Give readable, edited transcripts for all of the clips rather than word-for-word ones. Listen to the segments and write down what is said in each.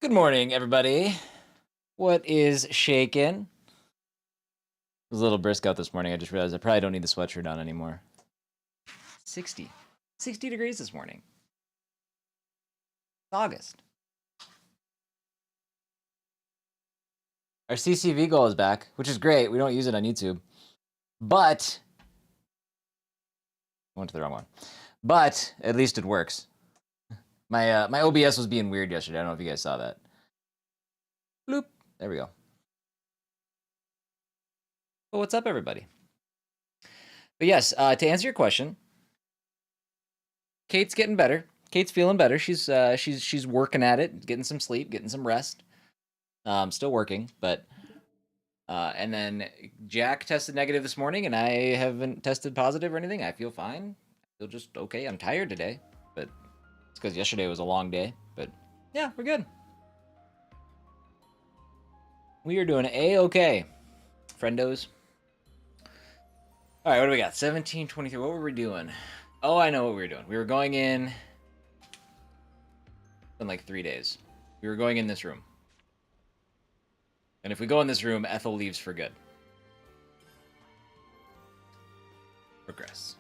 Good morning, everybody. What is shaking? It was a little brisk out this morning. I just realized I probably don't need the sweatshirt on anymore. 60 degrees this morning. August. Our CCV goal is back, which is great. We don't use it on YouTube. But I went to the wrong one. But at least it works. My OBS was being weird yesterday. I don't know if you guys saw that. Bloop. There we go. Well, what's up, everybody? But yes, to answer your question, Kate's getting better. Kate's feeling better. She's working at it, getting some sleep, getting some rest. Still working, but and then Jack tested negative this morning, and I haven't tested positive or anything. I feel fine. I feel just okay. I'm tired today, but it's because yesterday was a long day. But yeah, we're good. We are doing A-okay, friendos. All right, what do we got? 1723. What were we doing? Oh, I know what we were doing. We were going in like 3 days. We were going in this room. And if we go in this room, Ethel leaves for good. Progress.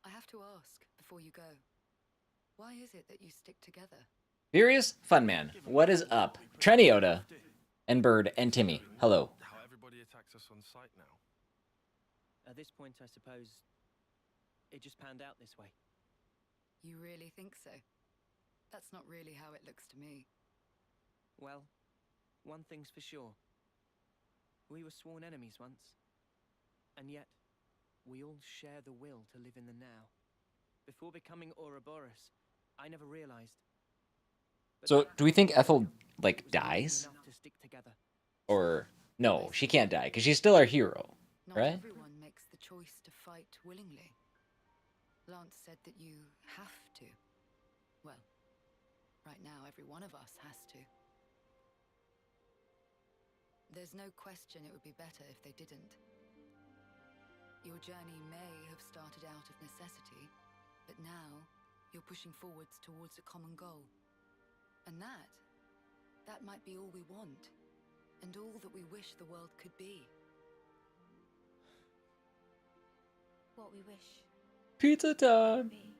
I have to ask before you go. Why is it that you stick together? Furious Funman, what is up? Treniota and Bird and Timmy, hello. How everybody attacks us on sight now. At this point, I suppose it just panned out this way. You really think so? That's not really how it looks to me. Well, one thing's for sure. We were sworn enemies once. And yet, we all share the will to live in the now. Before becoming Ouroboros, I never realized. So, do we think Ethel, like, dies? To stick together. Or, no, she can't die, because she's still our hero, Not right? everyone makes the choice to fight willingly. Lance said that you have to. Well, right now every one of us has to. There's no question it would be better if they didn't. Your journey may have started out of necessity, but now you're pushing forwards towards a common goal. And that might be all we want, and all that we wish the world could be. What we wish. Pizza time! Be.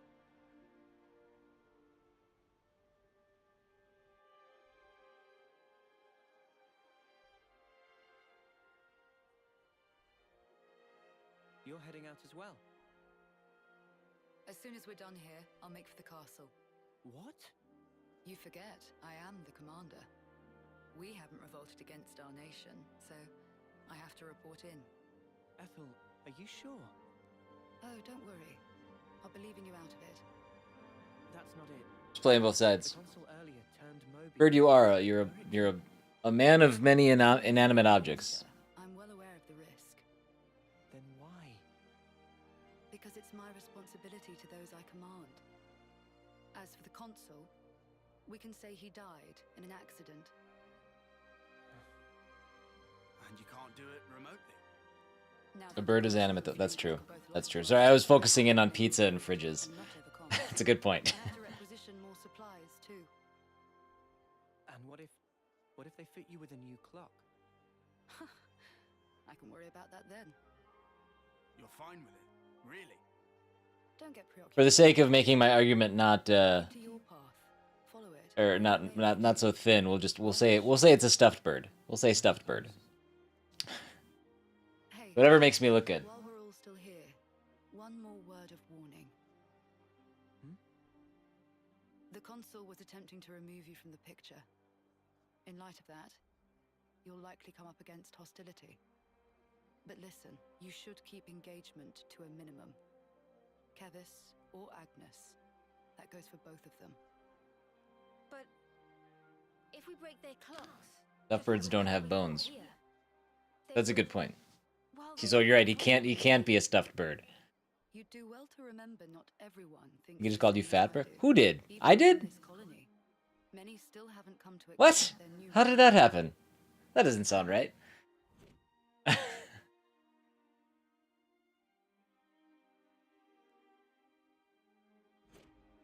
You're heading out as well. As soon as we're done here, I'll make for the castle. What? You forget, I am the commander. We haven't revolted against our nation, so I have to report in. Ethel, are you sure? Oh, don't worry. I'll be leaving you out of it. That's not it. Just playing both The sides. consul earlier turned Moby. Bird, you're a man of many inanimate objects. I'm well aware of the risk, Then why? because it's my responsibility to those I command. As for the consul, we can say he died in an accident. And you can't do it remotely. Now, A bird is animate, though. That's true. Both That's lost true. lives. Sorry, I was focusing in on pizza and fridges. I'm not overconfident. That's a good point. I have to requisition more supplies too. And what if they fit you with a new clock? I can worry about that then. You're fine with it, really. Don't get preoccupied. For the sake of making my argument not To your path. Follow it. or not so thin, we'll say it's a stuffed bird. We'll say stuffed bird. Hey, Whatever makes me look good. while we're all still here, one more word of warning. The consul was attempting to remove you from the picture. In light of that, you'll likely come up against hostility. But listen, you should keep engagement to a minimum. Kevis or Agnes, that goes for both of them. But if we break their clocks, Stuffed birds don't have bones. here, That's a good point. Well, So you're right. He can't be a stuffed bird. you do well to remember not everyone thinks. He just the called you same as fat I bird. do. Who did? Even I in did. this colony, many still haven't come to What? accept their new How did that happen? That doesn't sound right.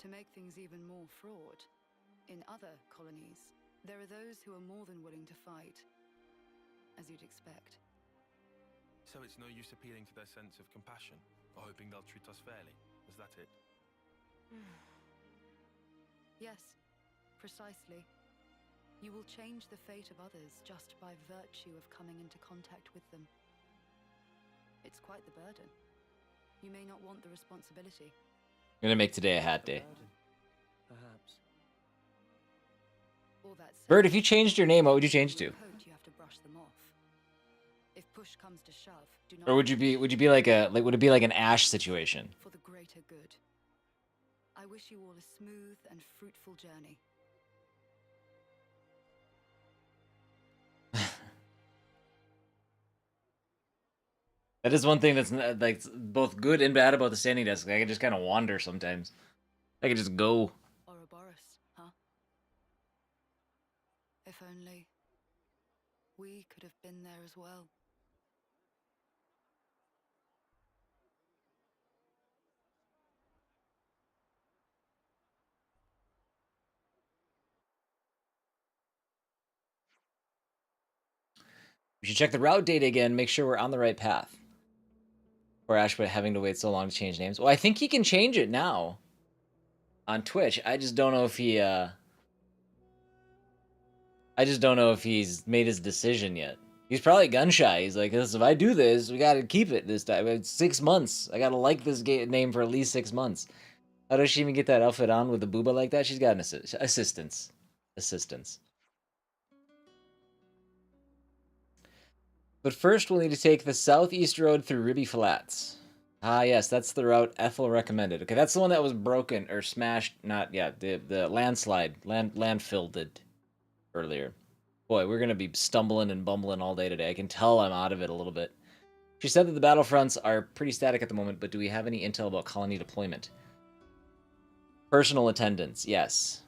To make things even more fraught, in other colonies, there are those who are more than willing to fight, as you'd expect. So it's no use appealing to their sense of compassion, or hoping they'll treat us fairly. Is that it? Yes, precisely. You will change the fate of others just by virtue of coming into contact with them. It's quite the burden. You may not want the responsibility. I'm gonna make today a hat day. Perhaps. All that said, Bird, if you changed your name, what would you change to? code, you have to brush them off. If push comes to shove, do not. Or would you be like would it be like an Ash situation? For the greater good. I wish you all a smooth and fruitful journey. That is one thing that's like both good and bad about the standing desk. I can just kind of wander sometimes. I can just go. Ouroboros, huh? If only we could have been there as well. We should check the route data again, make sure we're on the right path. Or Ashwood having to wait so long to change names. Well, I think he can change it now on Twitch. I just don't know if he I just don't know if he's made his decision yet. He's probably gun shy. He's like, if I do this, we gotta keep it this time. It's 6 months. I gotta like this name for at least 6 months. How does she even get that outfit on with the booba like that? She's got an assistance. But first, we'll need to take the southeast road through Ribby Flats. Ah, yes, that's the route Ethel recommended. Okay, that's the one that was broken or smashed. Not, yeah, the landfilled it earlier. Boy, we're gonna be stumbling and bumbling all day today. I can tell I'm out of it a little bit. She said that the battlefronts are pretty static at the moment, but do we have any intel about colony deployment? Personal attendance, yes.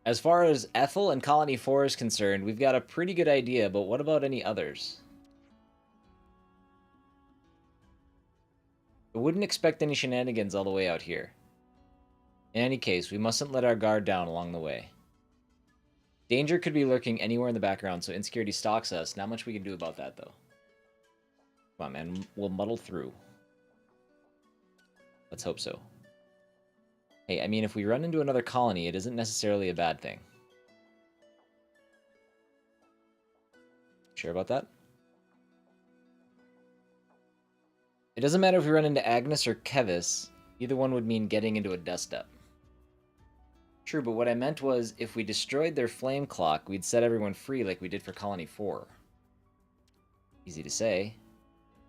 As far as Ethel and Colony 4 is concerned, we've got a pretty good idea, but what about any others? I wouldn't expect any shenanigans all the way out here. In any case, we mustn't let our guard down along the way. Danger could be lurking anywhere in the background, so insecurity stalks us. Not much we can do about that, though. Come on, man. We'll muddle through. Let's hope so. Hey, I mean, if we run into another colony, it isn't necessarily a bad thing. Sure about that? It doesn't matter if we run into Agnes or Kevis. Either one would mean getting into a dust-up. True, but what I meant was, if we destroyed their flame clock, we'd set everyone free like we did for Colony 4. Easy to say.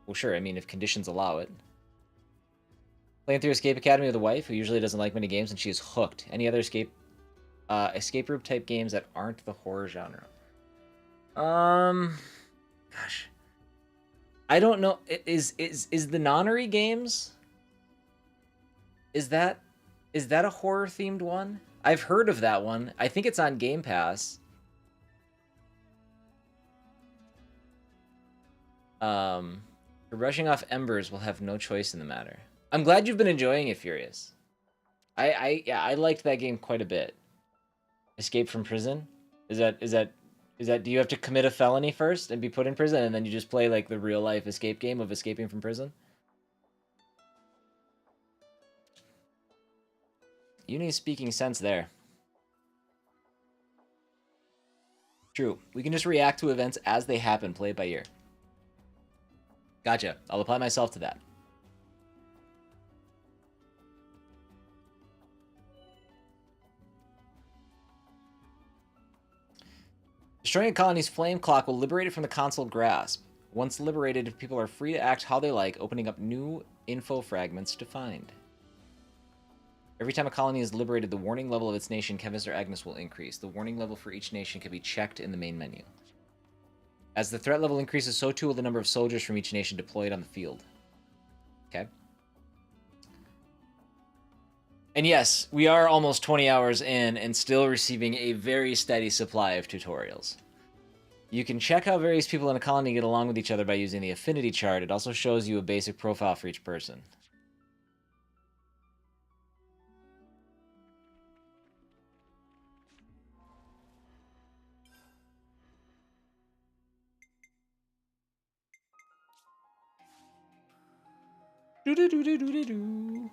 Well, sure, I mean, if conditions allow it. Playing through Escape Academy with a wife who usually doesn't like many games, and she is hooked. Any other escape room type games that aren't the horror genre? Gosh, I don't know. Is the Nonnery games? Is that a horror themed one? I've heard of that one. I think it's on Game Pass. Rushing off embers will have no choice in the matter. I'm glad you've been enjoying it, Furious. I liked that game quite a bit. Escape from prison? Is that do you have to commit a felony first and be put in prison, and then you just play like the real life escape game of escaping from prison? Uni's speaking sense there. True. We can just react to events as they happen, play it by ear. Gotcha. I'll apply myself to that. Destroying a colony's flame clock will liberate it from the console grasp. Once liberated, people are free to act how they like, opening up new info fragments to find. Every time a colony is liberated, the warning level of its nation, Kevis or Agnes, will increase. The warning level for each nation can be checked in the main menu. As the threat level increases, so too will the number of soldiers from each nation deployed on the field. Okay. And yes, we are almost 20 hours in and still receiving a very steady supply of tutorials. You can check how various people in a colony get along with each other by using the affinity chart. It also shows you a basic profile for each person. Do do do do do do do.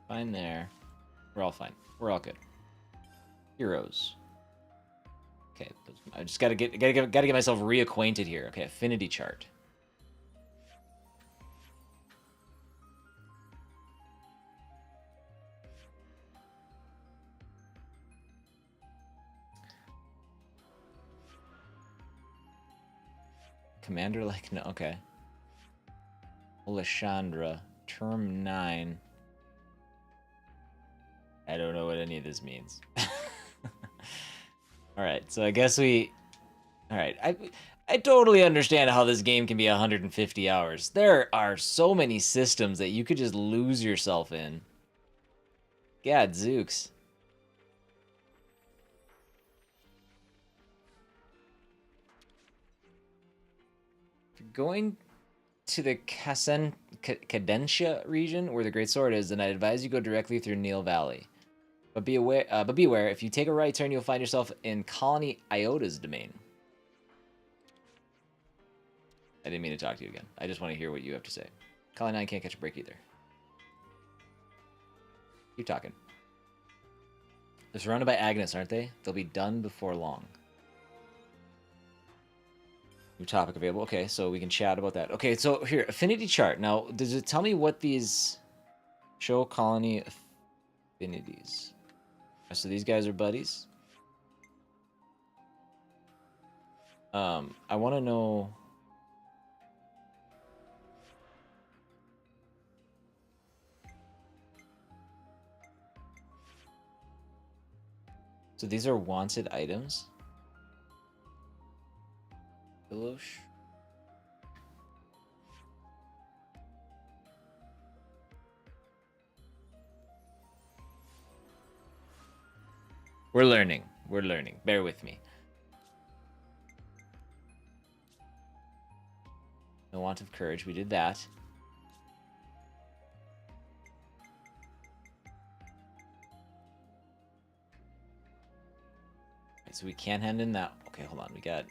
Fine there. We're all fine. We're all good. Heroes. Okay, I just gotta get myself reacquainted here. Okay, affinity chart. Commander like no, okay. Alessandra, term 9. I don't know what any of this means. Alright, so I guess we... Alright, I totally understand how this game can be 150 hours. There are so many systems that you could just lose yourself in. Gadzooks. If you're going to the Cadencia region where the Great Sword is, then I'd advise you go directly through Neil Valley. But beware, if you take a right turn, you'll find yourself in Colony Iota's domain. I didn't mean to talk to you again. I just want to hear what you have to say. Colony 9 can't catch a break either. Keep talking. They're surrounded by Agnes, aren't they? They'll be done before long. New topic available. Okay, so we can chat about that. Okay, so here, affinity chart. Now, does it tell me what these show colony affinities? So these guys are buddies. I want to know. So these are wanted items. Deloche. We're learning. We're learning. Bear with me. No want of courage. We did that. Right, so we can't hand in that. Okay, hold on. We got...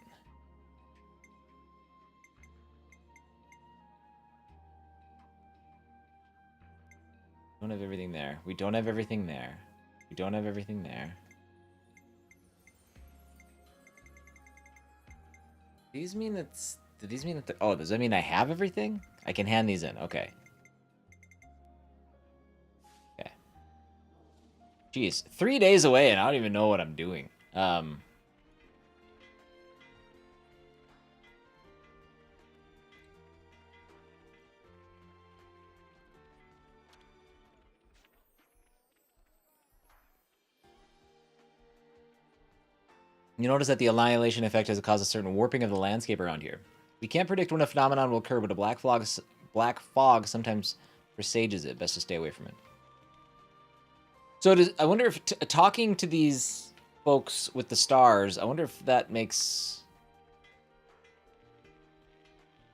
don't have everything there. We don't have everything there. We don't have everything there. These mean that's... do these mean that... oh, does that mean I have everything? I can hand these in. Okay. Okay. Jeez. 3 days away and I don't even know what I'm doing. You notice that the annihilation effect has caused a certain warping of the landscape around here. We can't predict when a phenomenon will occur, but a black fog sometimes presages it. Best to stay away from it. So I wonder if talking to these folks with the stars, I wonder if that makes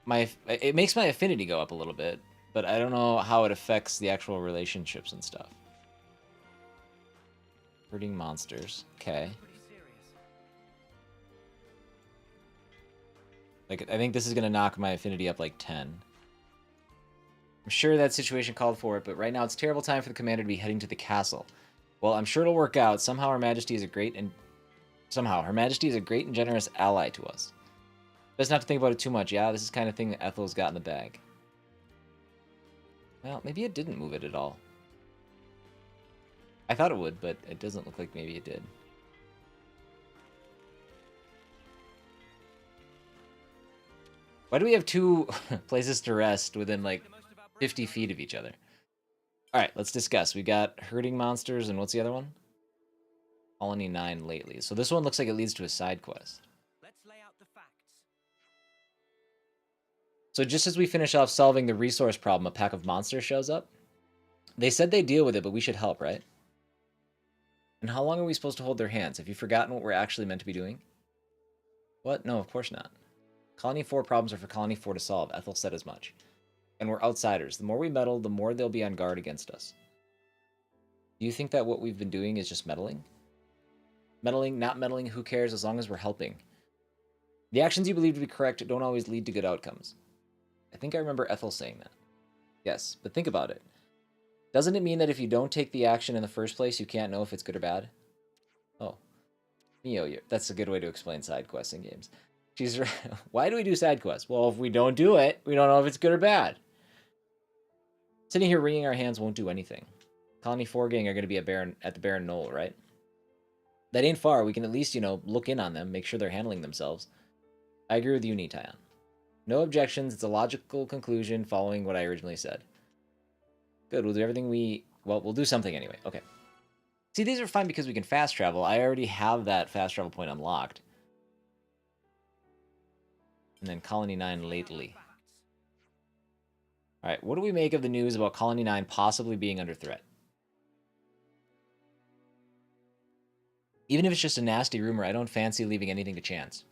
it makes my affinity go up a little bit, but I don't know how it affects the actual relationships and stuff. Herding monsters. Okay. Like, I think this is going to knock my affinity up like 10. I'm sure that situation called for it, but right now it's a terrible time for the commander to be heading to the castle. Well, I'm sure it'll work out. Somehow Her Majesty is a great and generous ally to us. Best not to think about it too much. Yeah, this is the kind of thing that Ethel's got in the bag. Well, maybe it didn't move it at all. I thought it would, but it doesn't look like maybe it did. Why do we have two places to rest within like 50 feet of each other? Alright, let's discuss. We got herding monsters and what's the other one? Colony 9 lately. So this one looks like it leads to a side quest. Let's lay out the facts. So just as we finish off solving the resource problem, a pack of monsters shows up. They said they'd deal with it, but we should help, right? And how long are we supposed to hold their hands? Have you forgotten what we're actually meant to be doing? What? No, of course not. Colony 4 problems are for Colony 4 to solve. Ethel said as much. And we're outsiders. The more we meddle, the more they'll be on guard against us. Do you think that what we've been doing is just meddling? Meddling, not meddling, who cares as long as we're helping? The actions you believe to be correct don't always lead to good outcomes. I think I remember Ethel saying that. Yes, but think about it. Doesn't it mean that if you don't take the action in the first place, you can't know if it's good or bad? Oh. Neo, that's a good way to explain side quests in games. She's right. Why do we do side quests? Well, if we don't do it, we don't know if it's good or bad. Sitting here wringing our hands won't do anything. Colony 4 gang are going to be at the Barren Knoll, right? That ain't far. We can at least, look in on them, make sure they're handling themselves. I agree with you, Nitayan. No objections. It's a logical conclusion following what I originally said. Good. We'll do everything we'll do something anyway. Okay. See, these are fine because we can fast travel. I already have that fast travel point unlocked. And then Colony 9 lately. Alright, what do we make of the news about Colony 9 possibly being under threat? Even if it's just a nasty rumor, I don't fancy leaving anything to chance.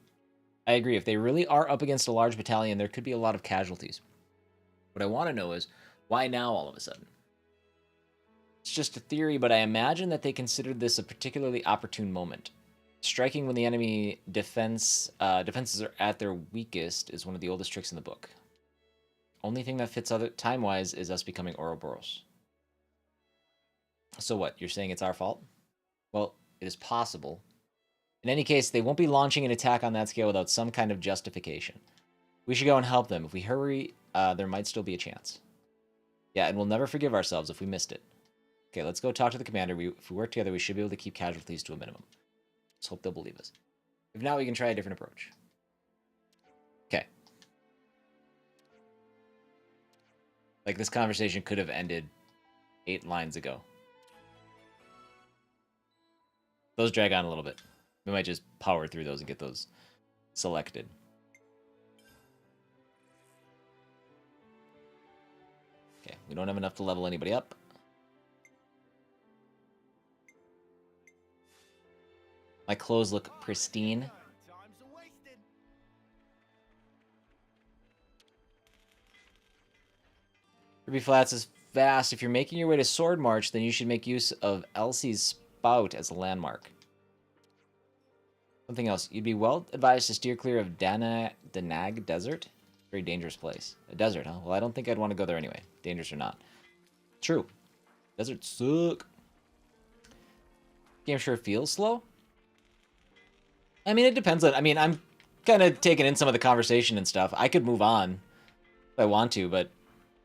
I agree, if they really are up against a large battalion, there could be a lot of casualties. What I want to know is, why now all of a sudden? It's just a theory, but I imagine that they considered this a particularly opportune moment. Striking when the enemy defenses are at their weakest is one of the oldest tricks in the book. Only thing that fits other time-wise is us becoming Ouroboros. So what, you're saying it's our fault? Well, it is possible. In any case, they won't be launching an attack on that scale without some kind of justification. We should go and help them. If we hurry, there might still be a chance. Yeah, and we'll never forgive ourselves if we missed it. Okay, let's go talk to the commander. If we work together, we should be able to keep casualties to a minimum. Let's hope they'll believe us. If not, we can try a different approach. Okay. Like, this conversation could have ended 8 lines ago. Those drag on a little bit. We might just power through those and get those selected. Okay, we don't have enough to level anybody up. My clothes look pristine. Ruby Flats is fast. If you're making your way to Sword March, then you should make use of Elsie's Spout as a landmark. Something else. You'd be well advised to steer clear of Danag Desert. Very dangerous place. A desert, huh? Well, I don't think I'd want to go there anyway. Dangerous or not. True. Deserts suck. Game sure feels slow. I mean, it depends on... I mean, I'm kind of taking in some of the conversation and stuff. I could move on if I want to, but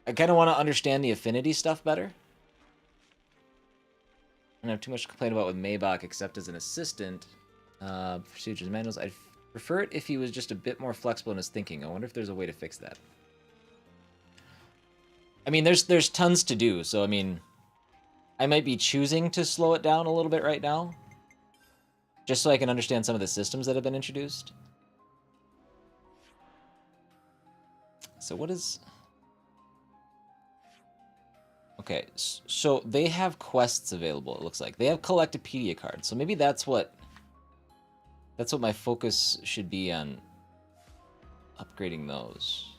I kind of want to understand the affinity stuff better. I don't have too much to complain about with Maybach, except as an assistant. Procedures manuals. I'd prefer it if he was just a bit more flexible in his thinking. I wonder if there's a way to fix that. I mean, there's tons to do, so I mean, I might be choosing to slow it down a little bit right now. Just so I can understand some of the systems that have been introduced. So what is... Okay, so they have quests available, it looks like. They have Collectopedia cards, so maybe that's what my focus should be on, upgrading those.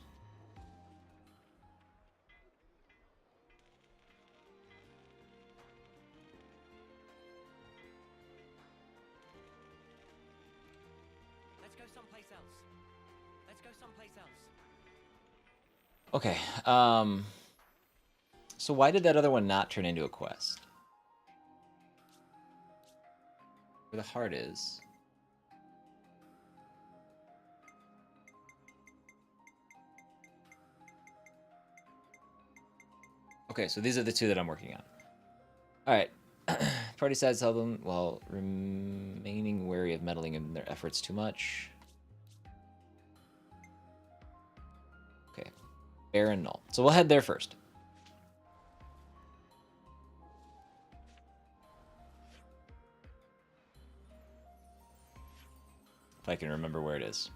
Let's go someplace else. Let's go someplace else. Okay, so why did that other one not turn into a quest? Where the heart is. Okay, so these are the 2 that I'm working on. Alright. Party sides tell them while remaining wary of meddling in their efforts too much. Okay. Barren Knoll. So we'll head there first. If I can remember where it is.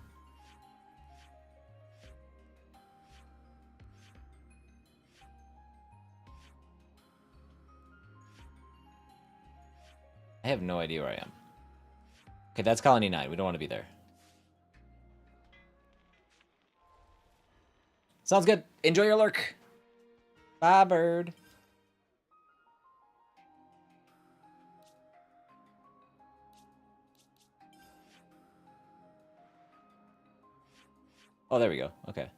I have no idea where I am. Okay, that's Colony 9. We don't want to be there. Sounds good. Enjoy your lurk. Bye, bird. Oh, there we go. Okay.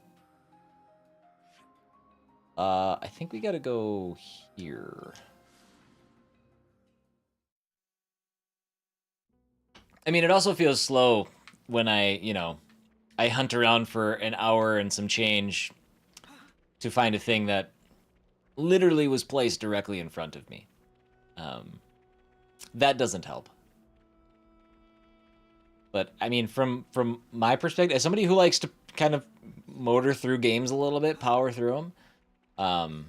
I think we gotta go here. I mean, it also feels slow when I hunt around for an hour and some change to find a thing that literally was placed directly in front of me. That doesn't help. But I mean, from my perspective, as somebody who likes to kind of motor through games a little bit, power through them,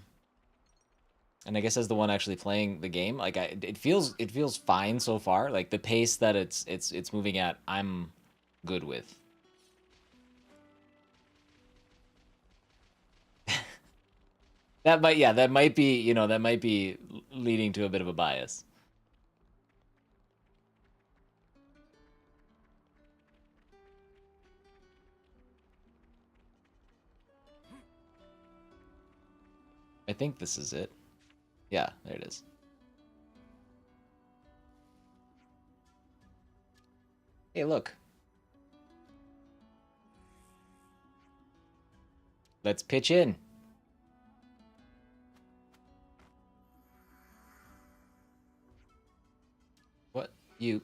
and I guess as the one actually playing the game, like it feels fine so far. Like the pace that it's moving at, I'm good with. That might be leading to a bit of a bias. I think this is it. Yeah, there it is. Hey, look. Let's pitch in. What? You...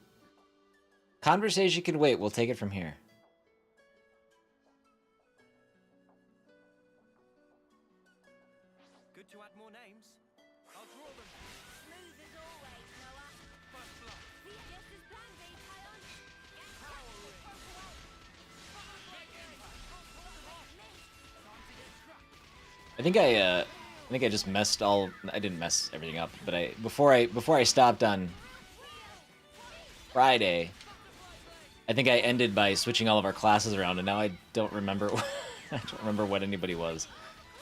Conversation can wait. We'll take it from here. Good to add more names. I'll draw them. Smooth as always, Noah. First blood. Just as planned, Kion. I think I just messed all... I didn't mess everything up, but before I stopped on Friday, I think I ended by switching all of our classes around, and now I don't remember. I don't remember what anybody was.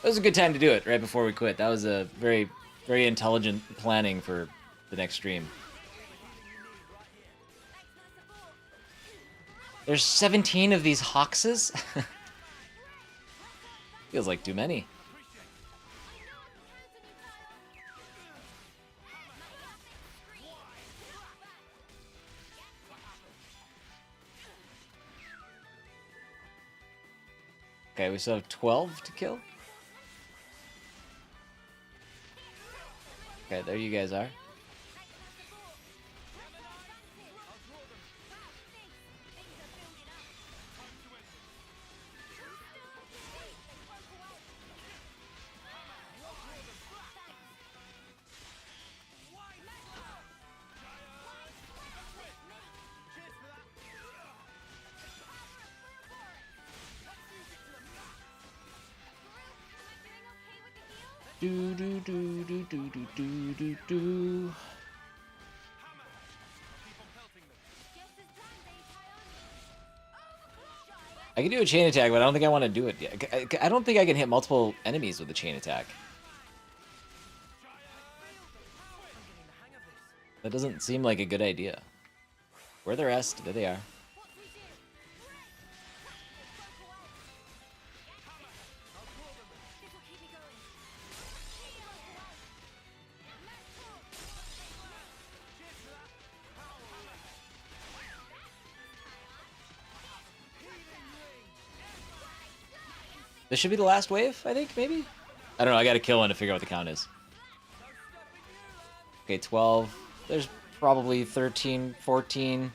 It was a good time to do it right before we quit. That was a very, very intelligent planning for the next stream. There's 17 of these Hawkses? Feels like too many. Okay, we still have 12 to kill. Okay, there you guys are. Do do do do do do do do do. I can do a chain attack, but I don't think I want to do it yet. I don't think I can hit multiple enemies with a chain attack. That doesn't seem like a good idea. Where are the rest? There they are. This should be the last wave, I think, maybe? I don't know, I gotta kill one to figure out what the count is. Okay, 12. There's probably 13, 14,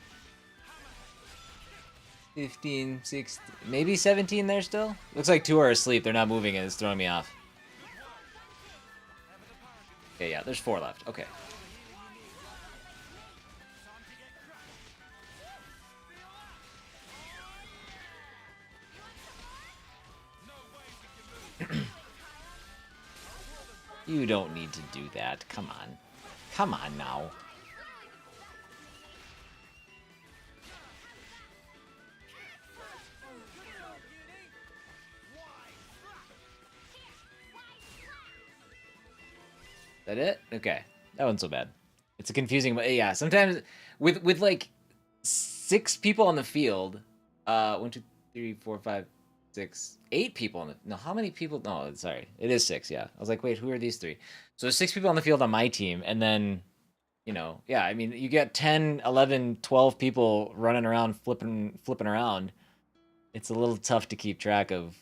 15, 16, maybe 17 there still? Looks like 2 are asleep, they're not moving and it's throwing me off. Okay, yeah, there's 4 left, okay. You don't need to do that. Come on. Come on now. That it? Okay. That wasn't so bad. It's a confusing, but yeah, sometimes with like 6 people on the field, 1, 2, 3, 4, 5, 8 people on the. No, how many people? No, sorry, it is 6. Yeah, I was like, wait, who are these 3? So there's 6 people on the field on my team, and then, yeah, I mean, you get 10, 11, 12 people running around, flipping around. It's a little tough to keep track of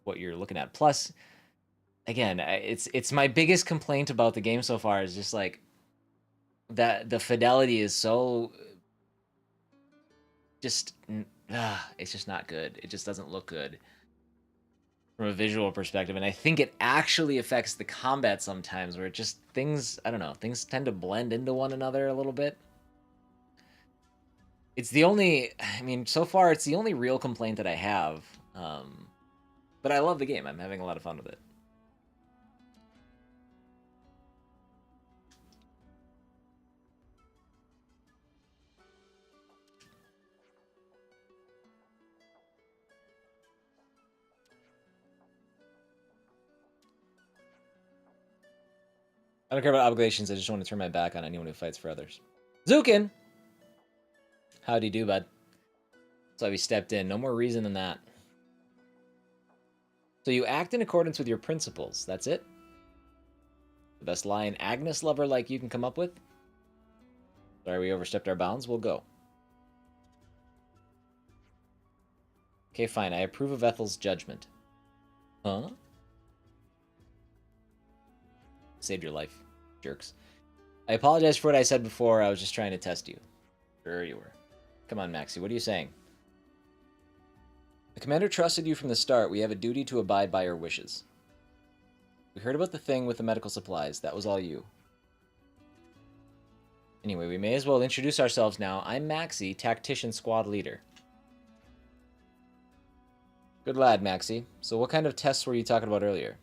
what you're looking at. Plus, again, it's my biggest complaint about the game so far is just like that the fidelity is so just it's just not good. It just doesn't look good from a visual perspective, and I think it actually affects the combat sometimes, where it just things, I don't know, things tend to blend into one another a little bit. It's the only, I mean, so far it's the only real complaint that I have. But I love the game. I'm having a lot of fun with it. I don't care about obligations. I just want to turn my back on anyone who fights for others. Zukin! Howdy do, bud. That's why we stepped in. No more reason than that. So you act in accordance with your principles. That's it? The best lie an Agnes lover like you can come up with? Sorry, we overstepped our bounds. We'll go. Okay, fine. I approve of Ethel's judgment. Huh? Saved your life, jerks. I apologize for what I said before. I was just trying to test you. Sure you were. Come on, Maxie. What are you saying? The commander trusted you from the start. We have a duty to abide by your wishes. We heard about the thing with the medical supplies. That was all you. Anyway, we may as well introduce ourselves now. I'm Maxie, Tactician Squad Leader. Good lad, Maxie. So what kind of tests were you talking about earlier?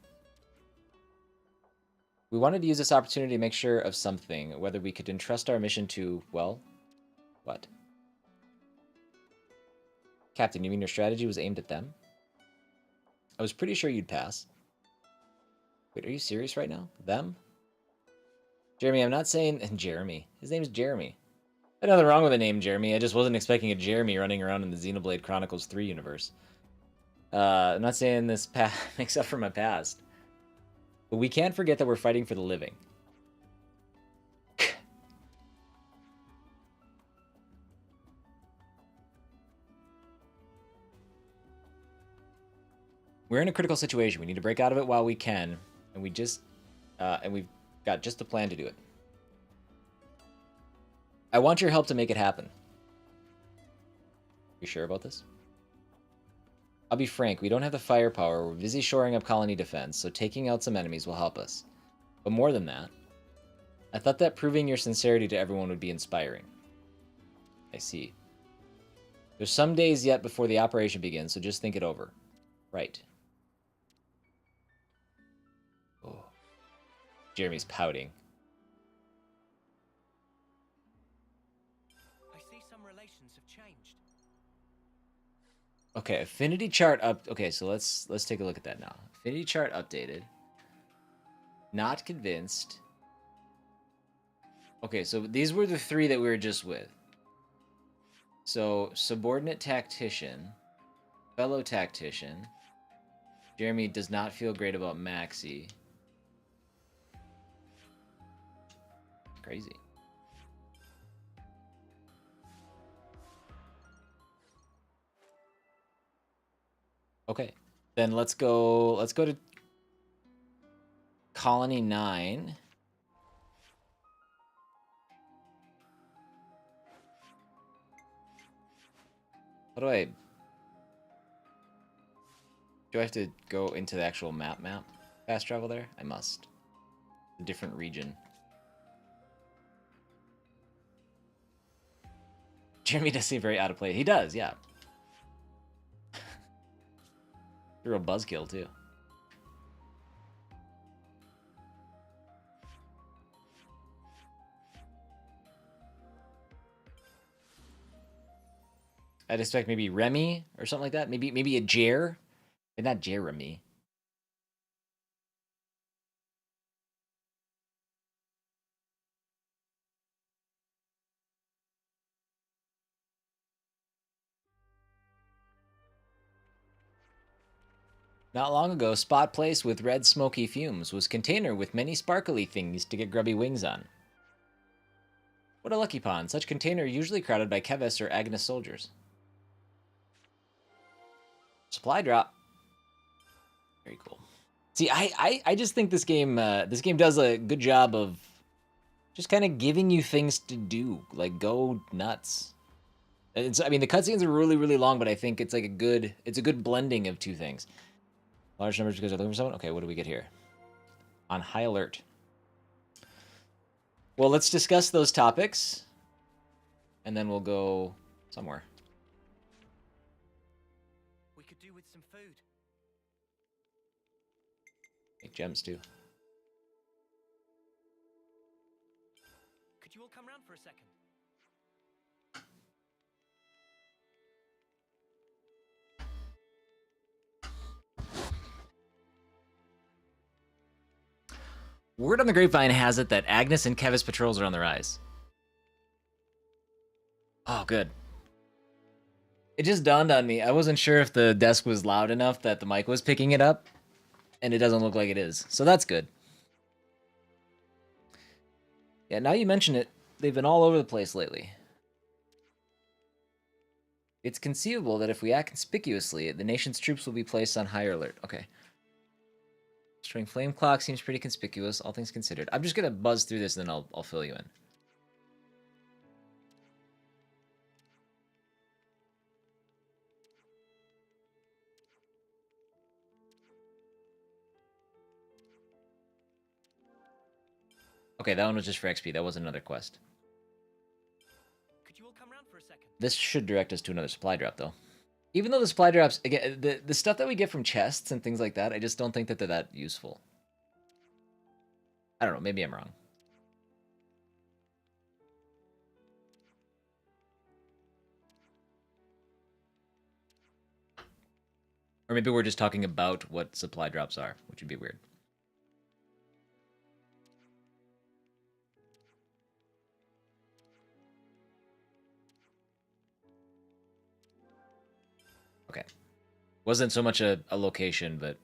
We wanted to use this opportunity to make sure of something, whether we could entrust our mission to, well, what? Captain, you mean your strategy was aimed at them? I was pretty sure you'd pass. Wait, are you serious right now? Them? Jeremy, I'm not saying... Jeremy. His name's Jeremy. There's nothing wrong with the name Jeremy. I just wasn't expecting a Jeremy running around in the Xenoblade Chronicles 3 universe. I'm not saying this makes up for my past. But we can't forget that we're fighting for the living. We're in a critical situation. We need to break out of it while we can, and we've got just the plan to do it. I want your help to make it happen. You sure about this? I'll be frank, we don't have the firepower. We're busy shoring up colony defense, so taking out some enemies will help us. But more than that, I thought that proving your sincerity to everyone would be inspiring. I see. There's some days yet before the operation begins, so just think it over. Right. Oh. Jeremy's pouting. I see some relations have changed. Okay, affinity chart up. Okay, so let's take a look at that now. Affinity chart updated. Not convinced. Okay, so these were the 3 that we were just with. So subordinate tactician, fellow tactician. Jeremy does not feel great about Maxie. Crazy. Okay, then let's go to Colony 9. How do I have to go into the actual map? Fast travel there? I must. A different region. Jeremy does seem very out of place. He does, yeah. You're a buzzkill, too. I'd expect maybe Remy or something like that. Maybe a Jer. But not Jeremy. Not long ago, spot place with red smoky fumes was container with many sparkly things to get grubby wings on. What a lucky pond. Such container usually crowded by Kevis or Agnes soldiers. Supply drop. Very cool. See, I just think this game does a good job of just kind of giving you things to do. Like, go nuts. I mean, the cutscenes are really, really long, but I think it's like a good blending of two things. Large numbers because they're looking for someone? Okay, what do we get here? On high alert. Well, let's discuss those topics, and then we'll go somewhere. We could do with some food. Make gems, too. Could you all come round for a second? Word on the grapevine has it that Agnes and Kevis patrols are on the rise. Oh, good. It just dawned on me. I wasn't sure if the desk was loud enough that the mic was picking it up, and it doesn't look like it is. So that's good. Yeah, now you mention it, they've been all over the place lately. It's conceivable that if we act conspicuously, the nation's troops will be placed on higher alert. Okay. Destroying flame clock seems pretty conspicuous, all things considered. I'm just gonna buzz through this and then I'll fill you in. Okay, that one was just for XP. That was another quest. Could you all come round for a second? This should direct us to another supply drop, though. Even though the supply drops, again, the stuff that we get from chests and things like that, I just don't think that they're that useful. I don't know, maybe I'm wrong. Or maybe we're just talking about what supply drops are, which would be weird. Okay. Wasn't so much a location, but...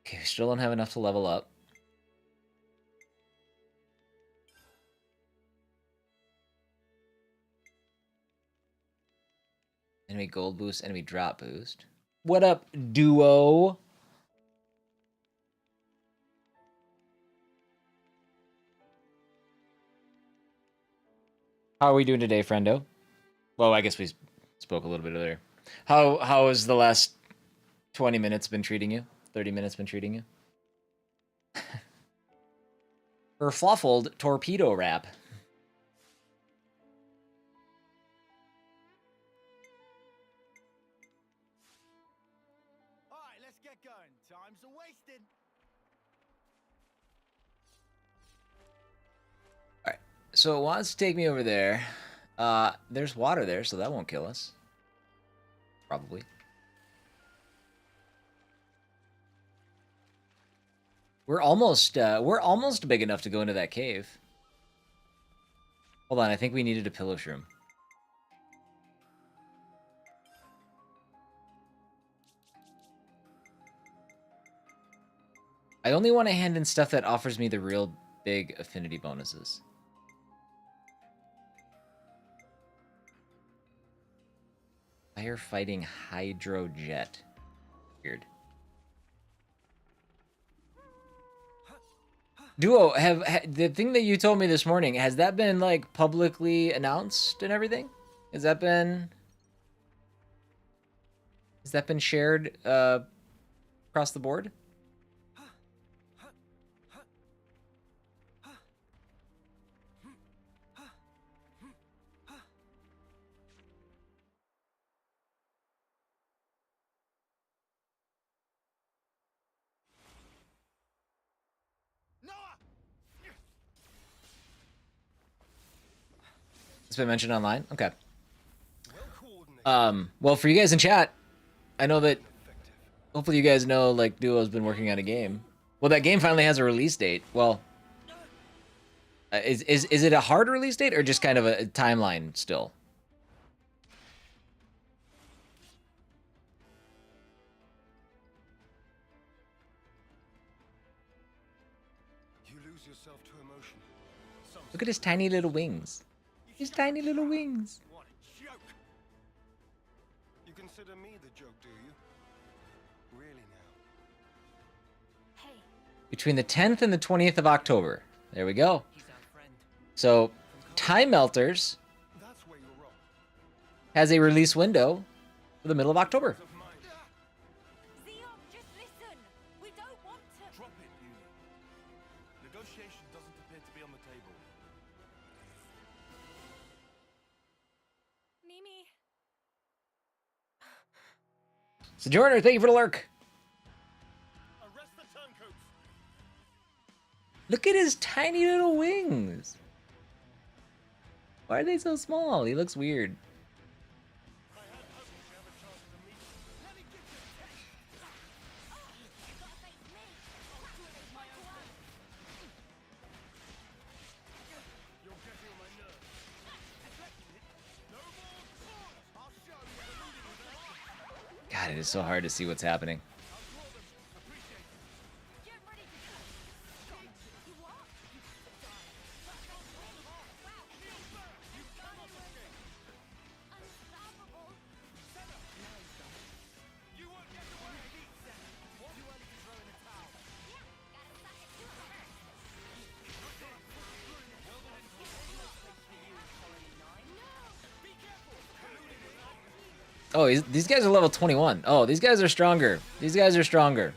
Okay, we still don't have enough to level up. Enemy gold boost, enemy drop boost. What up, duo? How are we doing today, friendo? Well, I guess we spoke a little bit earlier. How has the last 20 minutes been treating you? 30 minutes been treating you? Her fluffled torpedo wrap. All right, let's get going. Time's a wasting. Alright, so it wants to take me over there. There's water there, so that won't kill us. Probably. We're almost big enough to go into that cave. Hold on, I think we needed a pillow shroom. I only want to hand in stuff that offers me the real big affinity bonuses. Firefighting hydrojet. Weird. Duo, the thing that you told me this morning, has that been like publicly announced and everything? Has that been shared across the board? It's been mentioned online? Okay. Well, for you guys in chat, I know that hopefully you guys know, like, Duo's been working on a game. Well, that game finally has a release date. Well, Is it a hard release date or just kind of a timeline still? You lose yourself to emotion. Look at his tiny little wings. His tiny little wings. What a joke! You consider me the joke, do you? Really now? Hey, Between the 10th and the 20th of October. There we go. He's our friend. So, Time Melters That's where you're wrong. has a release window for the middle of October. Of mine. Xeon, just listen. We don't want to. Drop it, Uni. Negotiation doesn't appear to be on the table. Mimi. Sojourner, thank you for the lurk. Arrest the turncoats. Look at his tiny little wings. Why are they so small? He looks weird. I had hoped we'd have a chance to meet. Let me get you. Gotta face me. My own way. You're getting on my nerves. No more talk. I'll show you. God, it is so hard to see what's happening. Get ready to go. You what? You have to die. Wow. You cannot escape. Unstoppable. You won't get away. What? Too early to throw in the towel. Yeah, gotta suck it to it first. Be careful. Oh, these guys are level 21. Oh, these guys are stronger. These guys are stronger.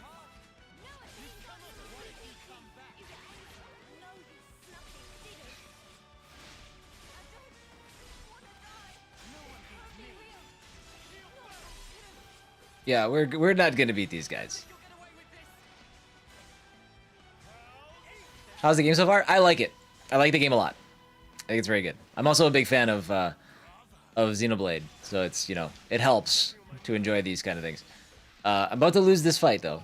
Yeah, we're not gonna beat these guys. How's the game so far? I like it. I like the game a lot. I think it's very good. I'm also a big fan of Xenoblade, so it's, you know, it helps to enjoy these kind of things. I'm about to lose this fight though.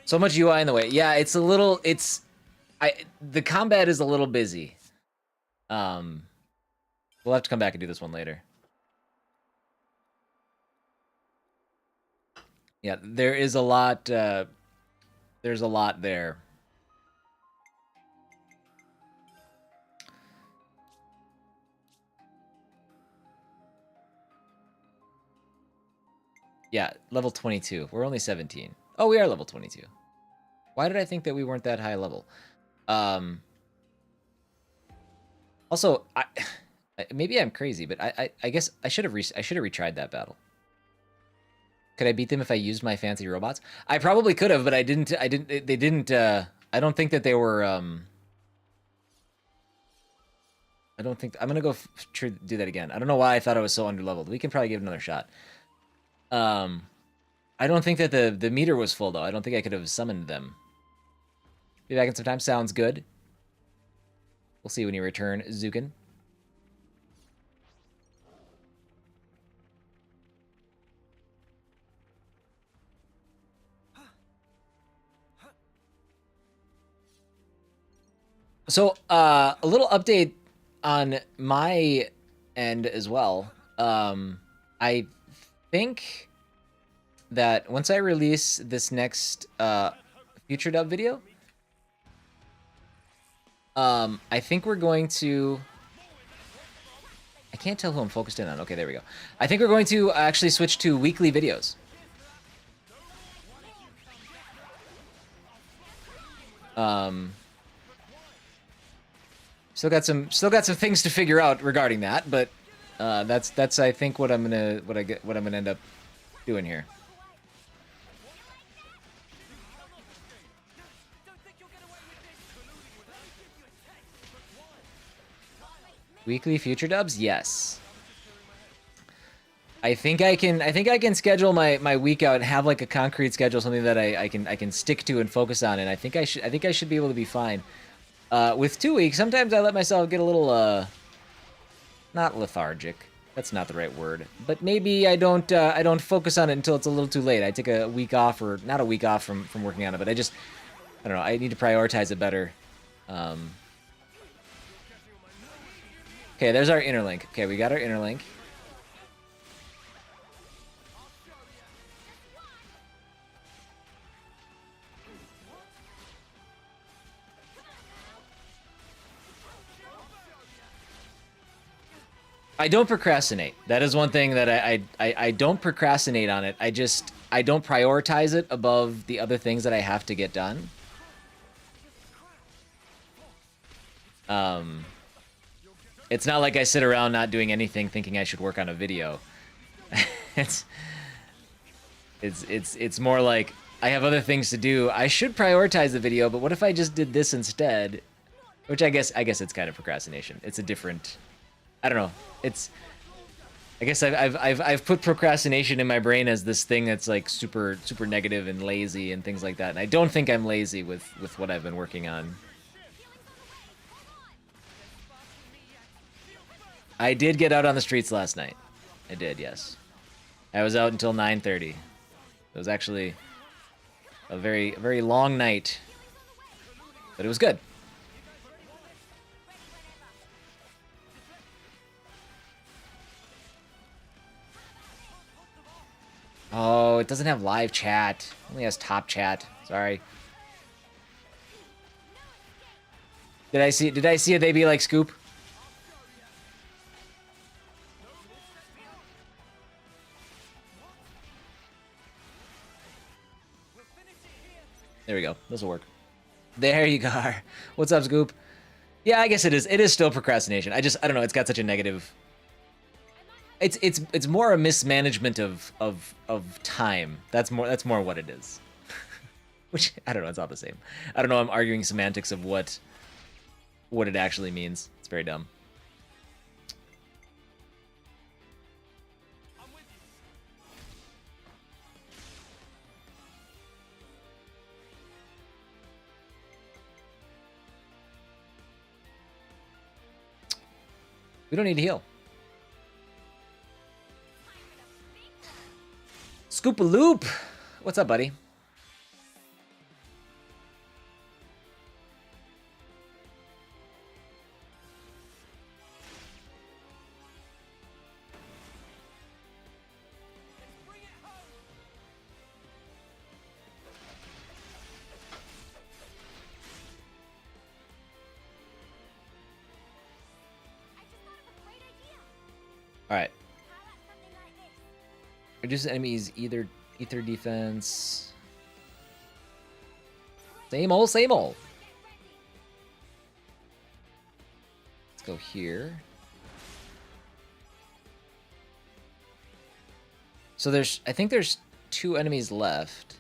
So much UI in the way. Yeah, it's a little. The combat is a little busy. We'll have to come back and do this one later. Yeah, there is a lot. There's a lot there. Yeah, level 22. We're only 17. Oh, we are level 22. Why did I think that we weren't that high level? Also, maybe I'm crazy, but I guess I should have retried that battle. Could I beat them if I used my fancy robots? I probably could have, but I didn't. They didn't. I don't think that they were. I don't think. I'm gonna go do that again. I don't know why I thought I was so underleveled. We can probably give it another shot. I don't think that the meter was full though. I don't think I could have summoned them. Be back in some time. Sounds good. We'll see when you return, Zukin. So, a little update on my end as well. I think that once I release this next future dub video, I think we're going to... I can't tell who I'm focused in on. Okay, there we go. I think we're going to actually switch to weekly videos. Still got some things to figure out regarding that, but that's I think what I'm gonna end up doing here. Weekly future dubs, yes. I think I can schedule my week out and have like a concrete schedule, something that I can stick to and focus on, and I think I should be able to be fine. With 2 weeks, sometimes I let myself get a little not lethargic. That's not the right word, but maybe I don't focus on it until it's a little too late. I take a week off, or not a week off from working on it, but I don't know. I need to prioritize it better. Okay, there's our inner link. Okay, we got our inner link. I don't procrastinate. That is one thing that I don't procrastinate on it. I don't prioritize it above the other things that I have to get done. It's not like I sit around not doing anything thinking I should work on a video. it's more like I have other things to do. I should prioritize the video, but what if I just did this instead? Which I guess it's kind of procrastination. It's a different, I don't know. I guess I've put procrastination in my brain as this thing that's like super negative and lazy and things like that. And I don't think I'm lazy with what I've been working on. I did get out on the streets last night. I did, yes. I was out until 9:30. It was actually a very long night, but it was good. Oh, it doesn't have live chat. It only has top chat. Sorry. Did I see a baby like Scoop? There we go. This will work. There you go. What's up, Scoop? Yeah, I guess it is. It is still procrastination. I don't know. It's got such a negative. It's more a mismanagement of time. That's more what it is. Which I don't know. It's all the same. I don't know. I'm arguing semantics of what it actually means. It's very dumb. We don't need to heal. Scoop-a-loop! What's up, buddy? Alright. Reduce enemies ether defense. Same old, same old. Let's go here. So I think there's 2 enemies left.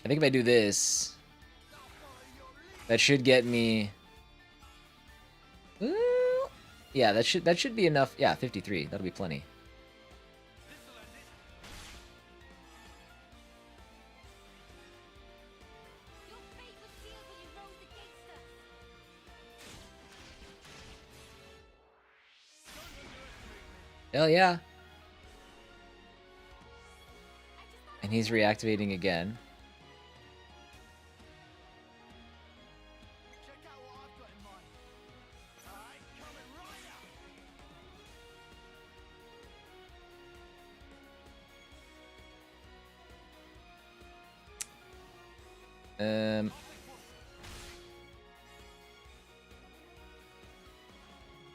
I think if I do this, that should get me. Yeah, that should be enough. Yeah, 53. That'll be plenty. Hell yeah. And he's reactivating again.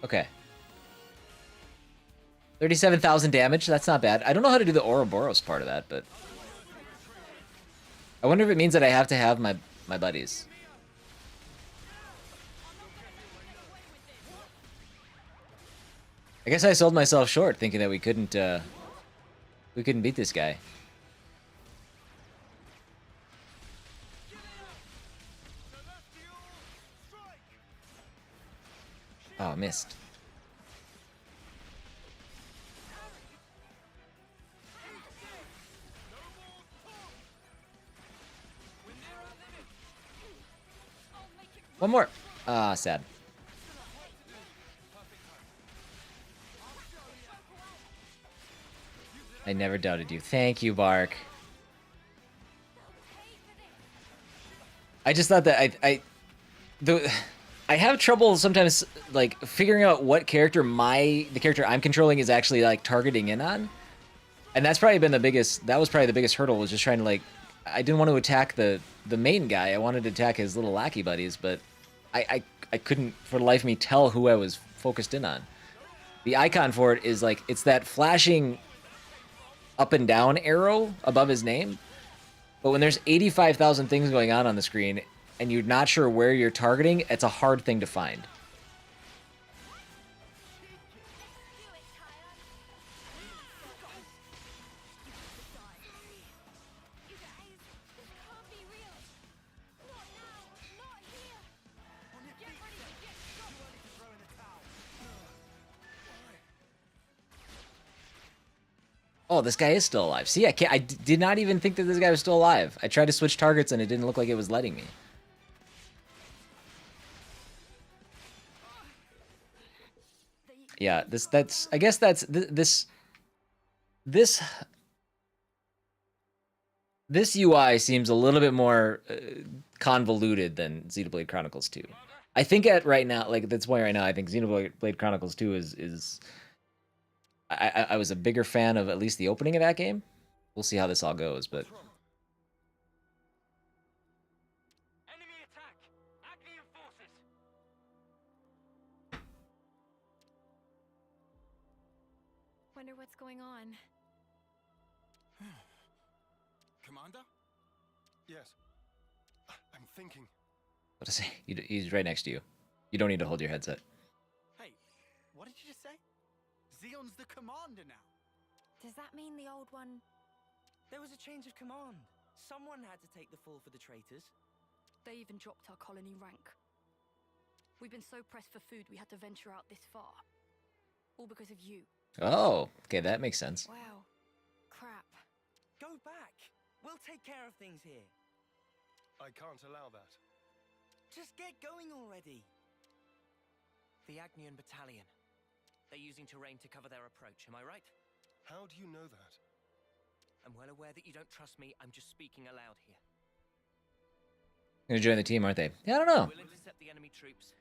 Okay. 37,000 damage. That's not bad. I don't know how to do the Ouroboros part of that, but I wonder if it means that I have to have my buddies. I guess I sold myself short thinking that we couldn't beat this guy. Oh, missed. One more. Ah, sad. I never doubted you. Thank you, Bark. I just thought that I have trouble sometimes like figuring out what character the character I'm controlling is actually like targeting in on. And that's probably been that was probably the biggest hurdle, was just trying to like, I didn't want to attack the main guy. I wanted to attack his little lackey buddies, but I couldn't for the life of me tell who I was focused in on. The icon for it is like, it's that flashing up and down arrow above his name. But when there's 85,000 things going on the screen and you're not sure where you're targeting, it's a hard thing to find. Oh, this guy is still alive. See, I did not even think that this guy was still alive. I tried to switch targets and it didn't look like it was letting me. Yeah, I guess this UI seems a little bit more convoluted than Xenoblade Chronicles 2. I think right now, like that's why right now I think Xenoblade Chronicles 2 is I was a bigger fan of at least the opening of that game. We'll see how this all goes, but Enemy attack! Agnian forces! Wonder what's going on. Commander? Yes. I'm thinking. what to say? He's right next to you. You don't need to hold your headset. Hey, what did you just say? Xeon's the commander now. Does that mean the old one? There was a change of command. Someone had to take the fall for the traitors. They even dropped our colony rank. We've been so pressed for food we had to venture out this far. All because of you. Oh, okay, that makes sense. Wow. Crap. Go back. We'll take care of things here. I can't allow that. Just get going already. The Agnian Battalion. They're using terrain to cover their approach, am I right? How do you know that? I'm well aware that you don't trust me. I'm just speaking aloud here. Gonna join the team, aren't they? Yeah, I don't know. We'll intercept the enemy troops.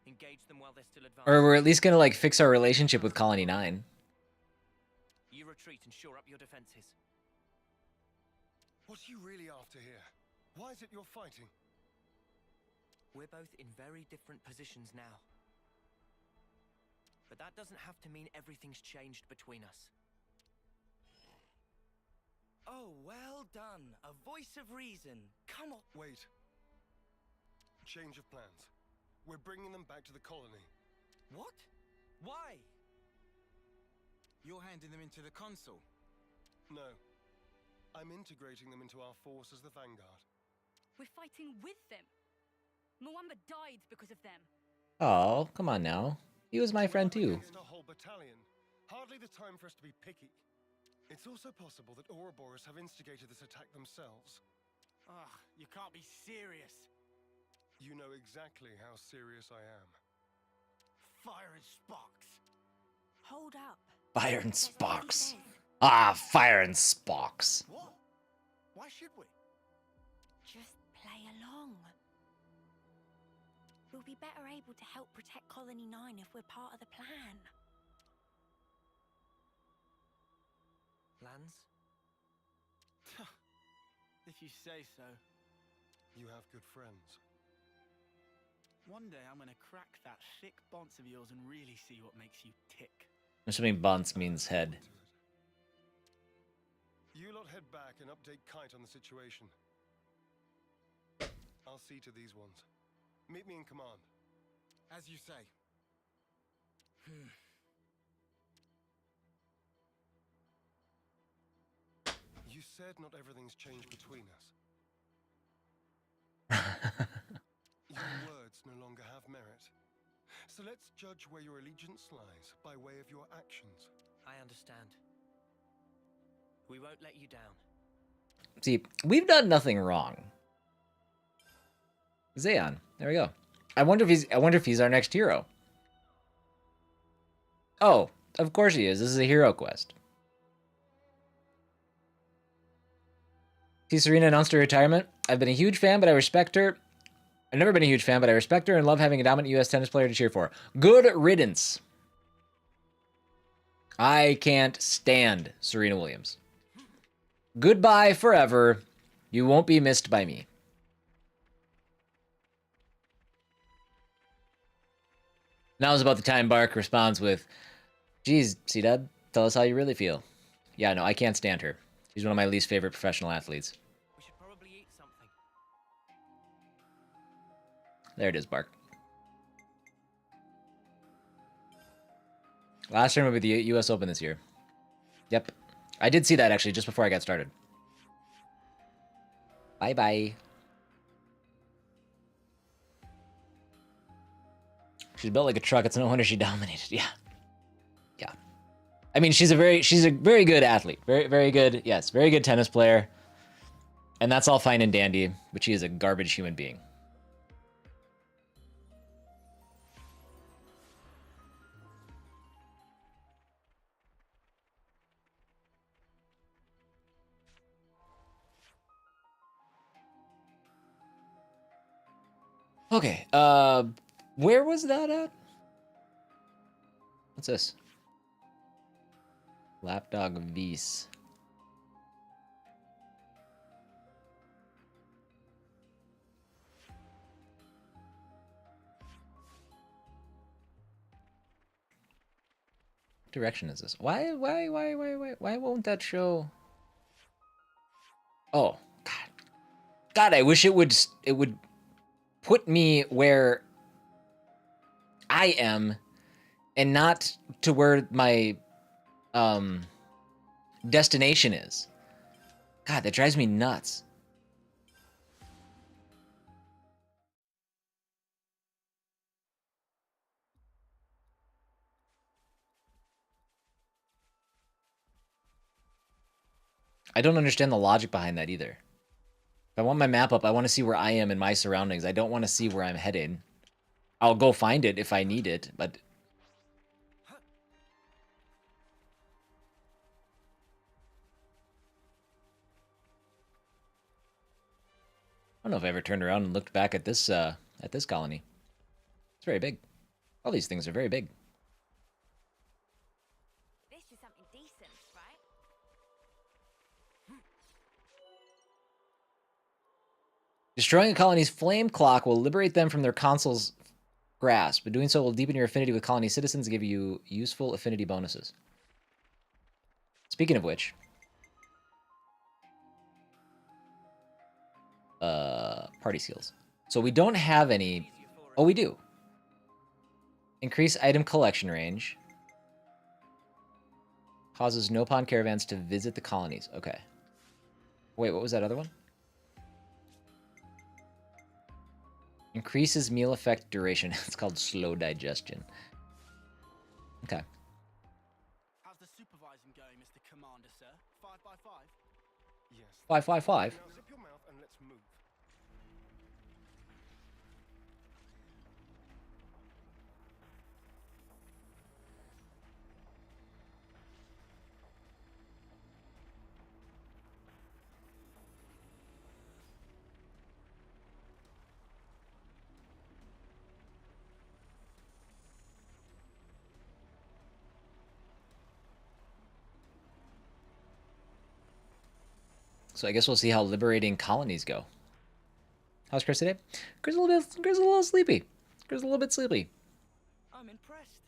Engage them while they're still advancing. Or we're at least gonna like fix our relationship with Colony 9. You retreat and shore up your defenses. What are you really after here? Why is it you're fighting? We're both in very different positions now. But that doesn't have to mean everything's changed between us. Oh, well done. A voice of reason. Come on. Wait. Change of plans. We're bringing them back to the colony. What? Why? You're handing them into the console. No. I'm integrating them into our force as the Vanguard. We're fighting with them. Mwamba died because of them. Oh, come on now. He was my friend We're up too. against a whole battalion. Hardly the time for us to be picky. It's also possible that Ouroboros have instigated this attack themselves. Ugh, you can't be serious. You know exactly how serious I am. Fire and sparks. Hold up. Fire and That's what he sparks. says. Ah, fire and sparks. What? Why should we? Just play along. We'll be better able to help protect Colony 9 if we're part of the plan. Lands? If you say so. You have good friends. One day I'm gonna crack that thick bonce of yours and really see what makes you tick. I'm assuming Bunce means head. You lot head back and update Kite on the situation. I'll see to these ones. Meet me in command. As you say. You said not everything's changed between us. Your words no longer have merit. So let's judge where your allegiance lies by way of your actions. I understand. We won't let you down. See, we've done nothing wrong. Xeon, there we go. I wonder if he's our next hero. Oh, of course he is. This is a hero quest. See, Serena announced her retirement. I've been a huge fan, but I respect her. I've never been a huge fan, but I respect her and love having a dominant U.S. tennis player to cheer for. Good riddance. I can't stand Serena Williams. Goodbye forever. You won't be missed by me. Now is about the time Bark responds with, geez, Cdub, tell us how you really feel. Yeah, no, I can't stand her. She's one of my least favorite professional athletes. We should probably eat something. There it is, Bark. Last term will be the U.S. Open this year. Yep. I did see that, actually, just before I got started. Bye-bye. She's built like a truck. It's no wonder she dominated. Yeah. Yeah. I mean, she's a very good athlete. Very good. Yes, very good tennis player. And that's all fine and dandy, but she is a garbage human being. Okay, where was that at? What's this? Lapdog Vs. What direction is this? Why won't that show? Oh, God, I wish it would put me where I am and not to where my destination is. God, that drives me nuts. I don't understand the logic behind that either. If I want my map up, I want to see where I am in my surroundings. I don't want to see where I'm headed. I'll go find it if I need it, but... I don't know if I ever turned around and looked back at this colony. It's very big. All these things are very big. This is something decent, right? Destroying a colony's flame clock will liberate them from their consul's grasp, but doing so will deepen your affinity with colony citizens and give you useful affinity bonuses. Speaking of which... party seals. So we don't have any... Oh, we do. Increase item collection range. Causes no pawn caravans to visit the colonies. Okay. Wait, what was that other one? Increases meal effect duration. It's called slow digestion. Okay. How's the supervising going, Mr. Commander, sir? 5 by 5? Yes. 555. Now zip your mouth and let's move. So I guess we'll see how liberating colonies go. How's Chris today? Chris a little sleepy. Chris a little bit sleepy. I'm impressed.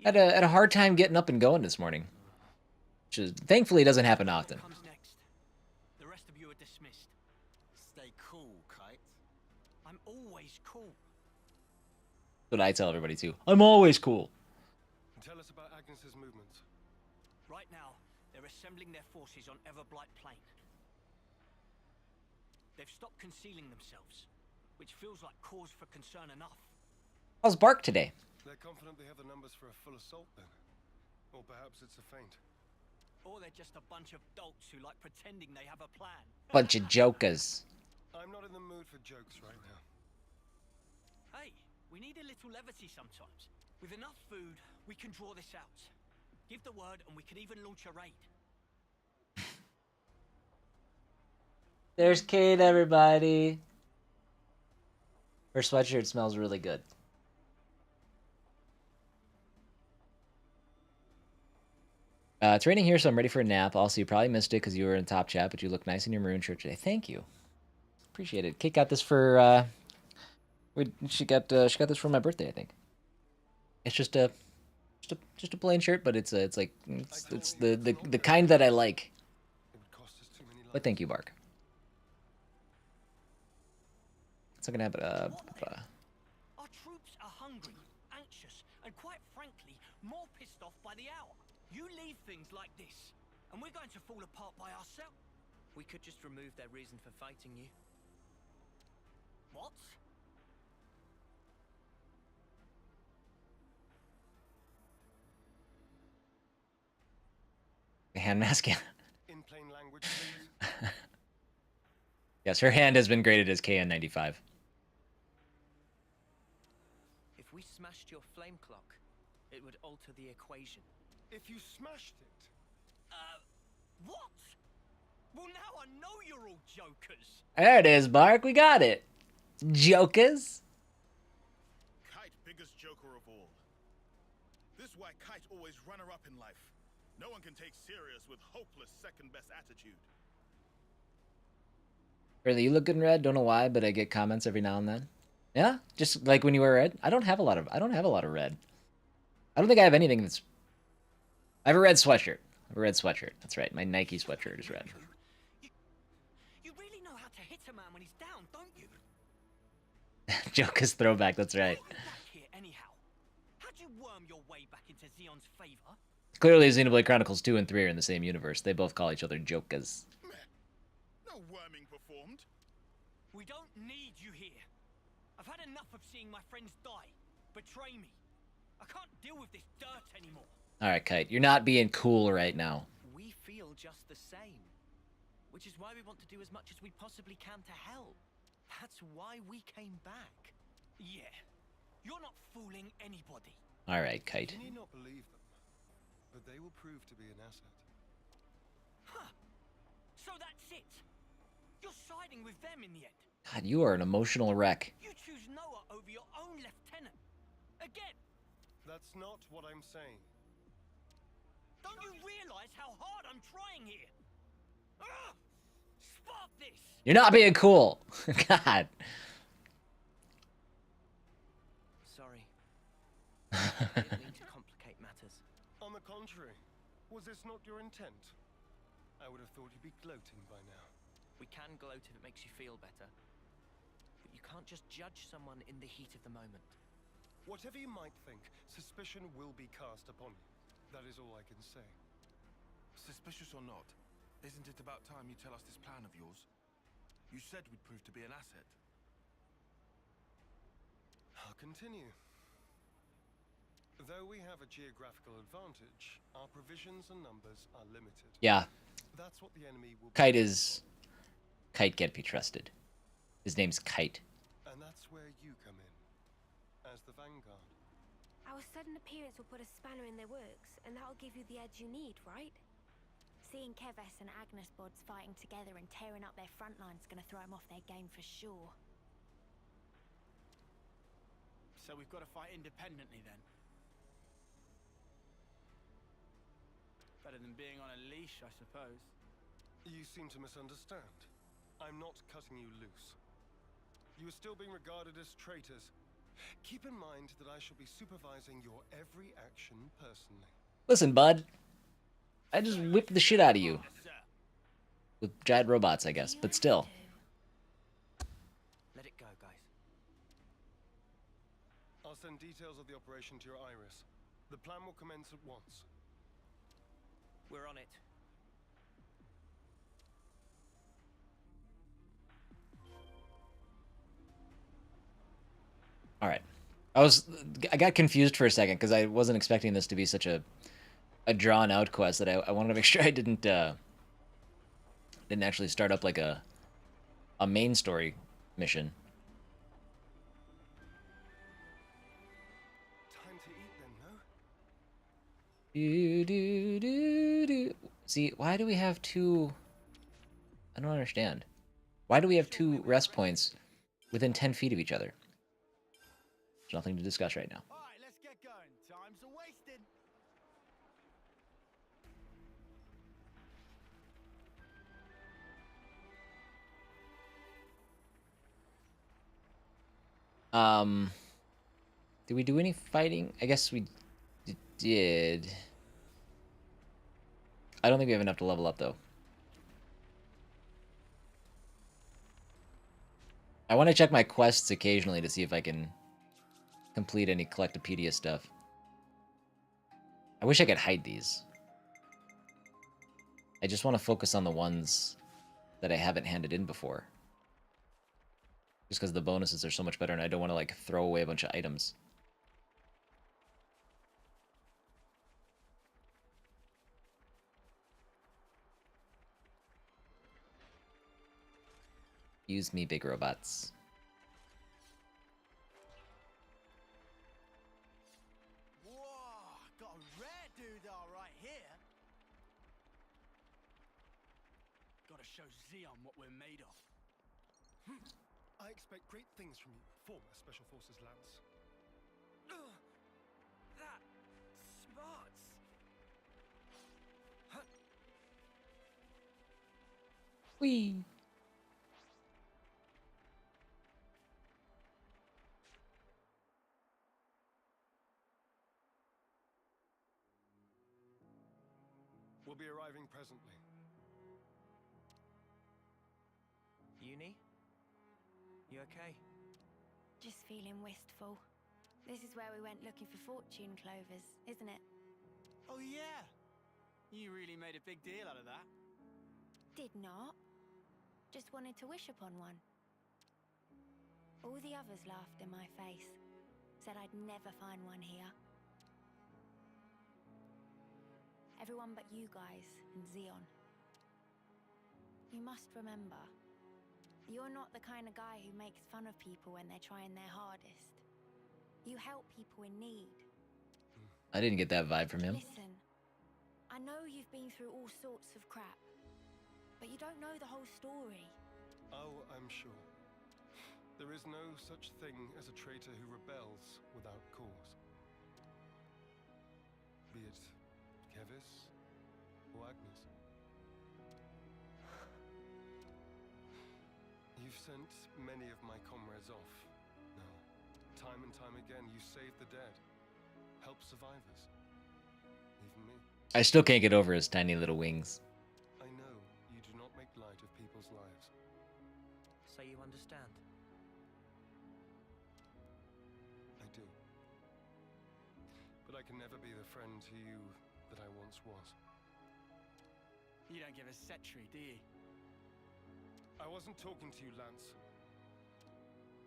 Had a hard time getting up and going this morning, which is thankfully doesn't happen often. Comes next. The rest of you are dismissed. Stay cool, Kite. I'm always cool. That's what I tell everybody too. I'm always cool. Tell us about Agnes's movements. Right now, they're assembling their forces on Everblight Plain. They've stopped concealing themselves, which feels like cause for concern enough. How's Bark today? They're confident they have the numbers for a full assault then. Or perhaps it's a feint. Or they're just a bunch of dolts who like pretending they have a plan. Bunch of jokers. I'm not in the mood for jokes right now. Hey, we need a little levity sometimes. With enough food, we can draw this out. Give the word and we can even launch a raid. There's Kate, everybody. Her sweatshirt smells really good. It's raining here, so I'm ready for a nap. Also, you probably missed it because you were in top chat, but you look nice in your maroon shirt today. Thank you. Appreciate it. Kate got this for she got this for my birthday, I think. It's just a plain shirt, but it's the kind that I like. It would cost us too many But thank you, Bark. It's not gonna happen. Our troops are hungry, anxious, and quite frankly, more pissed off by the hour. You leave things like this, and we're going to fall apart by ourselves. We could just remove their reason for fighting you. What? The hand mask, yeah. In plain language, please. Yes, her hand has been graded as KN95. If we smashed your flame clock, it would alter the equation. If you smashed it, What? Well, now I know you're all jokers. There it is, Bark. We got it. Jokers. Kite, biggest joker of all. This why Kite always runner-up in life. No one can take serious with hopeless second-best attitude. Really, you look good in red. Don't know why, but I get comments every now and then. Yeah, just like when you wear red. I don't have a lot of red. I don't think I have anything that's. I have a red sweatshirt. That's right. My Nike sweatshirt is red. You really know how to hit a man when he's down, don't you? Jokers throwback. That's right. Why are you back here anyhow? How'd you worm your way back into Xeon's favor? Clearly, Xenoblade Chronicles 2 and 3 are in the same universe. They both call each other Jokers. Meh. No worming performed. We don't need you here. I've had enough of seeing my friends die, betray me. I can't deal with this dirt anymore. All right, Kite. You're not being cool right now. We feel just the same. Which is why we want to do as much as we possibly can to help. That's why we came back. Yeah, you're not fooling anybody. All right, Kite. you need not believe them, but they will prove to be an asset. Huh. So that's it. You're siding with them in the end. God, you are an emotional wreck. You choose Noah over your own lieutenant. Again. That's not what I'm saying. Don't you realize how hard I'm trying here? Ugh! Stop this! You're not being cool. God. Sorry. I didn't mean to complicate matters. On the contrary, was this not your intent? I would have thought you'd be gloating by now. We can gloat if it makes you feel better. But you can't just judge someone in the heat of the moment. Whatever you might think, suspicion will be cast upon you. That is all I can say. Suspicious or not, isn't it about time you tell us this plan of yours? You said we'd prove to be an asset. I'll continue. Though we have a geographical advantage, our provisions and numbers are limited. Yeah, That's what the enemy will Kite can't be trusted. His name's Kite. And that's where you come in, as the vanguard. Our sudden appearance will put a spanner in their works, and that'll give you the edge you need, right? Seeing Keves and Agnes bods fighting together and tearing up their front line's gonna throw them off their game for sure. So we've got to fight independently then. Better than being on a leash, I suppose. You seem to misunderstand. I'm not cutting you loose. You are still being regarded as traitors. Keep in mind that I shall be supervising your every action personally. Listen, bud. I just whipped the shit out of you. Sir. With giant robots, I guess, but still. Let it go, guys. I'll send details of the operation to your iris. The plan will commence at once. We're on it. All right. I got confused for a second because I wasn't expecting this to be such a drawn out quest that I wanted to make sure I didn't actually start up like a main story mission. Time to eat then, no? See, why do we have two? I don't understand. Why do we have two rest points within 10 feet of each other? There's nothing to discuss right now. All right, let's get going. Time's a wasting. Did we do any fighting? I guess we did. I don't think we have enough to level up, though. I want to check my quests occasionally to see if I can complete any Collectopedia stuff. I wish I could hide these. I just want to focus on the ones that I haven't handed in before. Just because the bonuses are so much better and I don't want to, like, throw away a bunch of items. Use me, big robots. Whoa, got a rare doodah right here. Gotta show Xeon what we're made of. I expect great things from you, former Special Forces Lance. That smarts. Whee! We'll be arriving presently. Uni? You okay? Just feeling wistful. This is where we went looking for fortune clovers, isn't it? Oh yeah. You really made a big deal out of that. Did not. Just wanted to wish upon one. All the others laughed in my face. Said I'd never find one here. Everyone but you guys and Xeon. You must remember, you're not the kind of guy who makes fun of people when they're trying their hardest. You help people in need. I didn't get that vibe from him. Listen, I know you've been through all sorts of crap, but you don't know the whole story. Oh, I'm sure. There is no such thing as a traitor who rebels without cause. Be it Kevis or Agnes. You've sent many of my comrades off. No. Time and time again, you save the dead. Help survivors. Even me. I still can't get over his tiny little wings. I know you do not make light of people's lives. So you understand? I do. But I can never be the friend to you that I once was. You don't give a set treat, do you? I wasn't talking to you, Lance.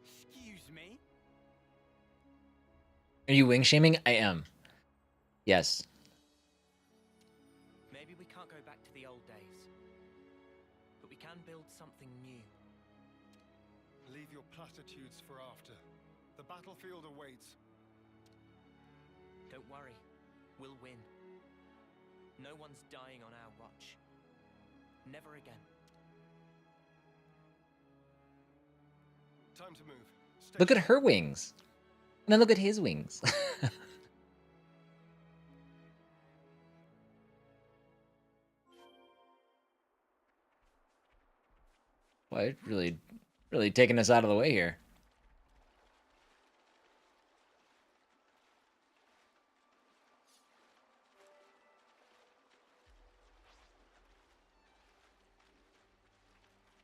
Excuse me? Are you wing shaming? I am. Yes. Maybe we can't go back to the old days, but we can build something new. Leave your platitudes for after. The battlefield awaits. Don't worry, we'll win. No one's dying on our watch. Never again. Time to move. Stay Look at her wings. And then look at his wings. Boy, it's really taking us out of the way here.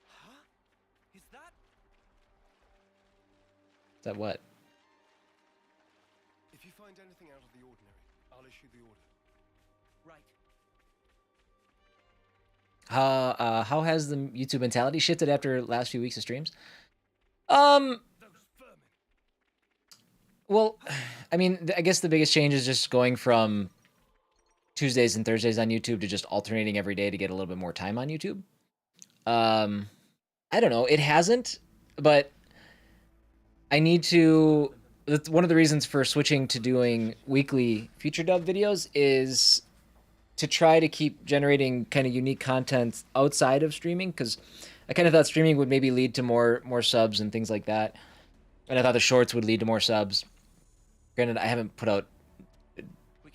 Huh? Is that? Is that what? If you find anything out of the ordinary, I'll issue the order. Right. How has the YouTube mentality shifted after last few weeks of streams? Those vermin. Well, I mean, I guess the biggest change is just going from Tuesdays and Thursdays on YouTube to just alternating every day to get a little bit more time on YouTube. I don't know. It hasn't, but I need to. That's one of the reasons for switching to doing weekly feature dub videos is to try to keep generating kind of unique content outside of streaming, because I kind of thought streaming would maybe lead to more subs and things like that, and I thought the shorts would lead to more subs. Granted, I haven't put out,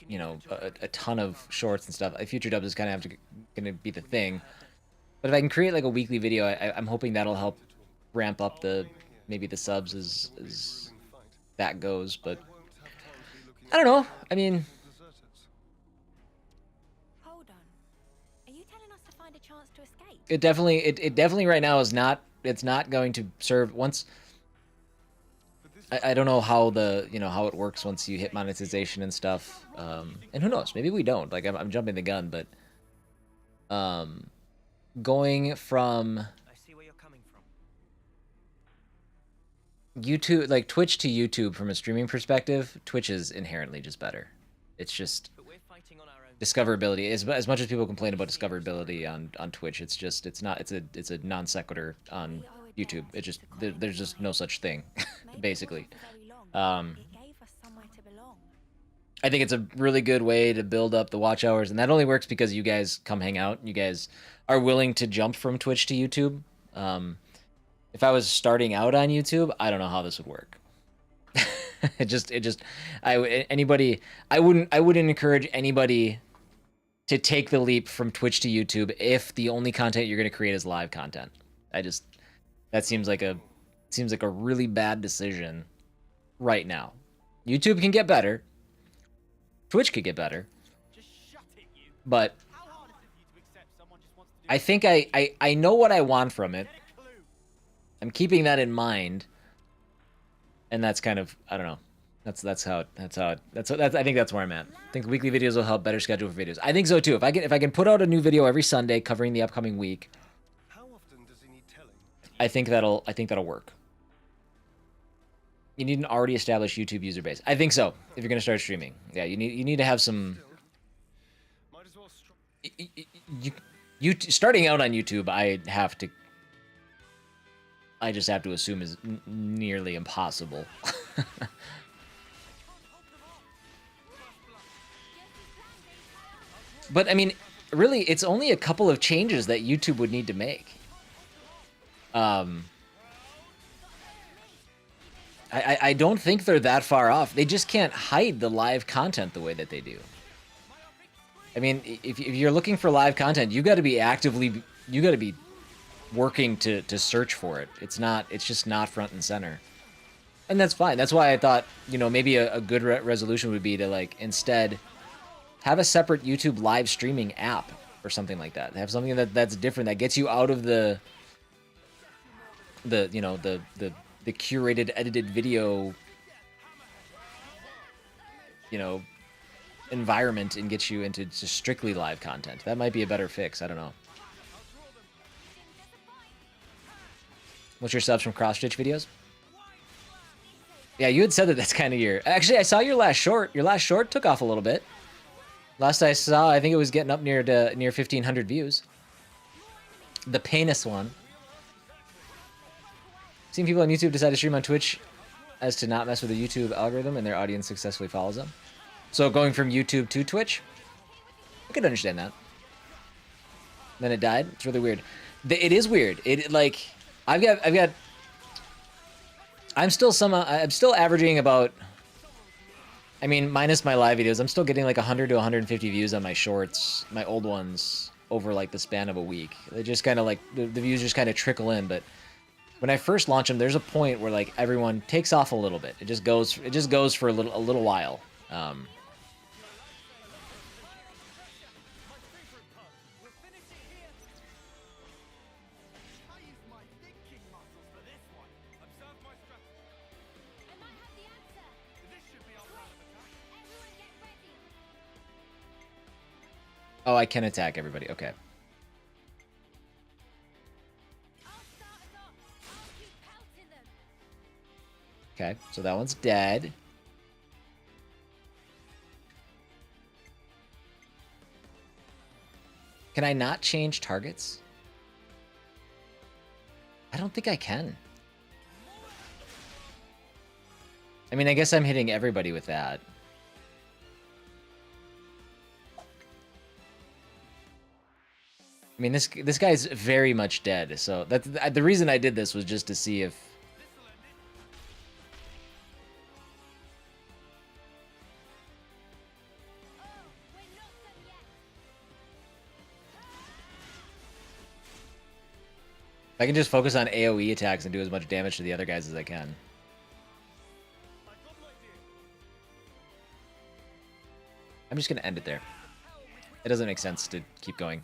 you know, a ton of shorts and stuff. Future dubs is kind of gonna be the thing. But if I can create like a weekly video, I'm hoping that'll help ramp up the maybe the subs as that goes. But I don't know. I mean, Hold on. Are you telling us to find a chance to escape? it definitely right now is not. It's not going to serve once. I don't know how how it works once you hit monetization and stuff. And who knows? Maybe we don't. Like I'm jumping the gun, but going from I see where you're coming from. YouTube, like Twitch to YouTube from a streaming perspective, Twitch is inherently just better. It's just But we're fighting on our own. discoverability. As much as people complain about discoverability on Twitch, it's a non sequitur on YouTube. It just there's just no such thing, basically. It gave us somewhere to belong. I think it's a really good way to build up the watch hours, and that only works because you guys come hang out. You guys are willing to jump from Twitch to YouTube. If I was starting out on YouTube, I don't know how this would work. I wouldn't encourage anybody to take the leap from Twitch to YouTube if the only content you're going to create is live content. That seems like a really bad decision right now. YouTube can get better. Twitch could get better. But I think I know what I want from it. I'm keeping that in mind. And that's kind of, I don't know. I think that's where I'm at. I think weekly videos will help better schedule for videos. I think so too. If I can put out a new video every Sunday covering the upcoming week, I think that'll work. You need an already established YouTube user base. I think so. If you're gonna start streaming, yeah, you need to have some. You starting out on YouTube, I just have to assume is nearly impossible. But I mean, really, it's only a couple of changes that YouTube would need to make. I don't think they're that far off. They just can't hide the live content the way that they do. I mean, if you're looking for live content, you got to be working to search for it. It's just not front and center. And that's fine. That's why I thought, maybe a good resolution would be to like instead have a separate YouTube live streaming app or something like that. Have something that's different, that gets you out of the curated, edited video, environment and gets you into just strictly live content. That might be a better fix. I don't know. What's your subs from cross-stitch videos? Yeah, you had said that's kind of your... Actually, I saw your last short. Your last short took off a little bit. Last I saw, I think it was getting up near 1,500 views. The penis one. Seen people on YouTube decide to stream on Twitch as to not mess with the YouTube algorithm and their audience successfully follows them. So going from YouTube to Twitch? I could understand that. Then it died? It's really weird. It is weird. I'm still averaging about, I mean, minus my live videos, I'm still getting like 100 to 150 views on my shorts, my old ones, over like the span of a week. They just kind of like, the views just kind of trickle in, but when I first launch them, there's a point where like everyone takes off a little bit. It just goes for a little while. Oh, I can attack everybody. Okay. Okay, so that one's dead. Can I not change targets? I don't think I can. I mean, I guess I'm hitting everybody with that. I mean, this guy's very much dead, so that's the reason I did this was just to see if I can just focus on AoE attacks and do as much damage to the other guys as I can. I'm just gonna end it there. It doesn't make sense to keep going.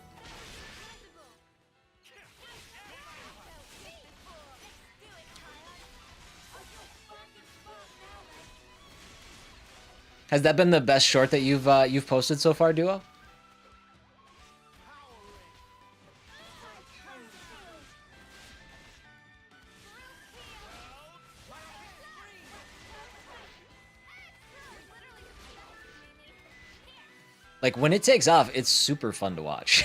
Has that been the best short that you've posted so far, Duo? Like, when it takes off, it's super fun to watch.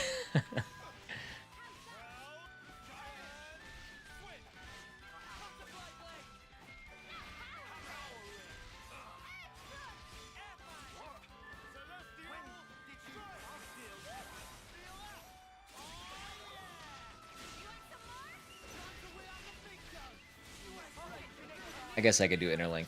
I guess I could do interlink.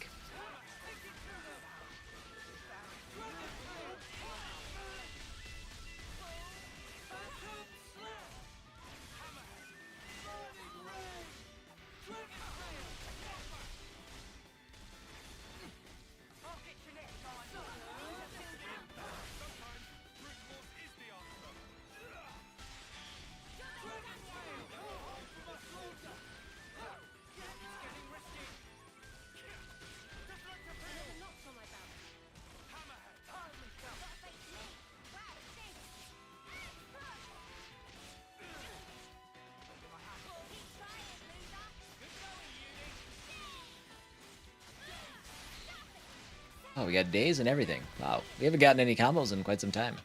Oh, we got days and everything. Wow, we haven't gotten any combos in quite some time.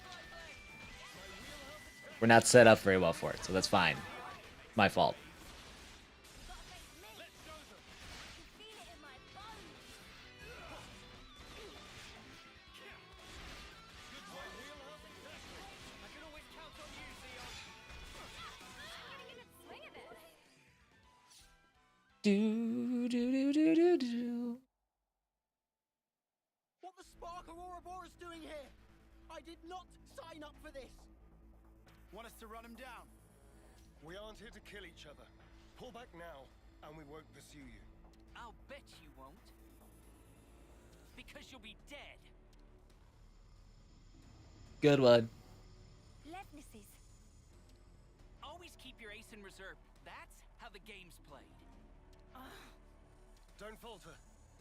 We're not set up very well for it, so that's fine. My fault. Do do do do do do. What the spark are Ouroboros doing here? I did not sign up for this. Want us to run him down? We aren't here to kill each other. Pull back now, and we won't pursue you. I'll bet you won't. Because you'll be dead. Good one. Levnesses. Always keep your ace in reserve. That's how the game's played. Don't falter.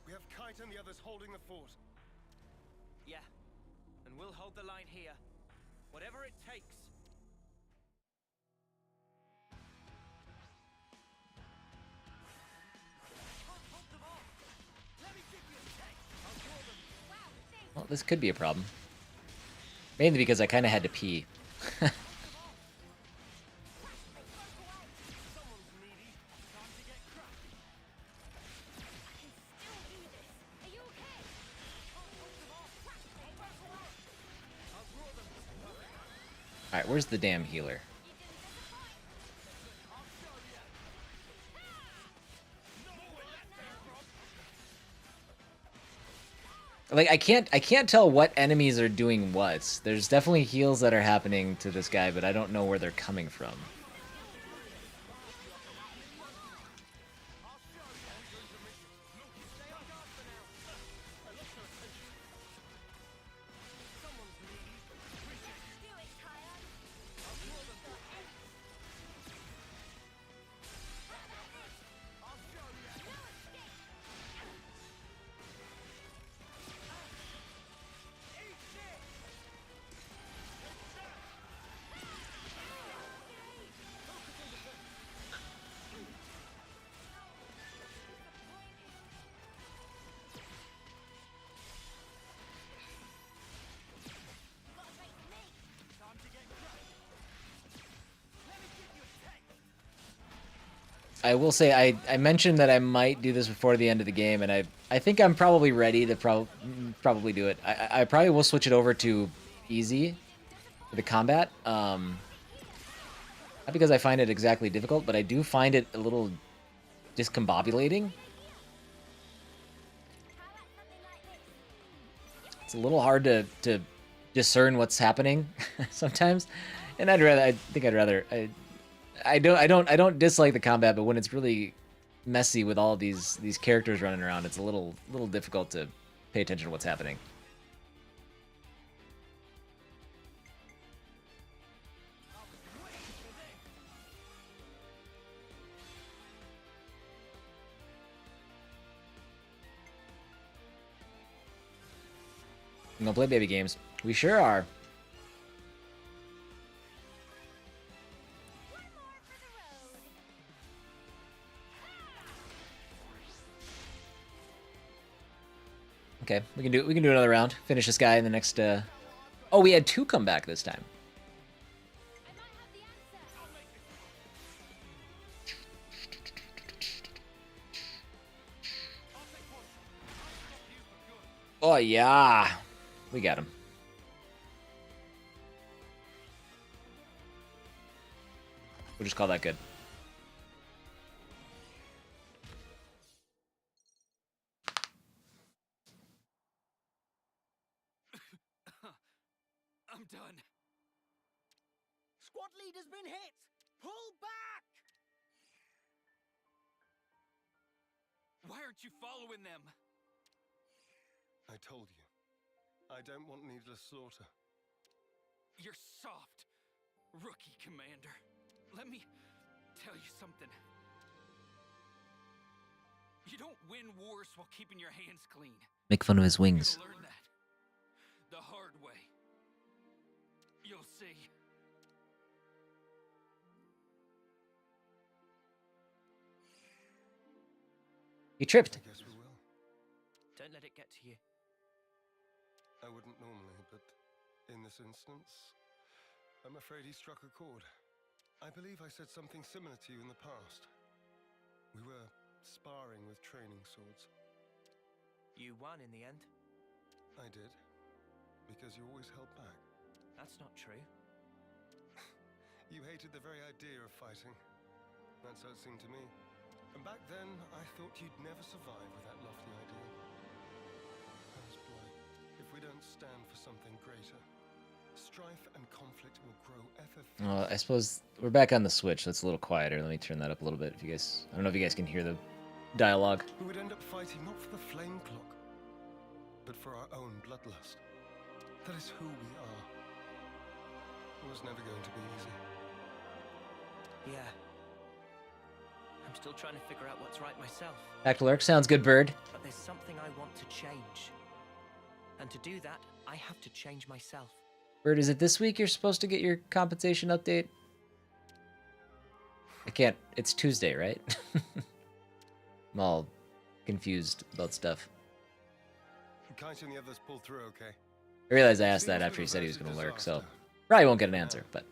We have Kite and the others holding the fort. Yeah, and we'll hold the line here. Whatever it takes. Well, this could be a problem. Mainly because I kind of had to pee. Alright, where's the damn healer? Like, I can't tell what enemies are doing what. There's definitely heals that are happening to this guy, but I don't know where they're coming from. I will say I mentioned that I might do this before the end of the game, and I think I'm probably ready to probably do it. I probably will switch it over to easy for the combat. Not because I find it exactly difficult, but I do find it a little discombobulating. It's a little hard to discern what's happening sometimes, and I think I'd I don't dislike the combat, but when it's really messy with all these characters running around, it's a little difficult to pay attention to what's happening. I'm gonna play baby games. We sure are. Okay, we can do another round. Finish this guy in the next. Oh, we had 2 come back this time. Oh yeah, we got him. We'll just call that good. I'm done. Squad leader's been hit! Pull back! Why aren't you following them? I told you. I don't want needless slaughter. You're soft, rookie commander. Let me tell you something. You don't win wars while keeping your hands clean. Make fun of his wings. You'll learn that the hard way. You'll see. You tripped. I guess we will. Don't let it get to you. I wouldn't normally, but in this instance, I'm afraid he struck a chord. I believe I said something similar to you in the past. We were sparring with training swords. You won in the end. I did, because you always held back. That's not true. You hated the very idea of fighting. That's how it seemed to me. And back then, I thought you'd never survive with that lofty ideal. I was blind. If we don't stand for something greater, strife and conflict will grow ever fiercer. I suppose we're back on the Switch. That's a little quieter. Let me turn that up a little bit. If you guys, I don't know if you guys can hear the dialogue. We would end up fighting not for the flame clock, but for our own bloodlust. That is who we are. It was never going to be easy. Yeah. I'm still trying to figure out what's right myself. Actalurk sounds good, Bird. But there's something I want to change. And to do that, I have to change myself. Bird, is it this week you're supposed to get your compensation update? I can't. It's Tuesday, right? I'm all confused about stuff. Kite and the others pulled through okay. I realized I asked that after he said he was going to lurk, so probably won't get an answer, but...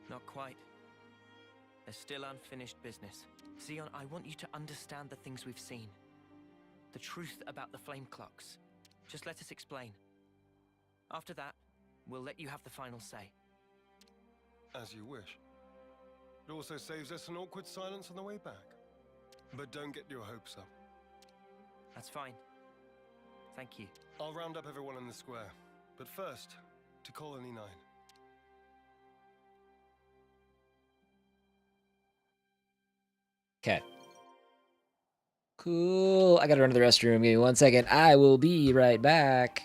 Not quite. There's still unfinished business. Xeon, I want you to understand the things we've seen. The truth about the flame clocks. Just let us explain. After that, we'll let you have the final say. As you wish. It also saves us an awkward silence on the way back. But don't get your hopes up. That's fine. Thank you. I'll round up everyone in the square. But first, to Colony 9. Okay. Cool. I gotta run to the restroom. Give me 1 second. I will be right back.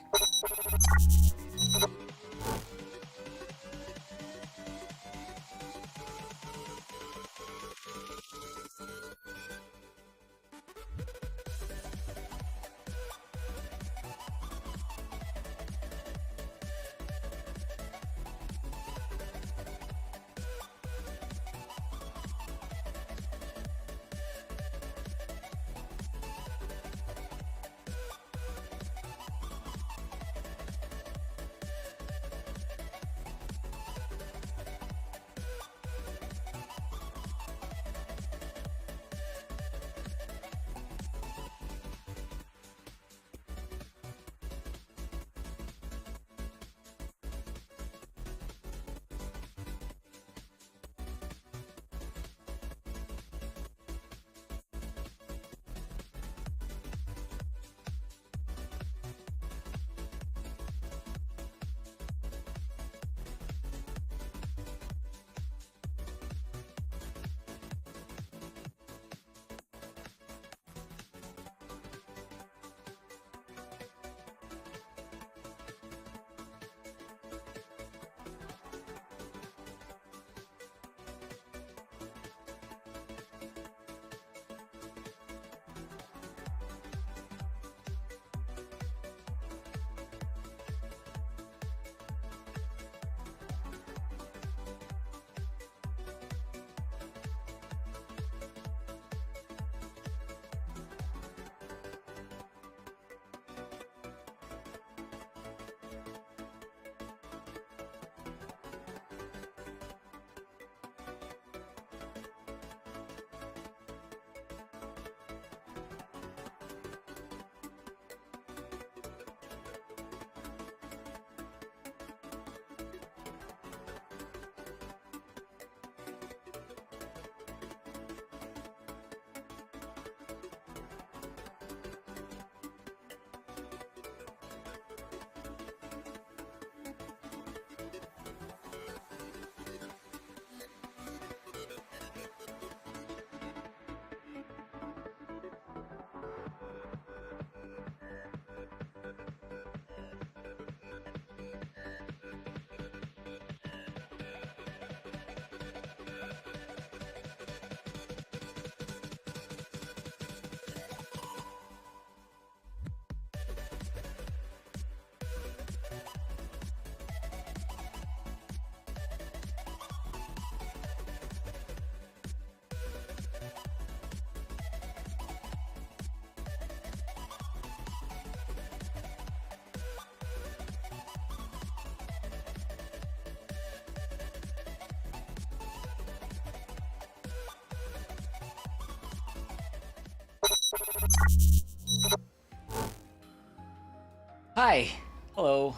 Hi. Hello.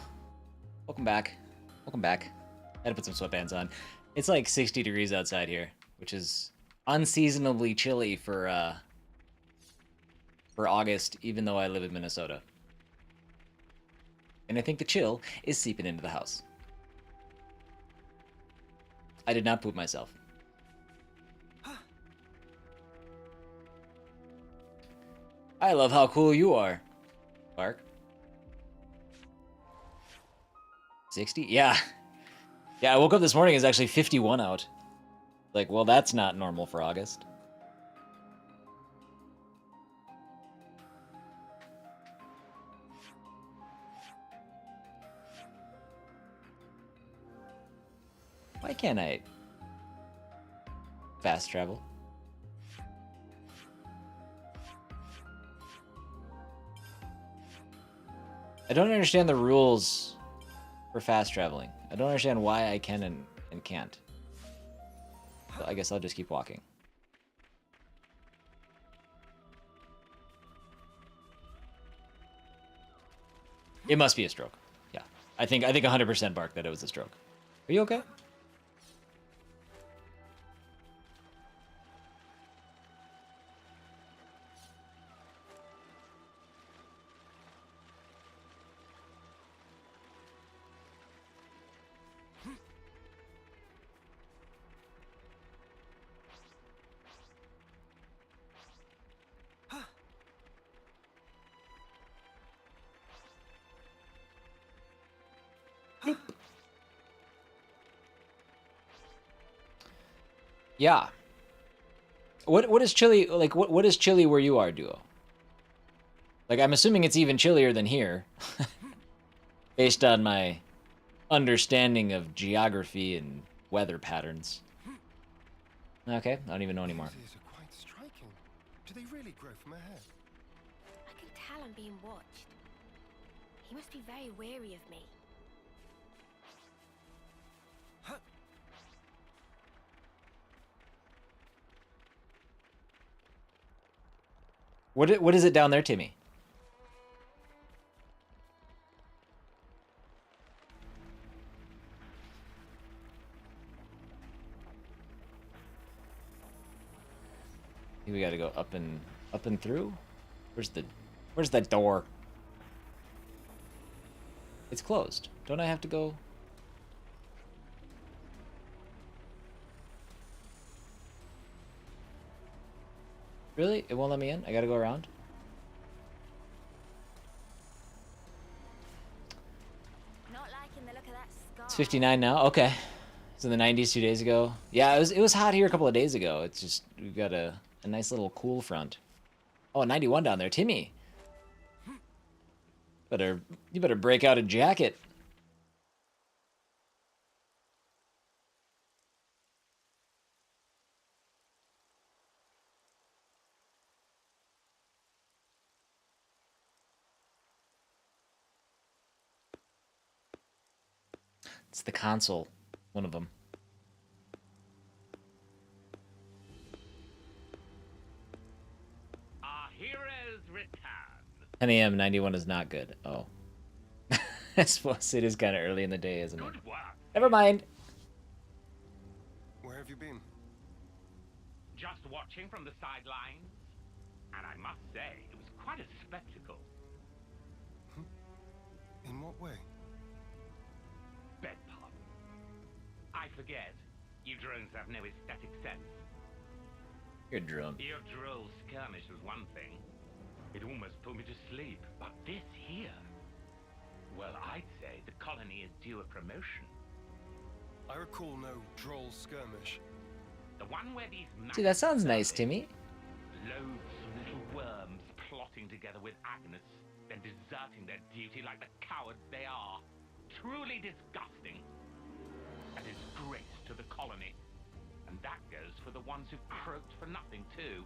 Welcome back. Welcome back. I had to put some sweatbands on. It's like 60 degrees outside here, which is unseasonably chilly for August, even though I live in Minnesota. And I think the chill is seeping into the house. I did not poop myself. I love how cool you are, Bark. 60? Yeah. Yeah, I woke up this morning, it's actually 51 out. Like, well, that's not normal for August. Why can't I fast travel? I don't understand the rules for fast traveling. I don't understand why I can and can't. So I guess I'll just keep walking. It must be a stroke. Yeah. I think 100% Bark that it was a stroke. Are you okay? Yeah. What is chilly like? What is chilly where you are, Duo? Like, I'm assuming it's even chillier than here, based on my understanding of geography and weather patterns. Okay, I don't even know anymore. These ears are quite striking. Do they really grow from a head? I can tell I'm being watched. He must be very wary of me. What is it down there, Timmy? We gotta go up and through. Where's the door? It's closed. Don't I have to go? Really? It won't let me in? I gotta go around? Not liking the look of that scar. It's 59 now? Okay. It's in the 90s 2 days ago. Yeah, it was hot here a couple of days ago. It's just, we've got a nice little cool front. Oh, 91 down there. Timmy! You better break out a jacket. It's the console, one of them. Our heroes return. 10 a.m. 91 is not good. Oh. I suppose it is kind of early in the day, isn't it? Good work. Never mind. Where have you been? Just watching from the sidelines. And I must say, it was quite a spectacle. In what way? Beg pardon. I forget. You drones have no aesthetic sense. You're a drone. Your droll skirmish was one thing. It almost put me to sleep. But this here... Well, I'd say the colony is due a promotion. I recall no droll skirmish. The one where these... Dude, that sounds nice, Timmy. Loathsome little worms plotting together with Agnes, then deserting their duty like the cowards they are. Truly disgusting. A disgrace to the colony. And that goes for the ones who croaked for nothing, too.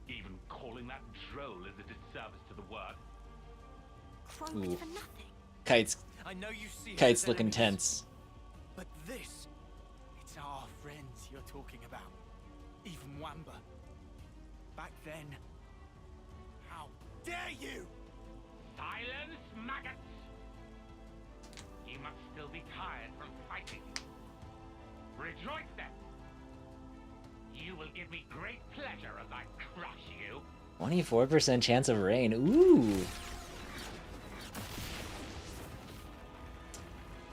Even calling that droll is a disservice to the word. Croaked Ooh. for nothing. I know you see Kite's looking tense. But this, it's our friends you're talking about. Even Wamba. Back then, our dare you? Silence, maggots! You must still be tired from fighting. Rejoice then. You will give me great pleasure as I crush you. 24% chance of rain. Ooh.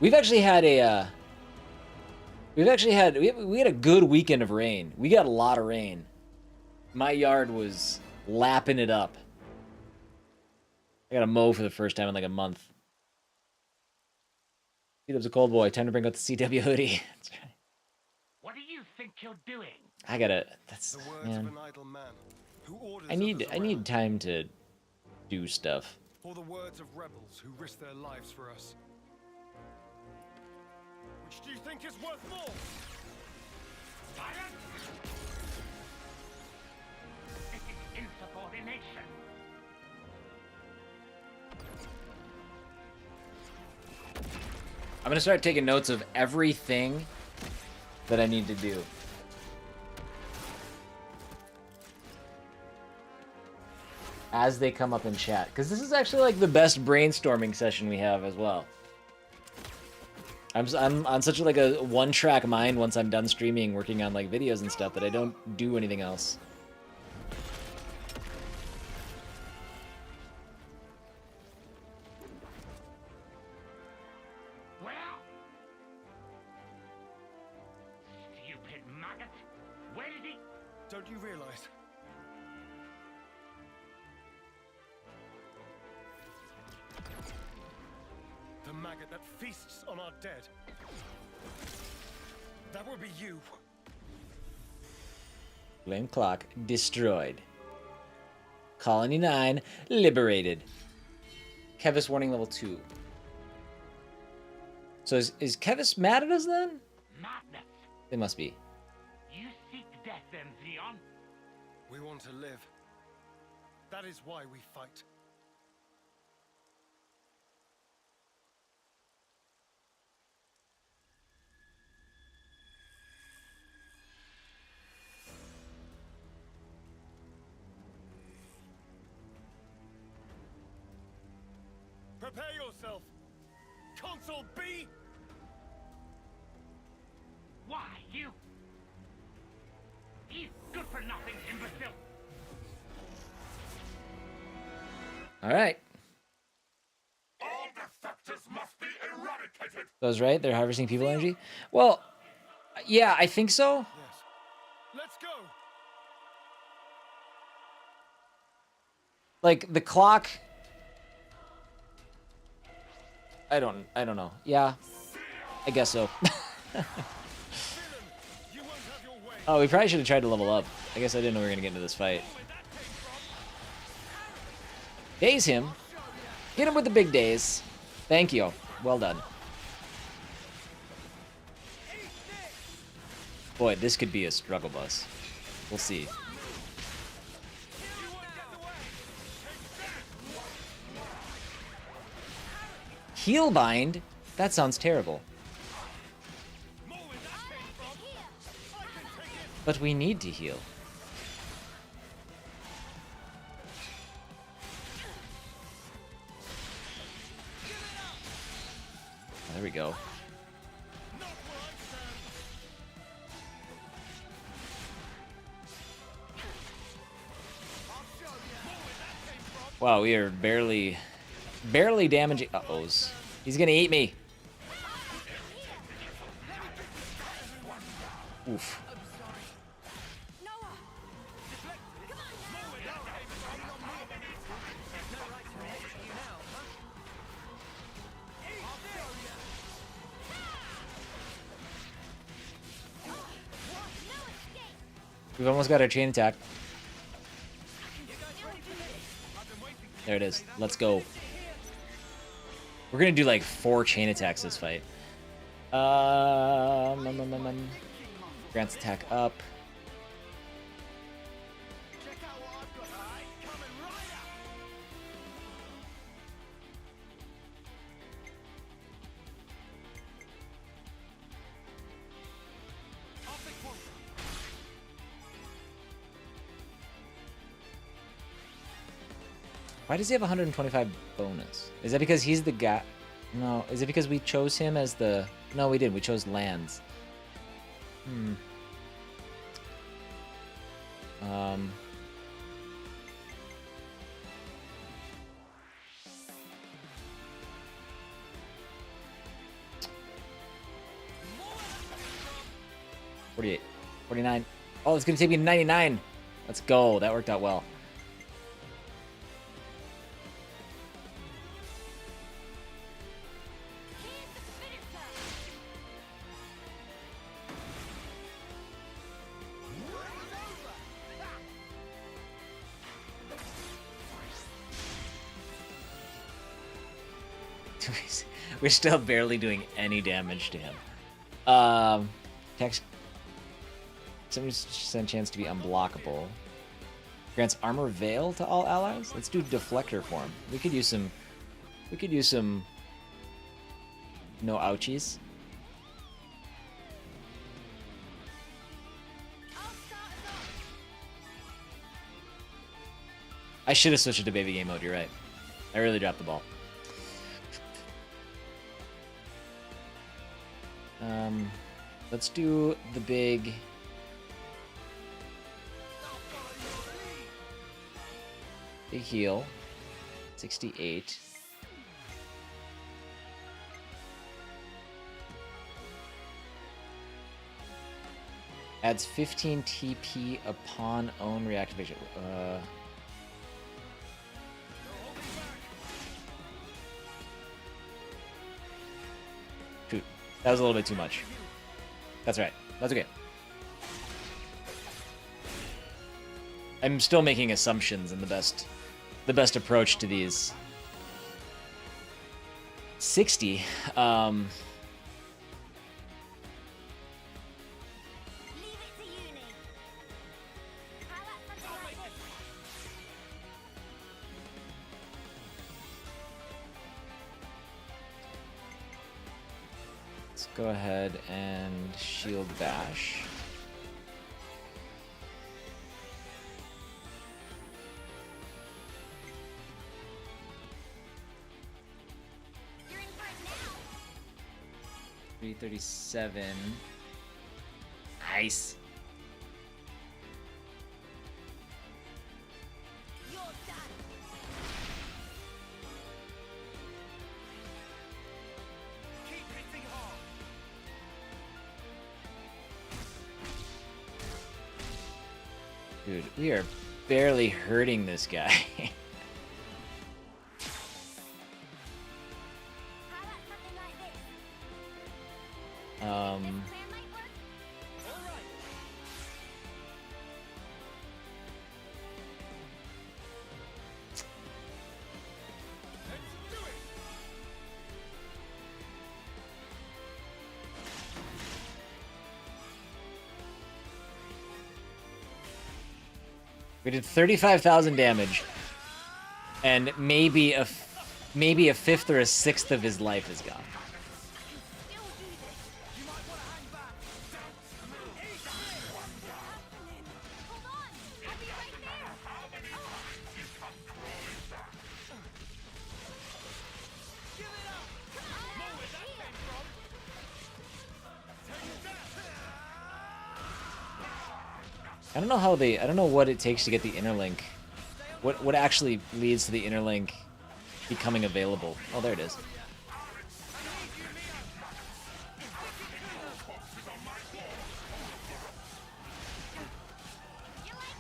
We've actually had a we had a good weekend of rain. We got a lot of rain. My yard was lapping it up. I got to mow for the first time in like a month. Cdub's a cold boy. Time to bring out the CW hoodie. That's right. What do you think you're doing? I gotta. That's The words man. of an idle man who orders I need others time to do stuff. around. Or the words of rebels who risk their lives for us. Which do you think is worth more? Silence! This is insubordination. I'm gonna start taking notes of everything that I need to do. As they come up in chat. Because this is actually like the best brainstorming session we have as well. I'm on such like a one-track mind once I'm done streaming, working on like videos and stuff, that I don't do anything else. Well, stupid maggot. Where did he? Don't you realize? The maggot that feasts on our dead. That would be you. Flame clock destroyed. Colony 9 liberated. Kevis warning level 2. So is Kevis mad at us then? Madness. They must be. You seek death then, Xeon? We want to live. That is why we fight. Prepare yourself! Console B! Why, you? You good for nothing, imbecile! Alright. All defectors must be eradicated! So I was right, they're harvesting people energy? Well, yeah, I think so. Yes. Let's go! Like, the clock... I don't know. Yeah, I guess so. Oh, we probably should have tried to level up. I guess I didn't know we were going to get into this fight. Daze him. Hit him with the big daze. Thank you. Well done. Boy, this could be a struggle bus. We'll see. Heal bind? That sounds terrible. But we need to heal. There we go. Wow, we are barely damaging. Uh-ohs. He's gonna eat me. Oof. We've almost got our chain attack. There it is. Let's go. We're gonna do like 4 chain attacks this fight. Grant's attack up. Why does he have 125 bonus? Is that because he's the guy? No. Is it because we chose him as the... No, we didn't. We chose lands. Hmm. 48. 49. Oh, it's going to take me to 99. Let's go. That worked out well. We're still barely doing any damage to him. Text 70% chance to be unblockable. Grants armor veil to all allies. Let's do deflector for him. We could use some. We could use some. No ouchies. I should have switched it to baby game mode. You're right. I really dropped the ball. Let's do the big heal. 68. Adds 15 TP upon own reactivation. Shoot. That was a little bit too much. That's right. That's okay. I'm still making assumptions, and the best approach to these. 60. Let's go ahead and shield bash. You're in for it now. 337. Nice. You're done. Keep hitting hard. Dude, we are barely hurting this guy. How about something like this? um, This plan might work. All right. Let's do it. we did 35,000 damage, and maybe a fifth or a sixth of his life is gone. Still do this. You might want to hang back. Hold on. I'll be right there. Give it up. Know where that came from. Take that. I don't know how they. I don't know what it takes to get the interlink. What actually leads to the interlink becoming available? Oh, there it is. You like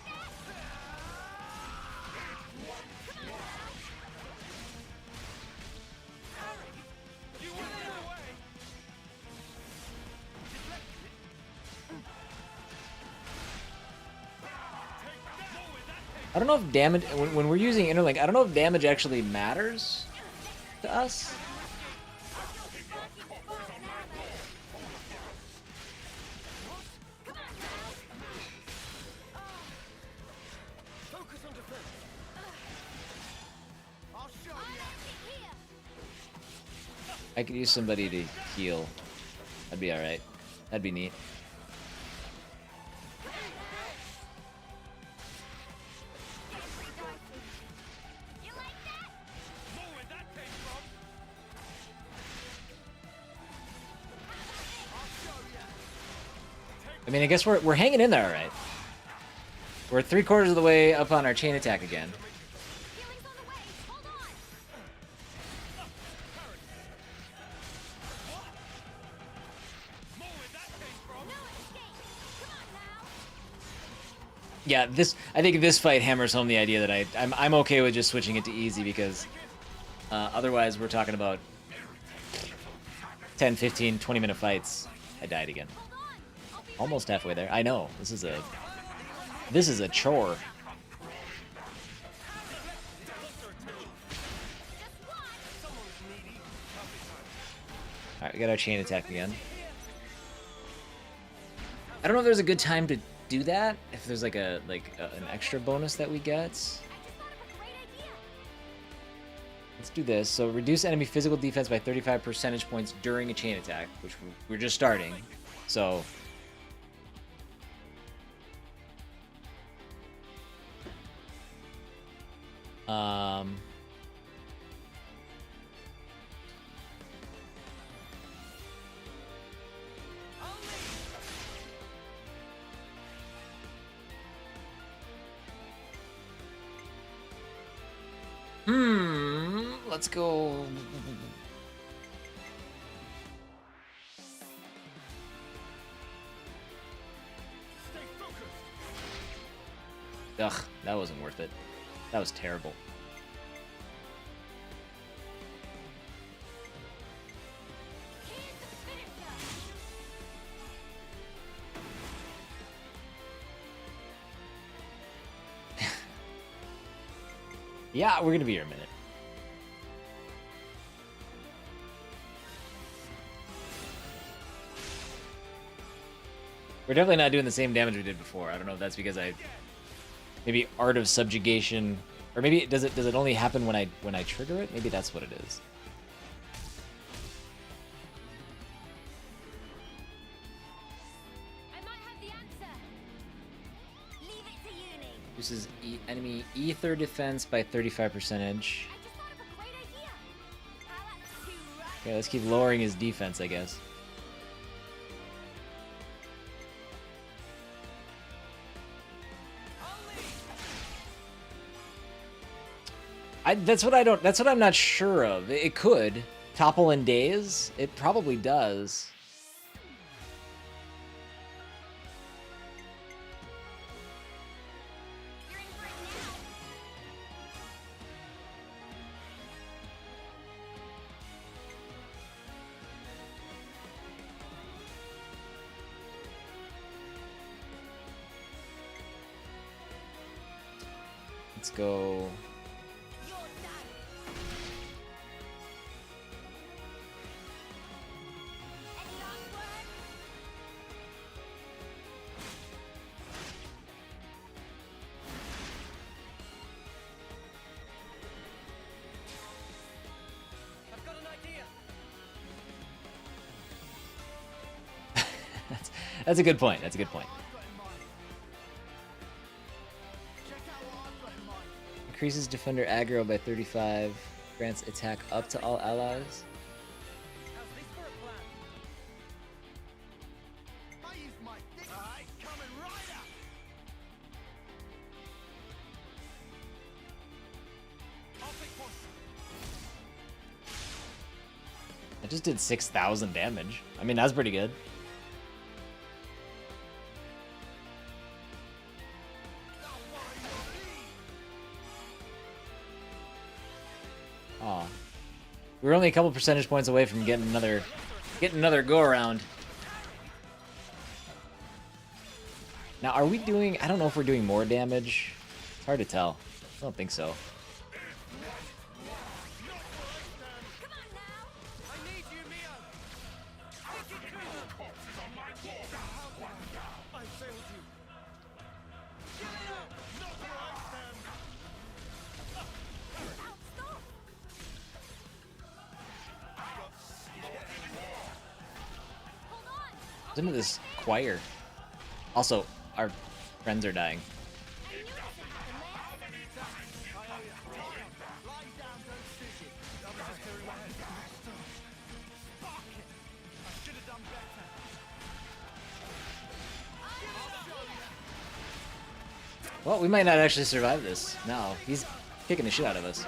that? You win it away. I don't know if damage when we're using interlink. I don't know if damage actually matters to us. Focus on defense. I'll show you. Here. I could use somebody to heal. That'd be all right. That'd be neat. You like I mean, I guess we're hanging in there, all right. We're 3/4 of the way up on our chain attack again. Healing's on the way. Hold on. No escape. Come on now. Yeah, I think this fight hammers home the idea that I'm okay with just switching it to easy because otherwise we're talking about 10, 15, 20-minute fights. I died again. Almost halfway there. I know. This is a chore. Alright, we got our chain attack again. I don't know if there's a good time to do that. If there's like an extra bonus that we get. Let's do this. So reduce enemy physical defense by 35 percentage points during a chain attack, which we're just starting. So let's go. Ugh, that wasn't worth it. That was terrible. Yeah, we're gonna be here a minute. We're definitely not doing the same damage we did before. I don't know if that's because maybe Art of Subjugation, or maybe does it only happen when I trigger it? Maybe that's what it is. I might have the answer. Leave it to uni. This is enemy ether defense by 35 percentage. I just thought of a great idea. That's too right. Okay, let's keep lowering his defense, I guess. That's what I'm not sure of. It could topple in days. It probably does. You're in for it now. Let's go. You're done. Any last word? I've got an idea. That's a good point. That's a good point. Increases defender aggro by 35. Grants attack up to all allies. How's this for a plan? I use my fist. Alright, coming right up. I'll take point. I just did 6,000 damage. I mean, that's pretty good. Aw. We were only a couple percentage points away from getting another go around. Now, are we doing? I don't know if we're doing more damage. It's hard to tell. I don't think so. Come on now. I need you, Mio. Take it to them. I failed you. Stop. Hold on. Listen to this choir. Also, our friends are dying. I knew this would happen, man. Lie down, don't fish it. I was just clearing my head. Spark it. I should have done better. I Well, we might not actually survive this. No, he's kicking the shit out of us.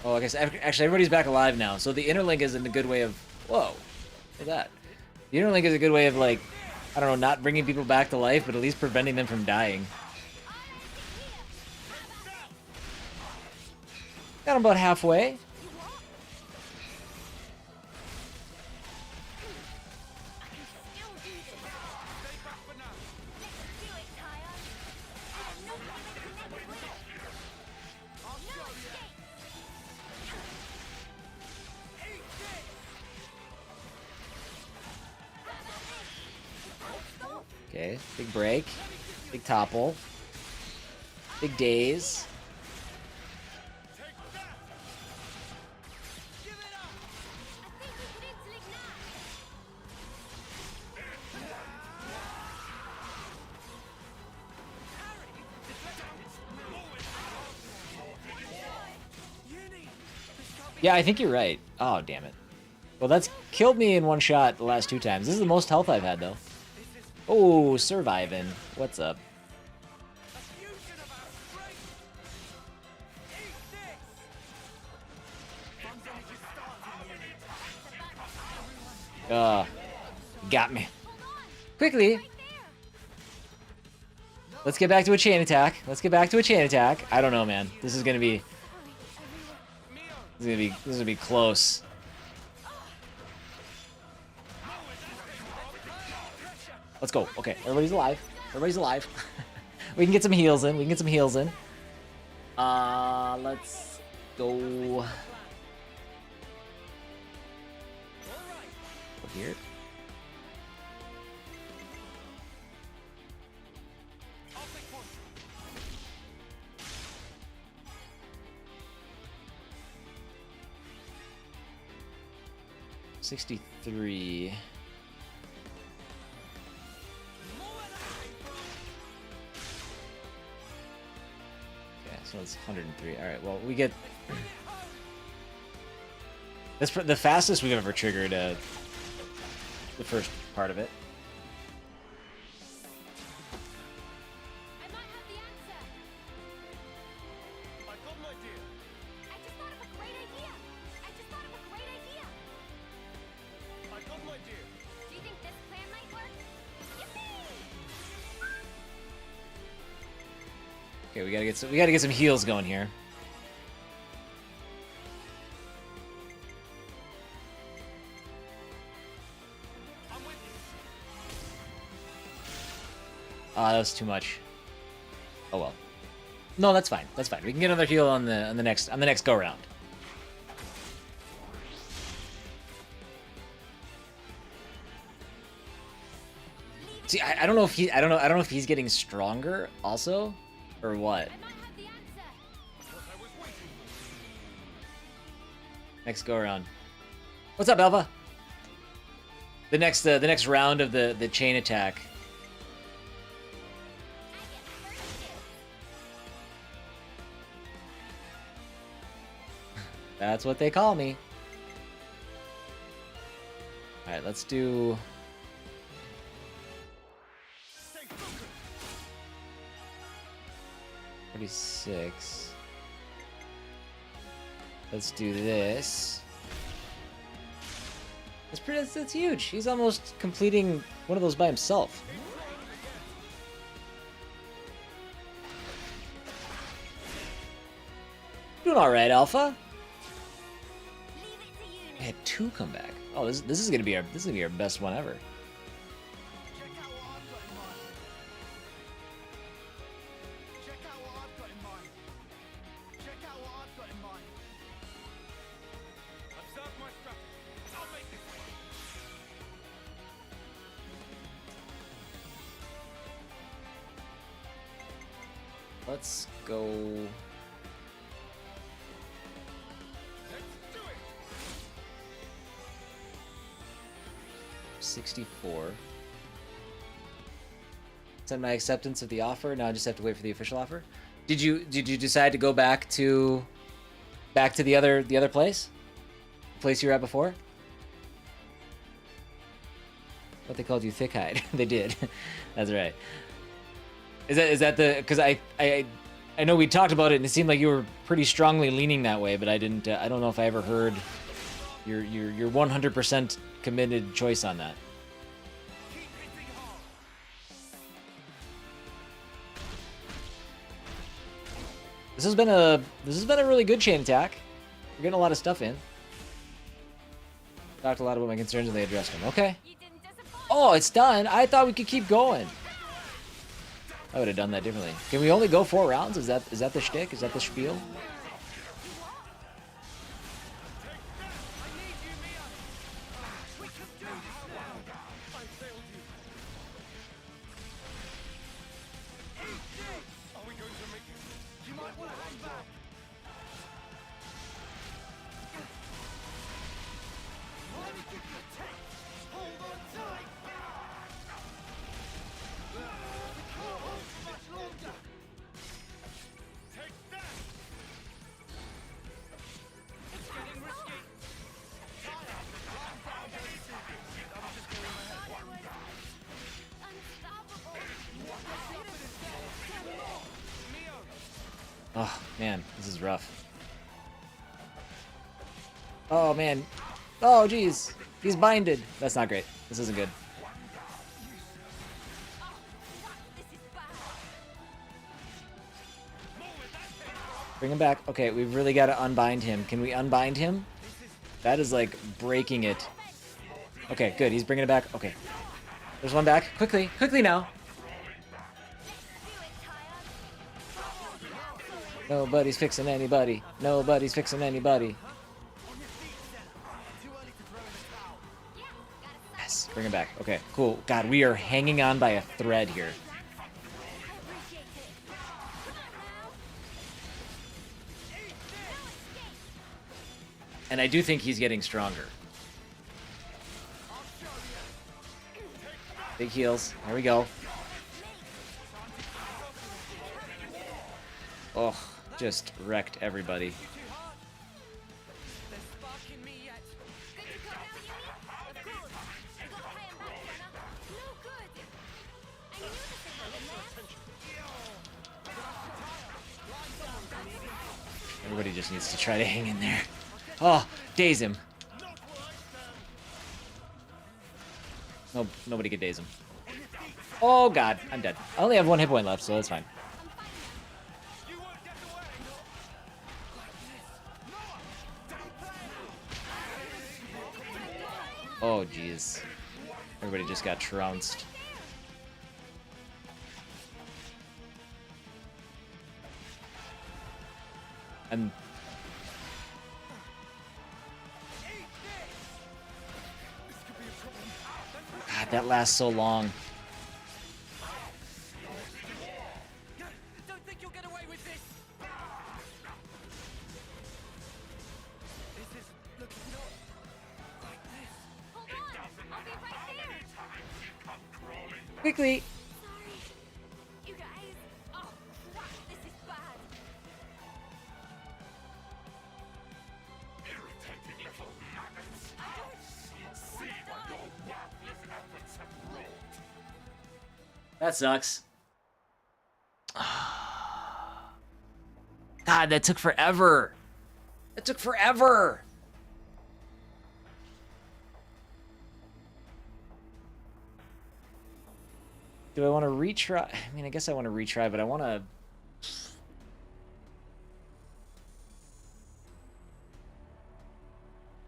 Oh, I guess actually everybody's back alive now. So the interlink is in a good way of... Whoa, look at that. The interlink is a good way of, like, I don't know, not bringing people back to life, but at least preventing them from dying. Got him about halfway. Okay, big break, big topple, big daze. Yeah, I think you're right. Oh, damn it. Well, that's killed me in one shot the last 2 times. This is the most health I've had, though. Oh, surviving. What's up? Got me. Quickly. Let's get back to a chain attack. Let's get back to a chain attack. I don't know, man. This is gonna be... This is gonna be close. Let's go. Okay, everybody's alive. Everybody's alive. We can get some heals in. We can get some heals in. Let's go over here. $63. So it's 103. All right. Well, we get. That's the fastest we've ever triggered the first part of it. I might have the answer. I got an idea. I just thought of a great idea. I got an idea. Do you think this plan might work? Yippee! Okay, we gotta get some heals going here. Ah, that was too much. Oh well. No, that's fine. That's fine. We can get another heal on the next go round. See, I don't know if I don't know if he's getting stronger also or what. Next go around. What's up, Alpha? The next round of the chain attack. That's what they call me. All right, let's do. $46. Let's do this. That's huge. He's almost completing one of those by himself. Doing all right, Alpha. I had 2 come back. Oh, this is gonna be our best one ever. Check out what I've got in mind. Check out what I've got in mind. Check out what I've got in mind. Observe my strategy. I'll make this work. Let's go. Let's do it. 64. Send my acceptance of the offer. Now I just have to wait for the official offer. Did you decide to go back to the other place? The place you were at before? What they called you, thick hide. They did. That's right. Is that the, because I know we talked about it and it seemed like you were pretty strongly leaning that way, but I didn't. I don't know if I ever heard your 100% committed choice on that. This has been a really good chain attack. We're getting a lot of stuff in. Talked a lot about my concerns and they addressed them. Okay. Oh, it's done. I thought we could keep going. I would have done that differently. Can we only go 4 rounds? Is that the shtick? Is that the spiel? Oh, man, this is rough. Oh, man. Oh, jeez. He's binded. That's not great. This isn't good. Bring him back. Okay, we've really got to unbind him. Can we unbind him? That is, like, breaking it. Okay, good. He's bringing it back. Okay. There's one back. Quickly. Quickly now. Nobody's fixing anybody. Nobody's fixing anybody. Yes, bring him back. Okay, cool. God, we are hanging on by a thread here. And I do think he's getting stronger. Big heals. There we go. Oh. Just wrecked everybody. Everybody just needs to try to hang in there. Oh, daze him. No, nobody could daze him. Oh god, I'm dead. I only have 1 hit point left, so that's fine. Oh, jeez. Everybody just got trounced. And... God, that lasts so long. Don't think you'll get away with this. This is looking not like this. Hold on, I'll be right there. Quickly! Sorry, you guys. Oh crap, this is bad. Irritating little maggots. I don't See what your worthless efforts have wrought. That sucks. God, that took forever. That took forever. Do I want to retry? I mean, I guess I want to retry, but I want to...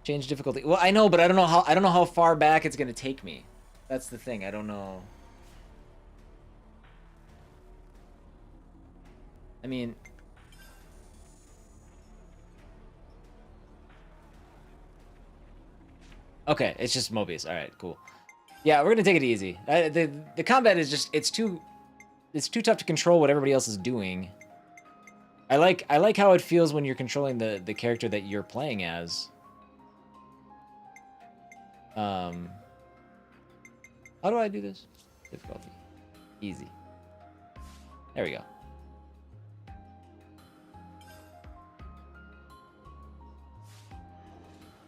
change difficulty. Well, I know, but I don't know how far back it's going to take me. That's the thing. I don't know. I mean... Okay, it's just Mobius. All right, cool. Yeah, we're gonna take it easy. The combat is just it's too tough to control what everybody else is doing. I like how it feels when you're controlling the character that you're playing as. How do I do this? Difficulty. Easy. There we go.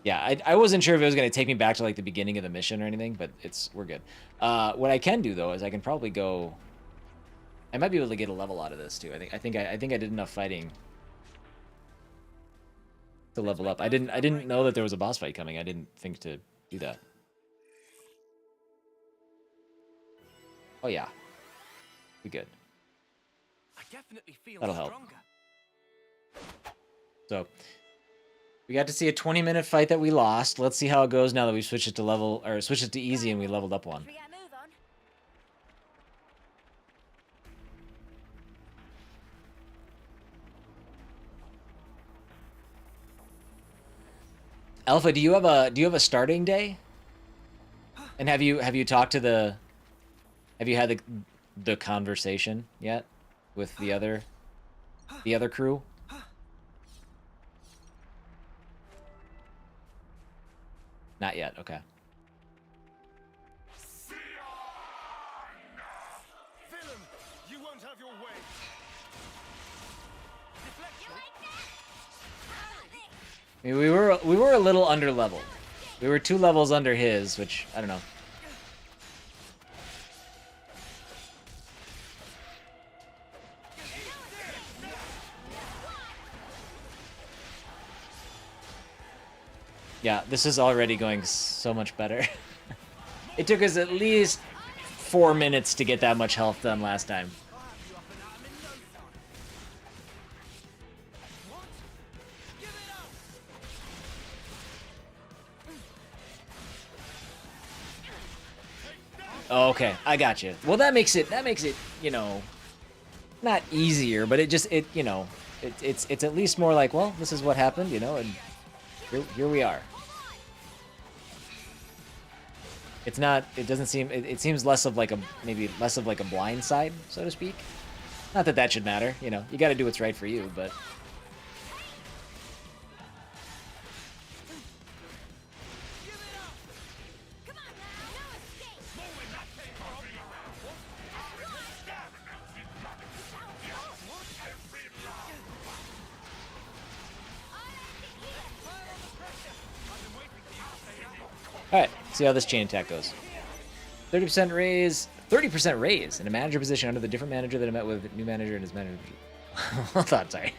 Yeah, I wasn't sure if it was going to take me back to like the beginning of the mission or anything, but we're good. What I can do though is I can probably go. I might be able to get a level out of this too. I think I did enough fighting to level up. I didn't know that there was a boss fight coming. I didn't think to do that. Oh yeah. Be good. I definitely feel That'll help. stronger. So we got to see a 20-minute fight that we lost. Let's see how it goes now that we switched it to easy and we leveled up one. Should we get a move on? Alpha, do you have a starting day? And have you talked to have you had the conversation yet with the other crew? Not yet. Okay. Villain, you won't have your way. I mean, we were a little under leveled. We were 2 levels under his, which I don't know. Yeah, this is already going so much better. It took us at least 4 minutes to get that much health done last time. Oh, okay, I got you. Well, that makes it, you know, not easier, but it's at least more like, well, this is what happened, you know, and here we are. It's not, it doesn't seem, it seems less of like maybe less of like a blind side, so to speak. Not that that should matter, you know, you got to do what's right for you, but. Alright, see how this chain attack goes. 30% raise, 30% raise in a manager position under the different manager that I met with, new manager and his manager. Hold on, sorry.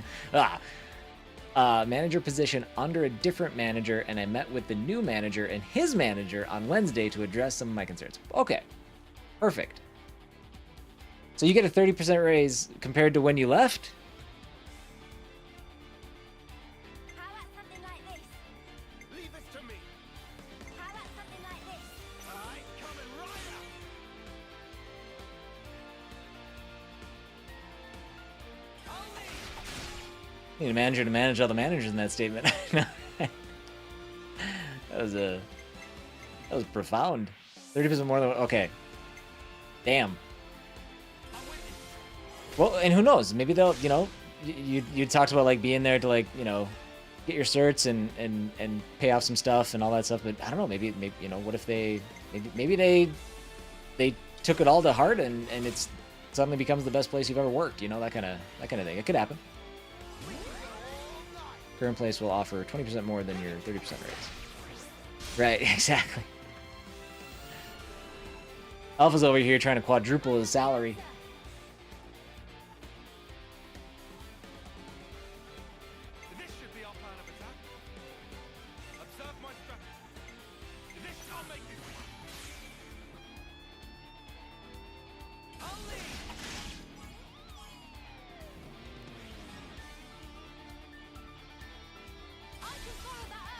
Manager position under a different manager, and I met with the new manager and his manager on Wednesday to address some of my concerns. Okay, perfect. So you get a 30% raise compared to when you left? How about something like this? Leave this to me. How about something like this? I coming right up. You need a manager to manage all the managers in that statement. that was profound. 30% more than, okay. Damn. Well, and who knows? Maybe they'll, you know, you talked about like being there to like, you know, get your certs and pay off some stuff and all that stuff. But I don't know. Maybe you know, what if maybe they took it all to heart and it's suddenly becomes the best place you've ever worked. You know, that kind of thing. It could happen. Current place will offer 20% more than your 30% raise. Right, exactly. Alpha's over here trying to quadruple his salary. This should be our plan of attack. Observe my strategy. This I'll make this. I'll lead. I can follow that up.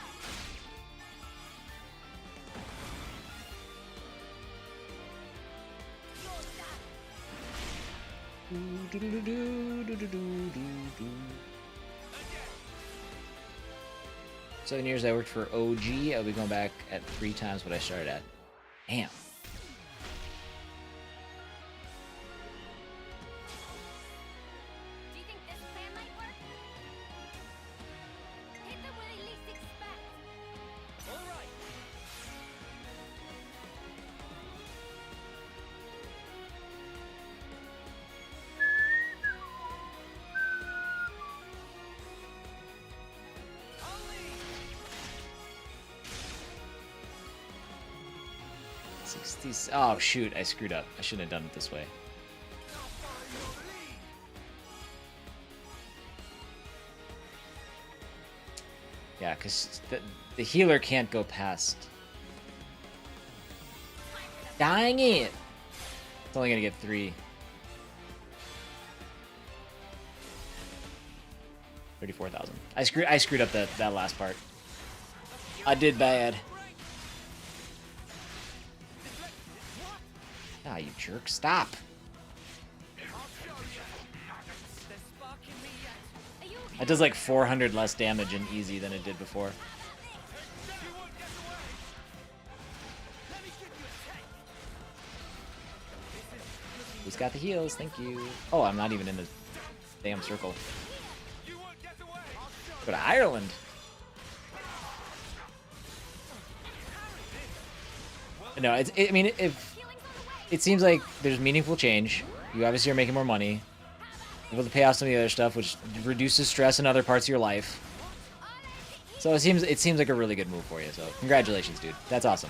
Seven years I worked for OG. I'll be going back at 3 times what I started at. Damn. Do you think this plan might work? Hit them where they least expect. All right. I'll lead. 60. Oh shoot! I screwed up. I shouldn't have done it this way. I'll follow your Yeah, because the healer can't go past. Dang it! It's only gonna get 3. 34,000. I screwed up that last part. I did bad. Ah, you jerk! Stop. That does like 400 less damage in easy than it did before. Who's got the heals? Thank you. Oh, I'm not even in the damn circle. Go to Ireland. No, I mean, it seems like there's meaningful change. You obviously are making more money. Able to pay off some of the other stuff, which reduces stress in other parts of your life. So it seems like a really good move for you. So congratulations, dude. That's awesome.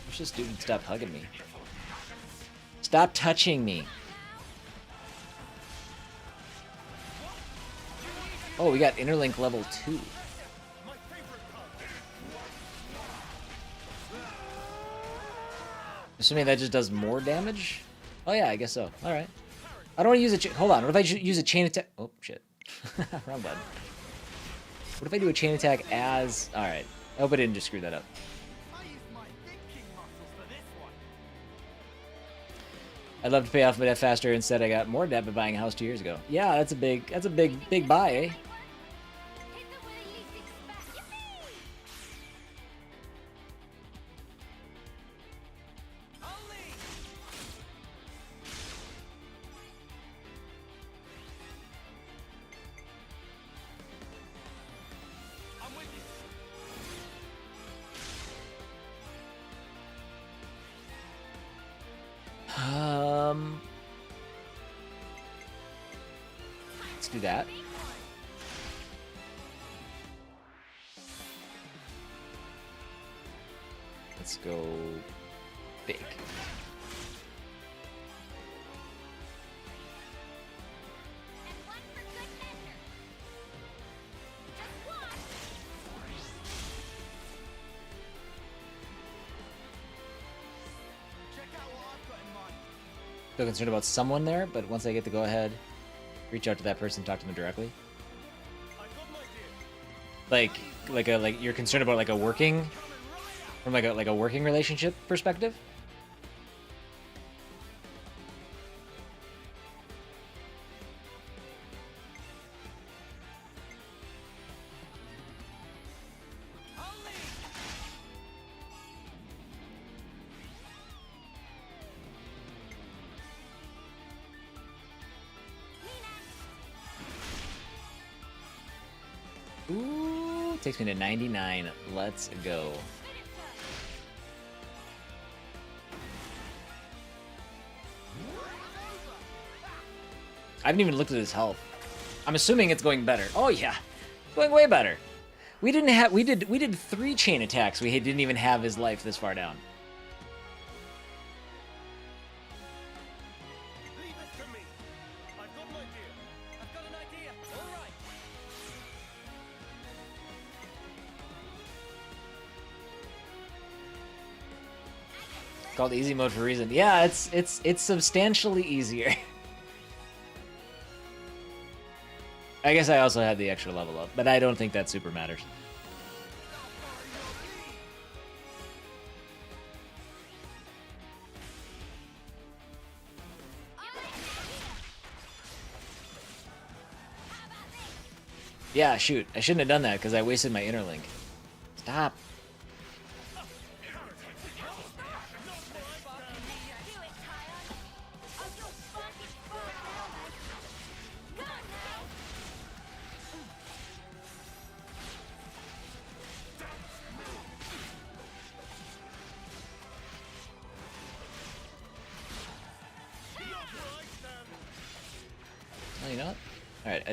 Wish this dude would stop hugging me. Stop touching me. Oh, we got interlink level 2. Assuming that just does more damage? Oh yeah, I guess so. Alright. I don't want to use a hold on, what if I use a chain attack? Oh, shit. Wrong button. What if I do a chain attack as... Alright. I hope I didn't just screw that up. I'd love to pay off my debt faster. Instead, I got more debt by buying a house 2 years ago. Yeah, that's a big buy, eh? Let's do that. Let's go big. Still concerned about someone there, but once I get to go ahead, reach out to that person, talk to them directly. Like you're concerned about like a working, from like a working relationship perspective. Ooh, takes me to 99. Let's go. I haven't even looked at his health. I'm assuming it's going better. Oh yeah, going way better. We did 3 chain attacks. We didn't even have his life this far down. It's called easy mode for a reason. Yeah, it's substantially easier. I guess I also had the extra level up, but I don't think that super matters. Yeah, shoot. I shouldn't have done that because I wasted my interlink. Stop. You know what? Alright,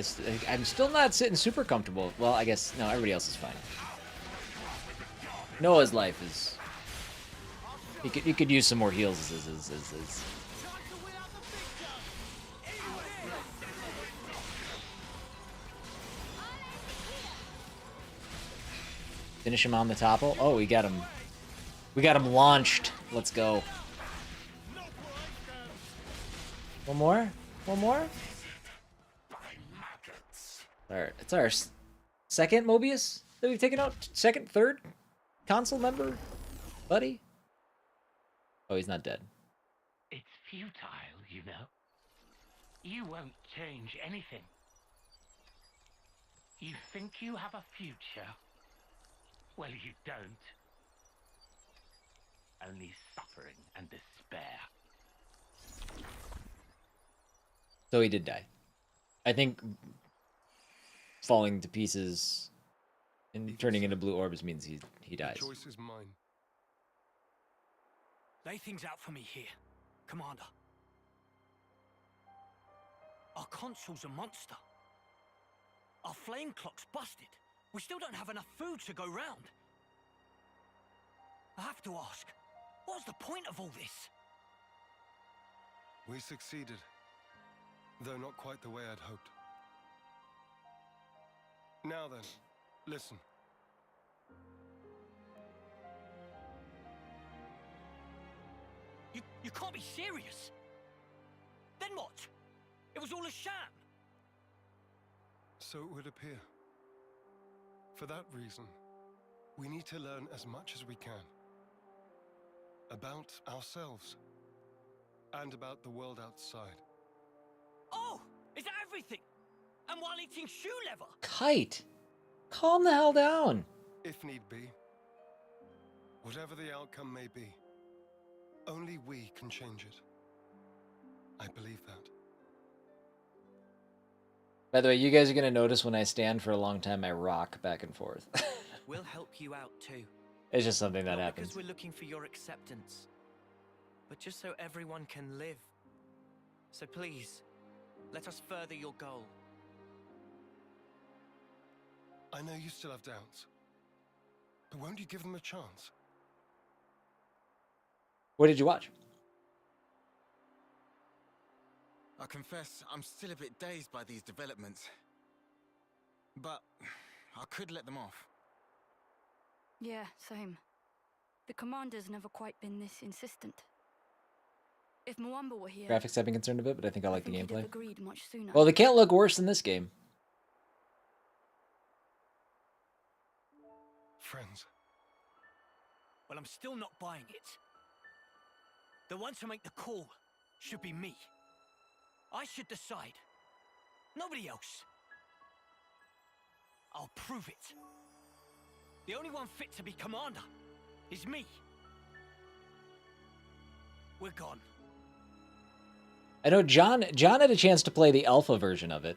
I'm still not sitting super comfortable. Well, I guess, no, everybody else is fine. Noah's life is. He could use some more heals. Finish him on the topple. Oh, we got him. We got him launched. Let's go. One more? One more? Alright, it's our second Mobius that we've taken out. Second, third console member, buddy. Oh, he's not dead. It's futile, you know. You won't change anything. You think you have a future? Well, you don't. Only suffering and despair. So he did die. I think falling to pieces and turning into blue orbs means he dies. The choice is mine. Lay things out for me here, Commander. Our console's a monster. Our flame clock's busted. We still don't have enough food to go round. I have to ask, what's the point of all this? We succeeded, though not quite the way I'd hoped. Now then, listen. You can't be serious. Then what? It was all a sham. So it would appear. For that reason, we need to learn as much as we can. About ourselves. And about the world outside. Oh! Is that everything? And while eating shoe leather? Kite! Calm the hell down! If need be. Whatever the outcome may be, only we can change it. I believe that. By the way, you guys are gonna notice when I stand for a long time, I rock back and forth. We'll help you out too. It's just something that Not happens. because we're looking for your acceptance, but just so everyone can live. So please, let us further your goal. I know you still have doubts, but won't you give them a chance? What did you watch? I confess, I'm still a bit dazed by these developments. But I could let them off. Yeah, same. The commander's never quite been this insistent. If Mwamba were here, Graphics I've been concerned a bit, but I think I like the he'd have gameplay. agreed much sooner. Well, they can't look worse than this game. Friends. Well, I'm still not buying it. The one to make the call should be me. I should decide. Nobody else. I'll prove it. The only one fit to be commander is me. We're gone. I know John had a chance to play the alpha version of it,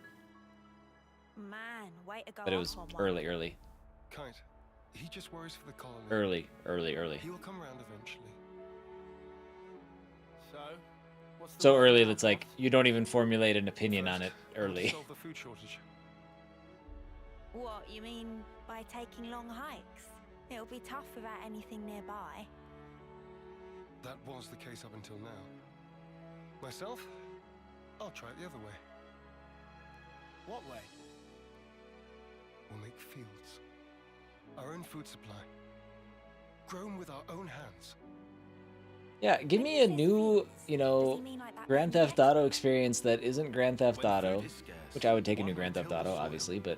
Man, way to go. but it was off on one. early. Kite, he just worries for the colony. Early. He will come around eventually. So, what's the So right early now, that's like, boss? you don't even formulate an opinion on it How to early. solve the food shortage. What, you mean by taking long hikes? It'll be tough without anything nearby. That was the case up until now. Myself, I'll try it the other way. What way? We'll make fields. Our own food supply. Grown with our own hands. Yeah, give me a new, you know, Grand Theft Auto experience that isn't Grand Theft Auto, which I would take a new Grand Theft Auto, obviously, but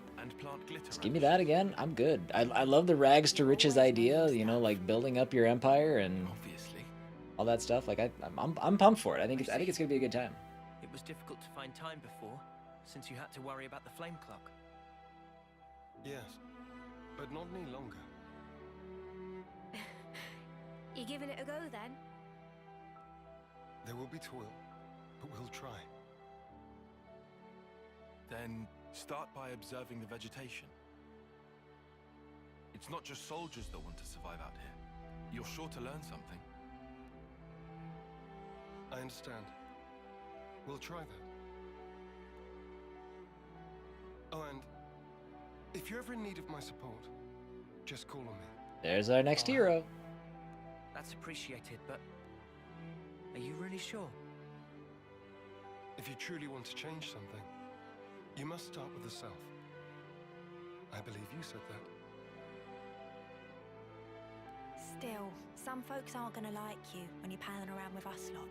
just give me that again. I'm good. I love the rags to riches idea, you know, like building up your empire and all that stuff. Like I'm pumped for it. I think it's gonna be a good time. It was difficult to find time before, since you had to worry about the flame clock. Yes, but not any longer. You giving it a go then? There will be toil, but we'll try. Then start by observing the vegetation. It's not just soldiers that want to survive out here. You're sure to learn something. I understand. We'll try that. Oh, and if you're ever in need of my support, just call on me. There's our next hero. That's appreciated, but are you really sure? If you truly want to change something, you must start with the self. I believe you said that. Still, some folks aren't gonna like you when you're palling around with us lot.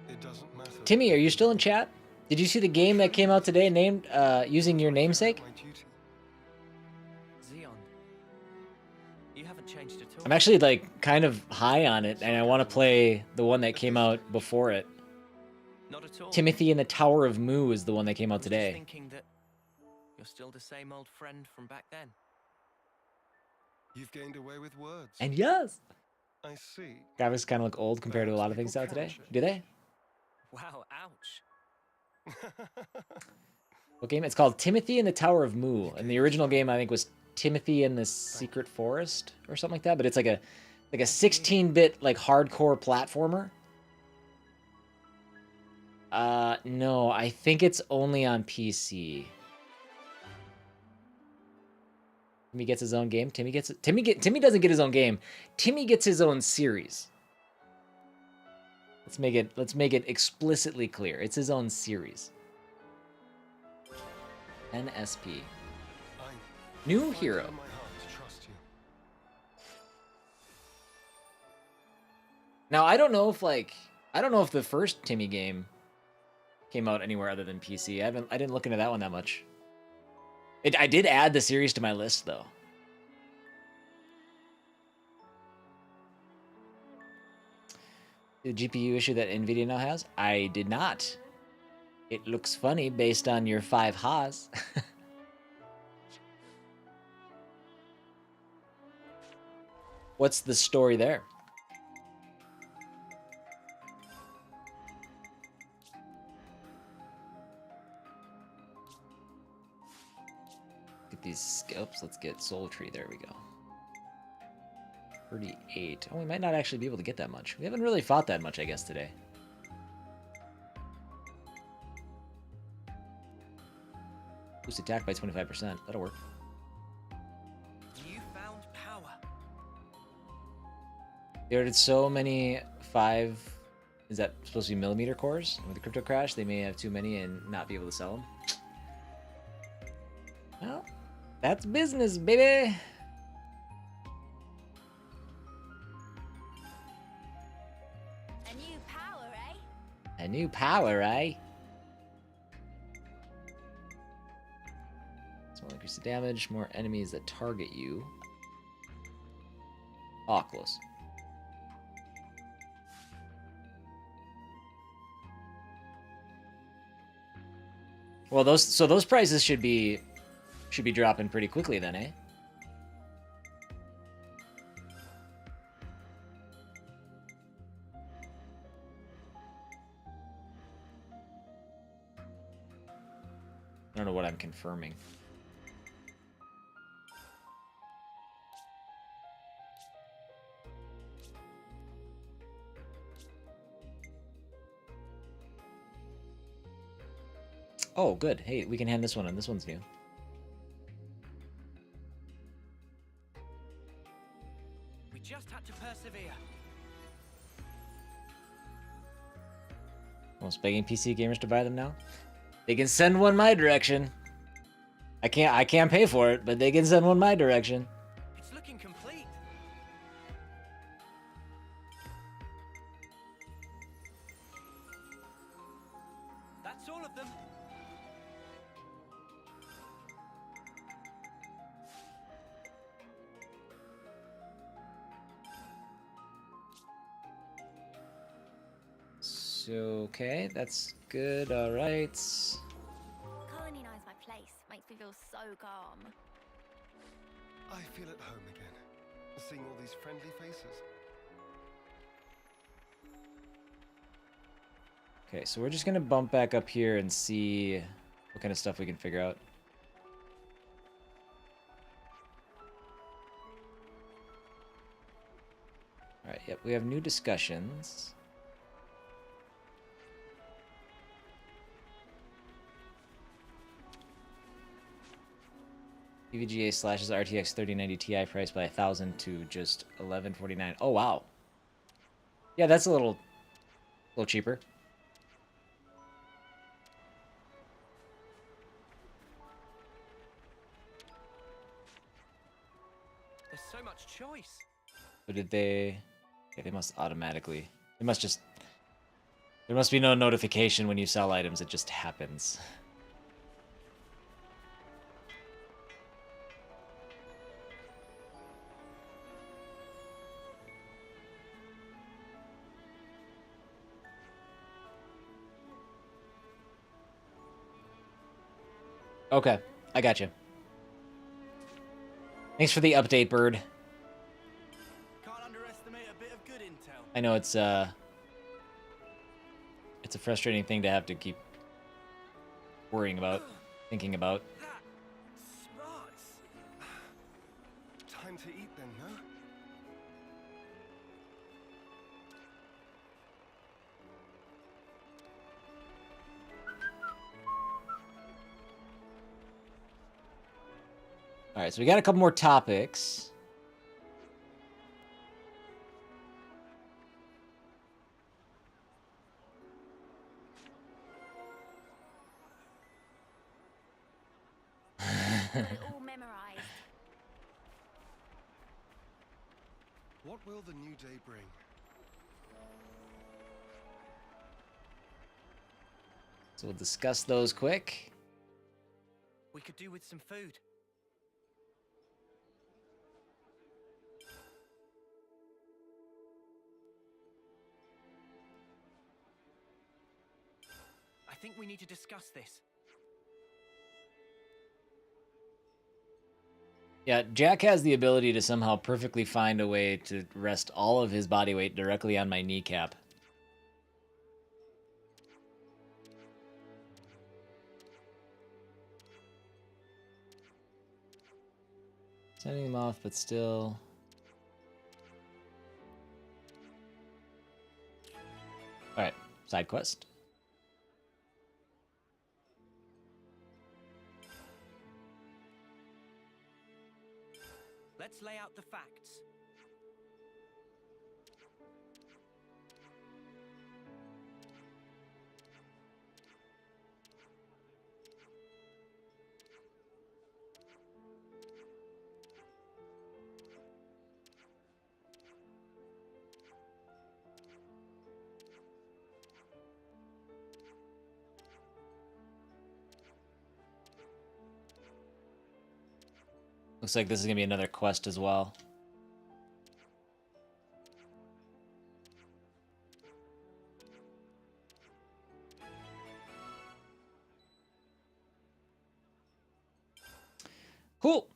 It doesn't matter. Timmy, are you still in chat? Did you see the game that came out today named using your namesake? Xeon, you haven't changed at all. I'm actually like kind of high on it, and I want to play the one that came out before it. Not at all. Timothy and the Tower of Mu is the one that came out Just today. thinking that you're still the same old friend from back then. You've gained away with words. And yes, I see. graphics kind of look old compared to a lot of things out today. Do they? Wow, ouch. What game? It's called Timothy and the Tower of Mu, and the original game I think was Timothy and the Secret Forest or something like that. But it's like a 16-bit like hardcore platformer. No, I think it's only on PC. Timmy gets his own game. Timmy doesn't get his own game. Timmy gets his own series. Let's make it explicitly clear. It's his own series. NSP. New hero. Now I don't know if the first Timmy game came out anywhere other than PC. I didn't look into that one that much. I did add the series to my list though. The GPU issue that Nvidia now has? I did not. It looks funny based on your 5 ha's. What's the story there? Get these scalps. Let's get Soul Tree. There we go. 38. Oh, we might not actually be able to get that much. We haven't really fought that much, I guess, today. Boost attack by 25%. That'll work. You found power. They ordered so many 5... Is that supposed to be millimeter cores? With the crypto crash, they may have too many and not be able to sell them. Well, that's business, baby! A new power, eh? A new power, eh? Small increase the damage, more enemies that target you. Oh, close. Well, those prices should be dropping pretty quickly then, eh? I don't know what I'm confirming. Oh, good. Hey, we can hand this one on. This one's new. We just had to persevere. Almost begging PC gamers to buy them now. They can send one my direction. I can't pay for it, but they can send one my direction. It's looking complete. That's all of them. So, okay, that's good. All right. Colony knows my place. Makes me feel so calm. I feel at home again, seeing all these friendly faces. Okay, so we're just gonna bump back up here and see what kind of stuff we can figure out. All right, yep, we have new discussions. EVGA slashes RTX 3090 Ti price by 1,000 to just 1149. Oh wow. Yeah, that's a little cheaper. There's so much choice. But did they? Okay, they must automatically. They must just. There must be no notification when you sell items. It just happens. Okay, I got you. Thanks for the update, Bird. Can't underestimate a bit of good intel. I know it's a frustrating thing to have to keep worrying about, thinking about. Smarts. Time to eat then, no? All right, so we got a couple more topics. Got it all memorized. What will the new day bring? So we'll discuss those quick. We could do with some food. I think we need to discuss this. Yeah, Jack has the ability to somehow perfectly find a way to rest all of his body weight directly on my kneecap. Sending him off, but still... Alright, side quest. Let's lay out the facts. Looks like this is going to be another quest as well. Cool.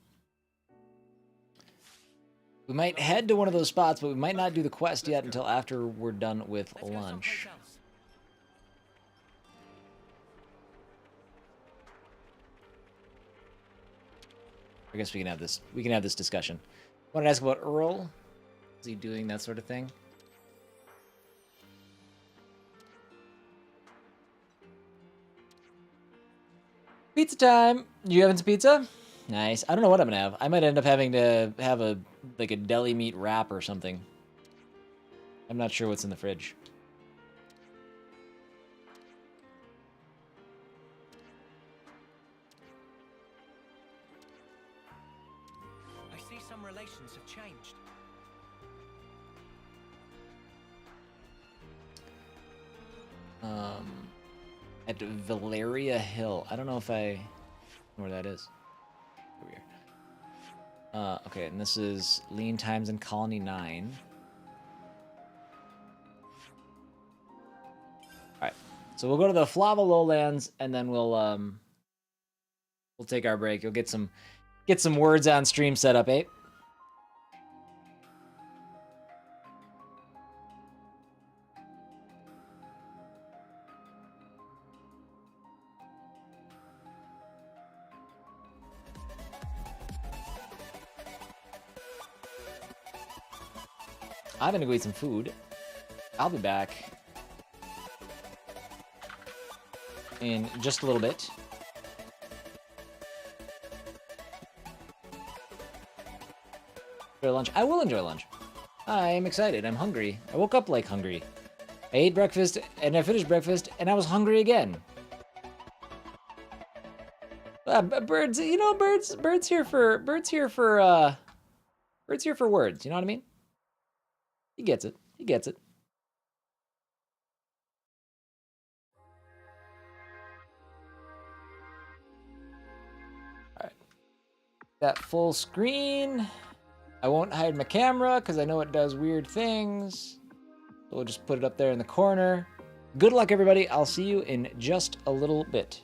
We might head to one of those spots, but we might not do the quest yet until after we're done with lunch. I guess we can have this. We can have this discussion. I wanted to ask about Earl. Is he doing that sort of thing? Pizza time! You having some pizza? Nice. I don't know what I'm gonna have. I might end up having to have a deli meat wrap or something. I'm not sure what's in the fridge. I see some relations have changed. At Valeria Hill. I don't know if I know where that is. Over here. Okay, and this is Lean Times in Colony 9. Alright. So we'll go to the Flava Lowlands and then we'll take our break. You'll get some words on stream setup, eh? I'm gonna go eat some food. I'll be back in just a little bit. enjoy lunch. I will enjoy lunch. I am excited. I'm hungry. I woke up like hungry. I ate breakfast and I finished breakfast and I was hungry again. Birds, you know, birds here for words. You know what I mean? He gets it. He gets it. All right. That full screen. I won't hide my camera because I know it does weird things. So we'll just put it up there in the corner. Good luck, everybody. I'll see you in just a little bit.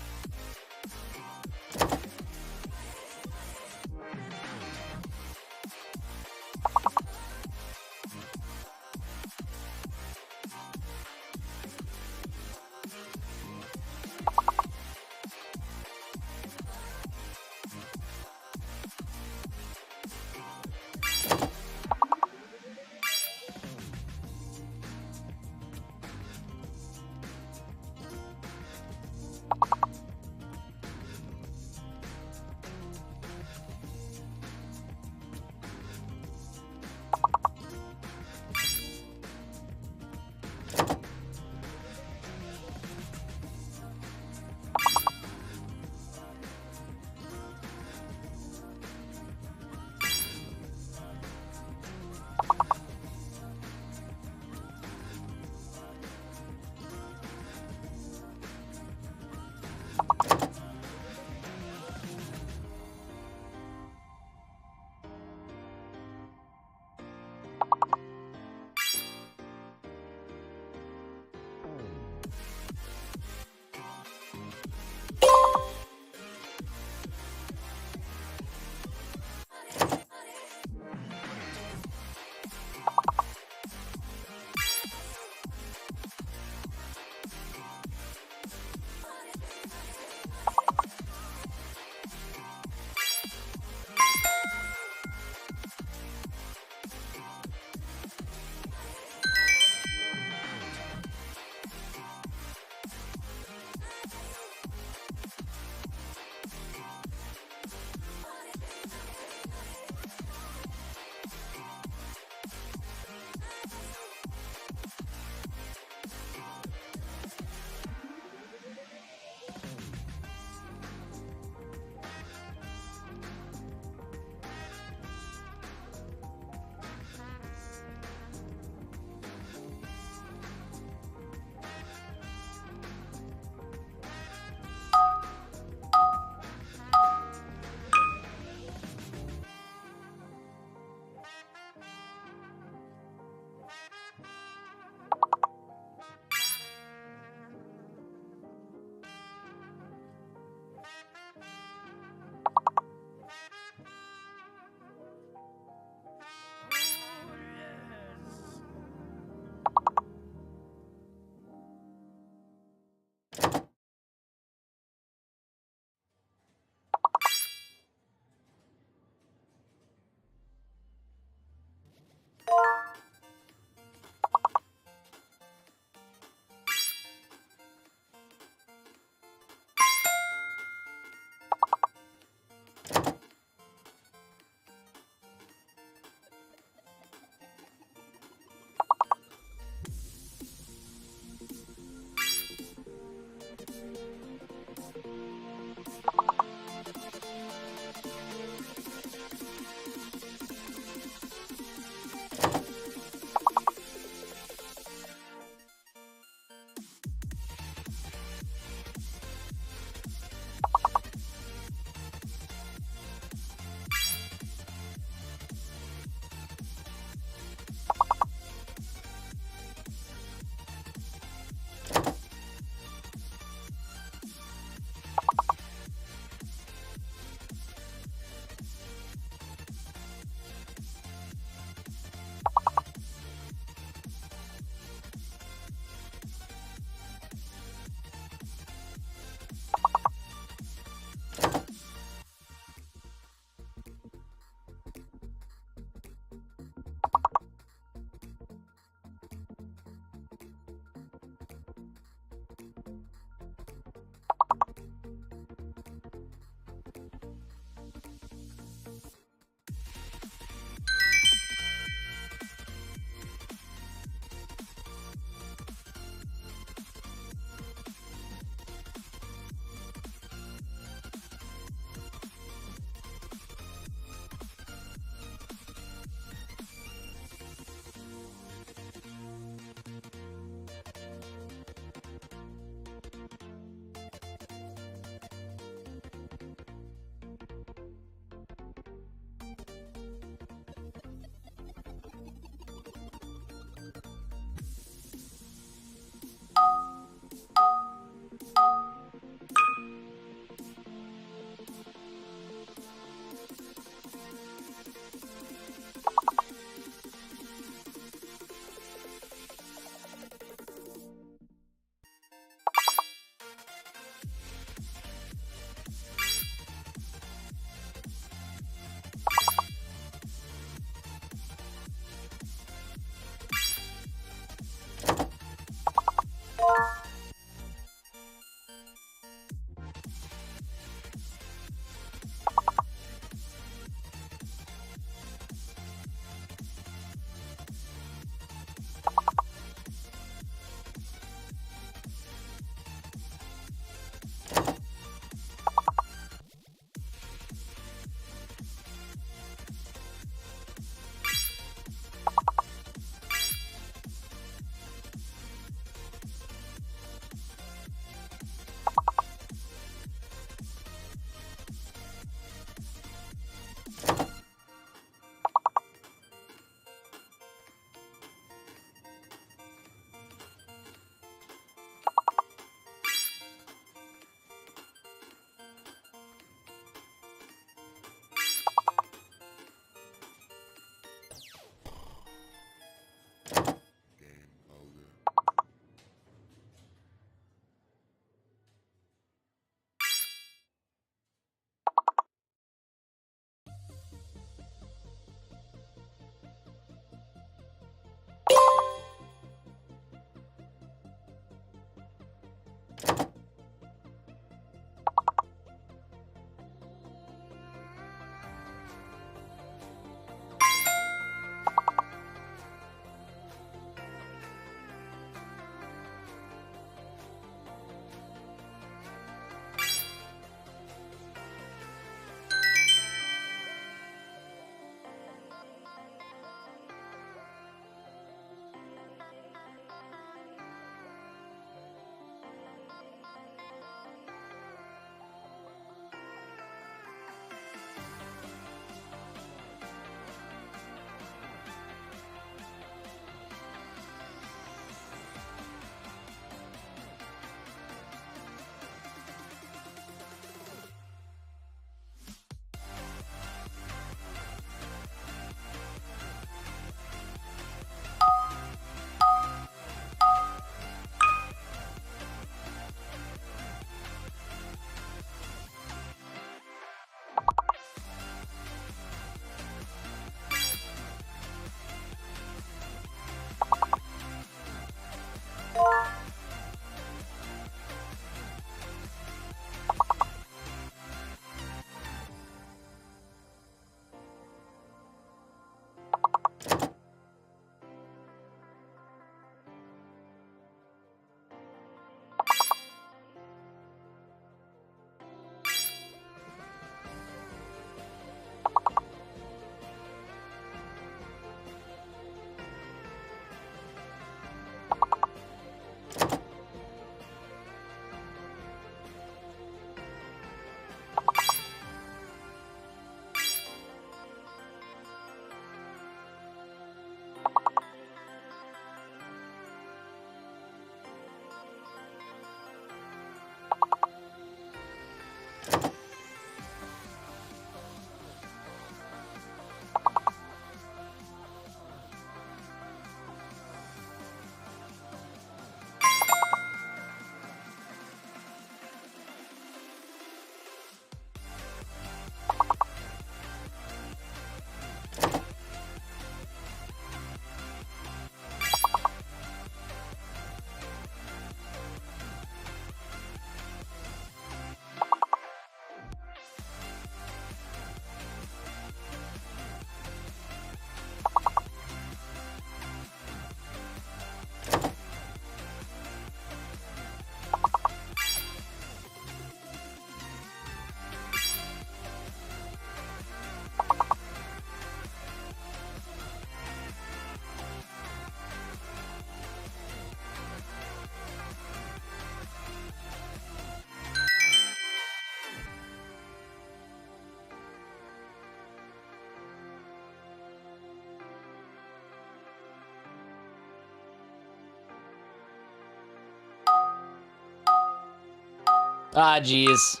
Ah, jeez.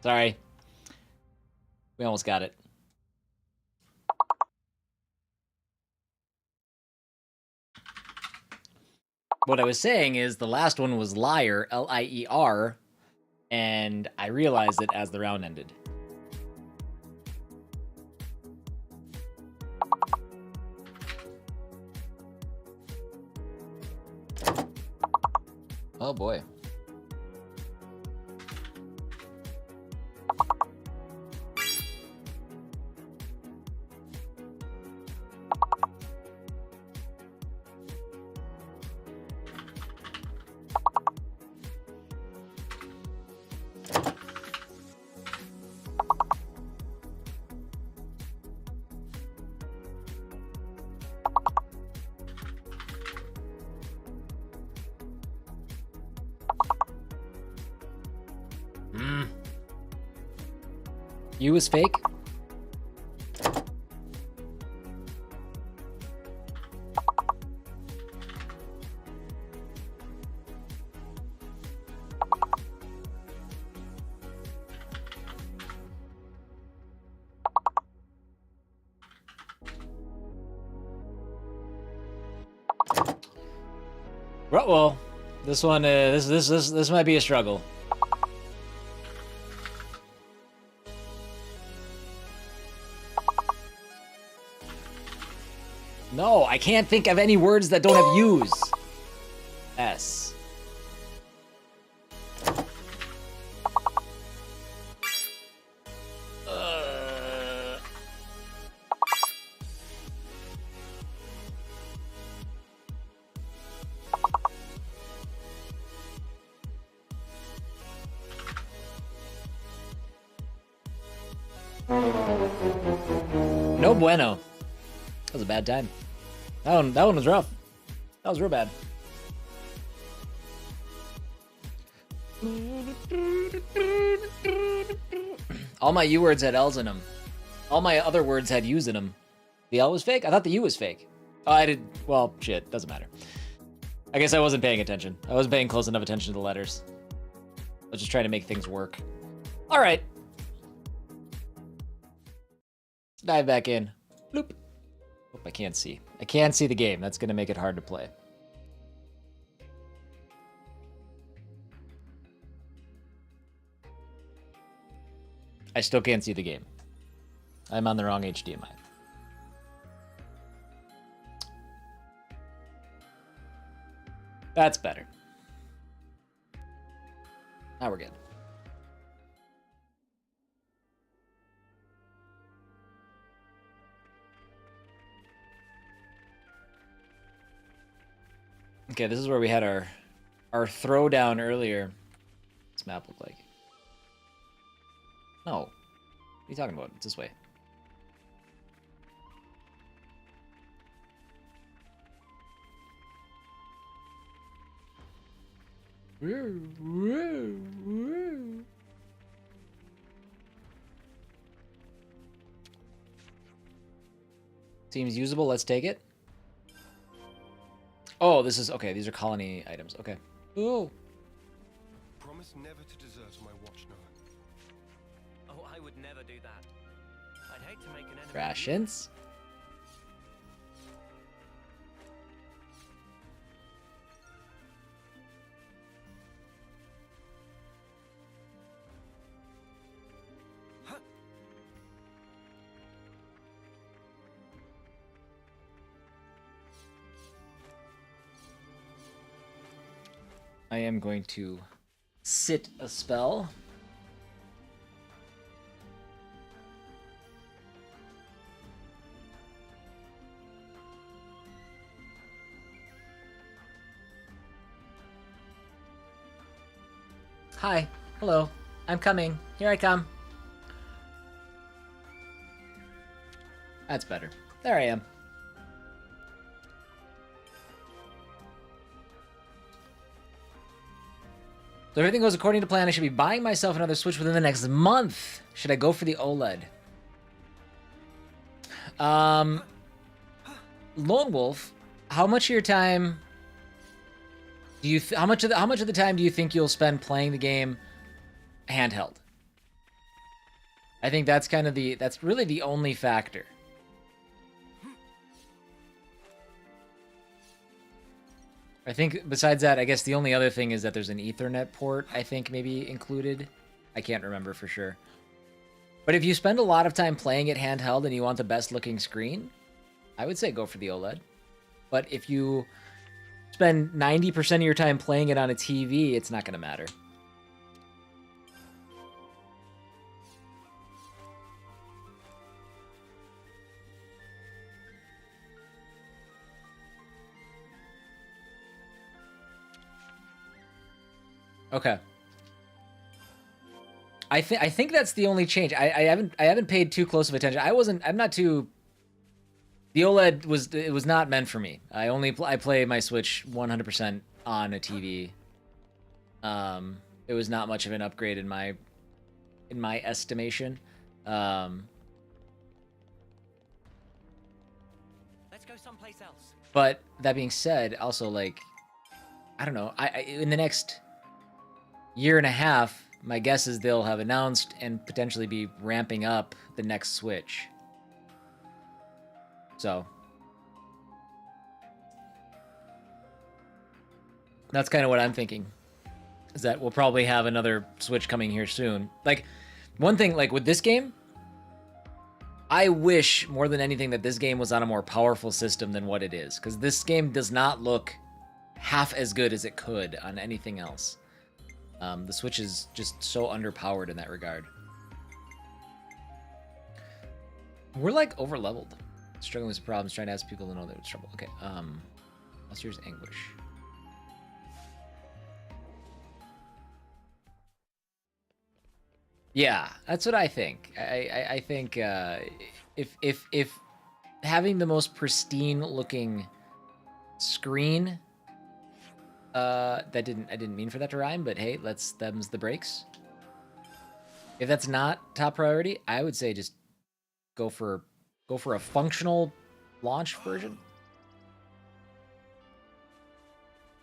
Sorry. We almost got it. What I was saying is the last one was Liar, L-I-E-R, and I realized it as the round ended. Oh boy. You was fake? Well, this one, this might be a struggle. No, I can't think of any words that don't have U's. S. No bueno. That was a bad time. That one was rough. That was real bad. All my U words had L's in them. All my other words had U's in them. The L was fake? I thought the U was fake. Oh, I did. Well, shit. Doesn't matter. I guess I wasn't paying attention. I wasn't paying close enough attention to the letters. I was just trying to make things work. All right. Let's dive back in. Bloop. Hope I can't see. I can't see the game. That's going to make it hard to play. I still can't see the game. I'm on the wrong HDMI. That's better. Now we're good. Okay, this is where we had our throwdown earlier. What's this map look like? No. What are you talking about? It's this way. Seems usable. Let's take it. Oh, this is okay. These are colony items. Okay. Ooh. Promise never to desert on my watch, Noah. Oh, I would never do that. I'd hate to make an enemy. Rations. I am going to sit a spell. Hi. Hello. I'm coming. Here I come. That's better. There I am. So everything goes according to plan. I should be buying myself another Switch within the next month. Should I go for the OLED? Lone Wolf, how much of your time do you how much of the time do you think you'll spend playing the game handheld. I think that's kind of that's really the only factor. I think besides that, I guess the only other thing is that there's an Ethernet port, I think, maybe included. I can't remember for sure. But if you spend a lot of time playing it handheld and you want the best looking screen, I would say go for the OLED. But if you spend 90% of your time playing it on a TV, it's not going to matter. Okay. I think that's the only change. I haven't paid too close of attention. I'm not too. The OLED was not meant for me. I play my Switch 100% on a TV. It was not much of an upgrade in my estimation. Let's go someplace else. But that being said, also like, I don't know. I in the next year and a half, my guess is they'll have announced and potentially be ramping up the next Switch. So that's kind of what I'm thinking, is that we'll probably have another Switch coming here soon. Like, one thing, like with this game, I wish more than anything that this game was on a more powerful system than what it is, because this game does not look half as good as it could on anything else. The Switch is just so underpowered in that regard. We're like over-leveled. Struggling with some problems, trying to ask people to know there's trouble. Okay, last year's anguish. Yeah, that's what I think. I think if having the most pristine looking screen, I didn't mean for that to rhyme, but hey, them's the breaks. If that's not top priority, I would say just go for a functional launch version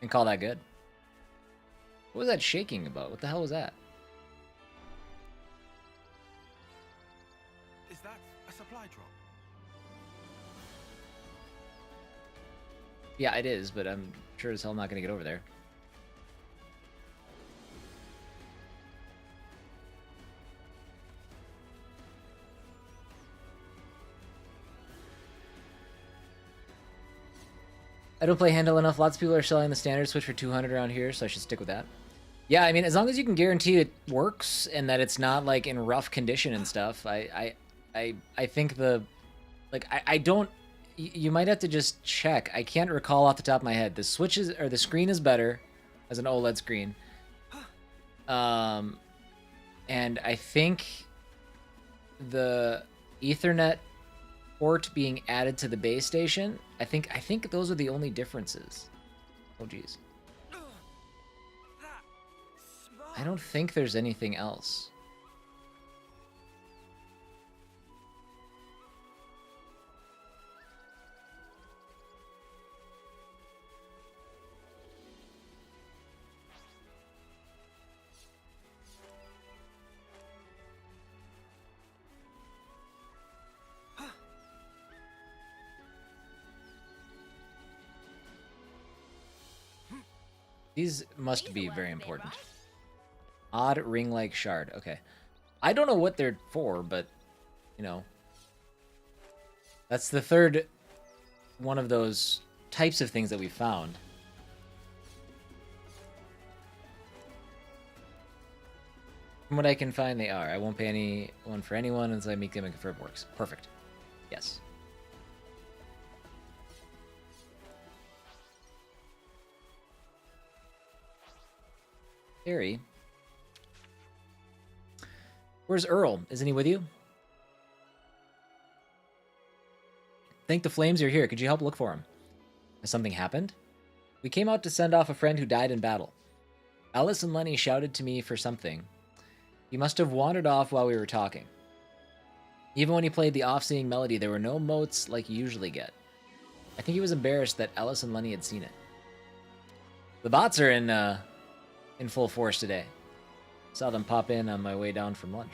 and call that good. What was that shaking about? What the hell was that? Is that a supply drop? Yeah, it is, but I'm sure as hell not going to get over there. I don't play handle enough. Lots of people are selling the standard Switch for 200 around here, so I should stick with that. Yeah, I mean, as long as you can guarantee it works and that it's not like in rough condition and stuff, I think I don't. You might have to just check. I can't recall off the top of my head. The screen is better as an OLED screen. And I think the Ethernet port being added to the base station, I think those are the only differences. Oh geez. I don't think there's anything else. These must be very important. Odd ring-like shard. Okay. I don't know what they're for, but, you know. That's the third one of those types of things that we found. From what I can find, they are. I won't pay anyone for anyone until I make them and confirm it works. Perfect. Yes. Harry. Where's Earl? Isn't he with you? Thank the flames you're here. Could you help look for him? Has something happened? We came out to send off a friend who died in battle. Alice and Lenny shouted to me for something. He must have wandered off while we were talking. Even when he played the off-singing melody, there were no motes like you usually get. I think he was embarrassed that Alice and Lenny had seen it. The bots are in full force today. Saw them pop in on my way down from lunch.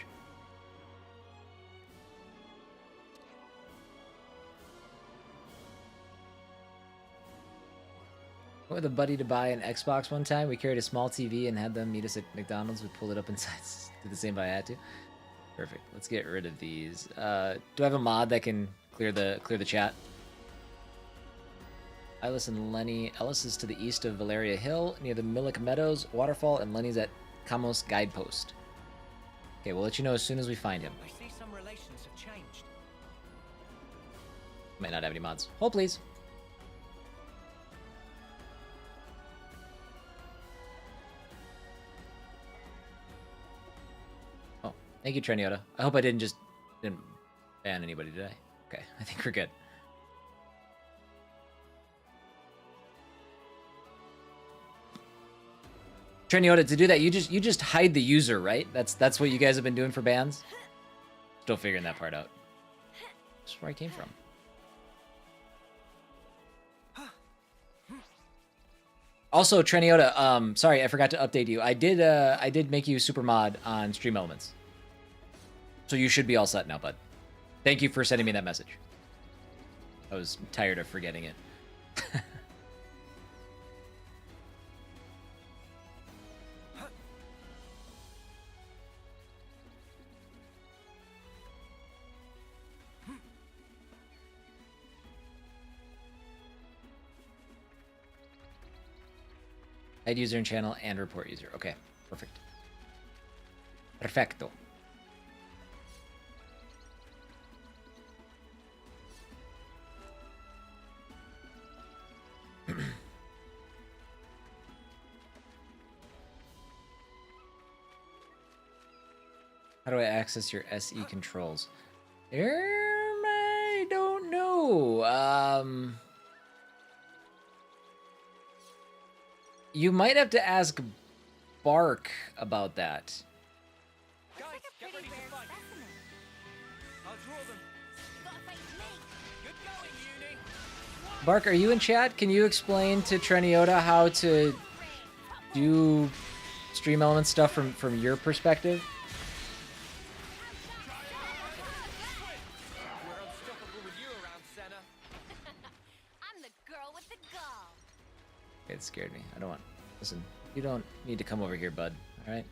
Went with a buddy to buy an Xbox one time. We carried a small TV and had them meet us at McDonald's. We pulled it up inside. Did the same if I had to. Perfect. Let's get rid of these. Do I have a mod that can clear the chat? Ilis and Lenny. Ellis is to the east of Valeria Hill, near the Millick Meadows waterfall, and Lenny's at Camos Guidepost. Okay, we'll let you know as soon as we find him. I see some relations have changed. Might not have any mods. Hold, please. Oh, thank you, Treniota. I hope I didn't ban anybody today. Okay, I think we're good. Treniota, to do that, you just hide the user, right? That's what you guys have been doing for bans? Still figuring that part out. That's where I came from. Also, Treniota, sorry, I forgot to update you. I did make you super mod on Stream Elements. So you should be all set now, bud. Thank you for sending me that message. I was tired of forgetting it. Hide user and channel and report user. Okay, perfect. Perfecto. How do I access your SE controls? I don't know. You might have to ask Bark about that. Guys, get ready to fight. I'll draw them. Good going, Uni. Bark, are you in chat? Can you explain to Treniota how to do Stream Element stuff from your perspective? We're unstoppable with you around, Senna. I'm the girl with the gall. It scared me. I don't want... Listen, you don't need to come over here, bud. Alright?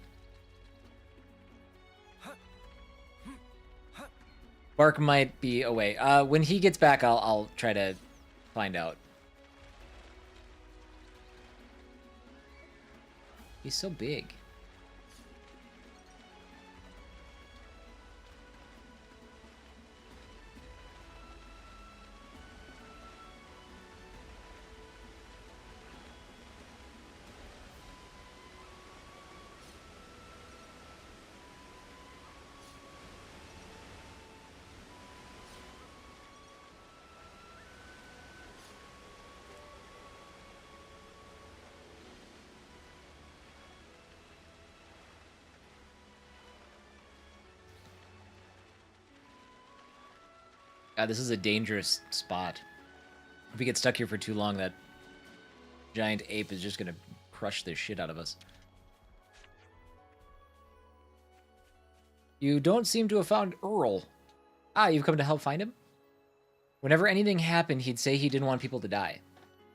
Bark might be away. When he gets back, I'll try to find out. He's so big. God, this is a dangerous spot. If we get stuck here for too long, that giant ape is just gonna crush the shit out of us. You don't seem to have found Earl. Ah, you've come to help find him? Whenever anything happened, he'd say he didn't want people to die.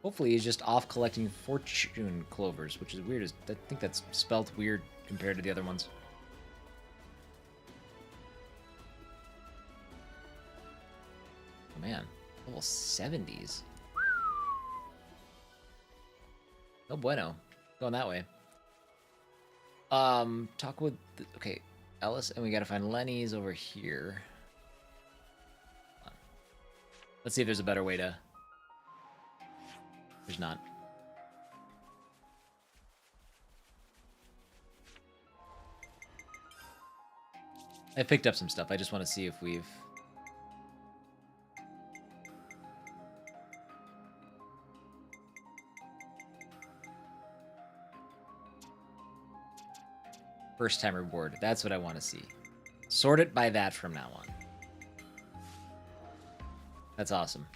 Hopefully he's just off collecting fortune clovers, which is weird. I think that's spelled weird compared to the other ones. Oh man, level 70s. No bueno. Going that way. Talk with... Okay, Ellis, and we gotta find Lenny's over here. Let's see if there's a better way to... There's not. I picked up some stuff. I just want to see if we've... First time reward. That's what I want to see. Sort it by that from now on. That's awesome.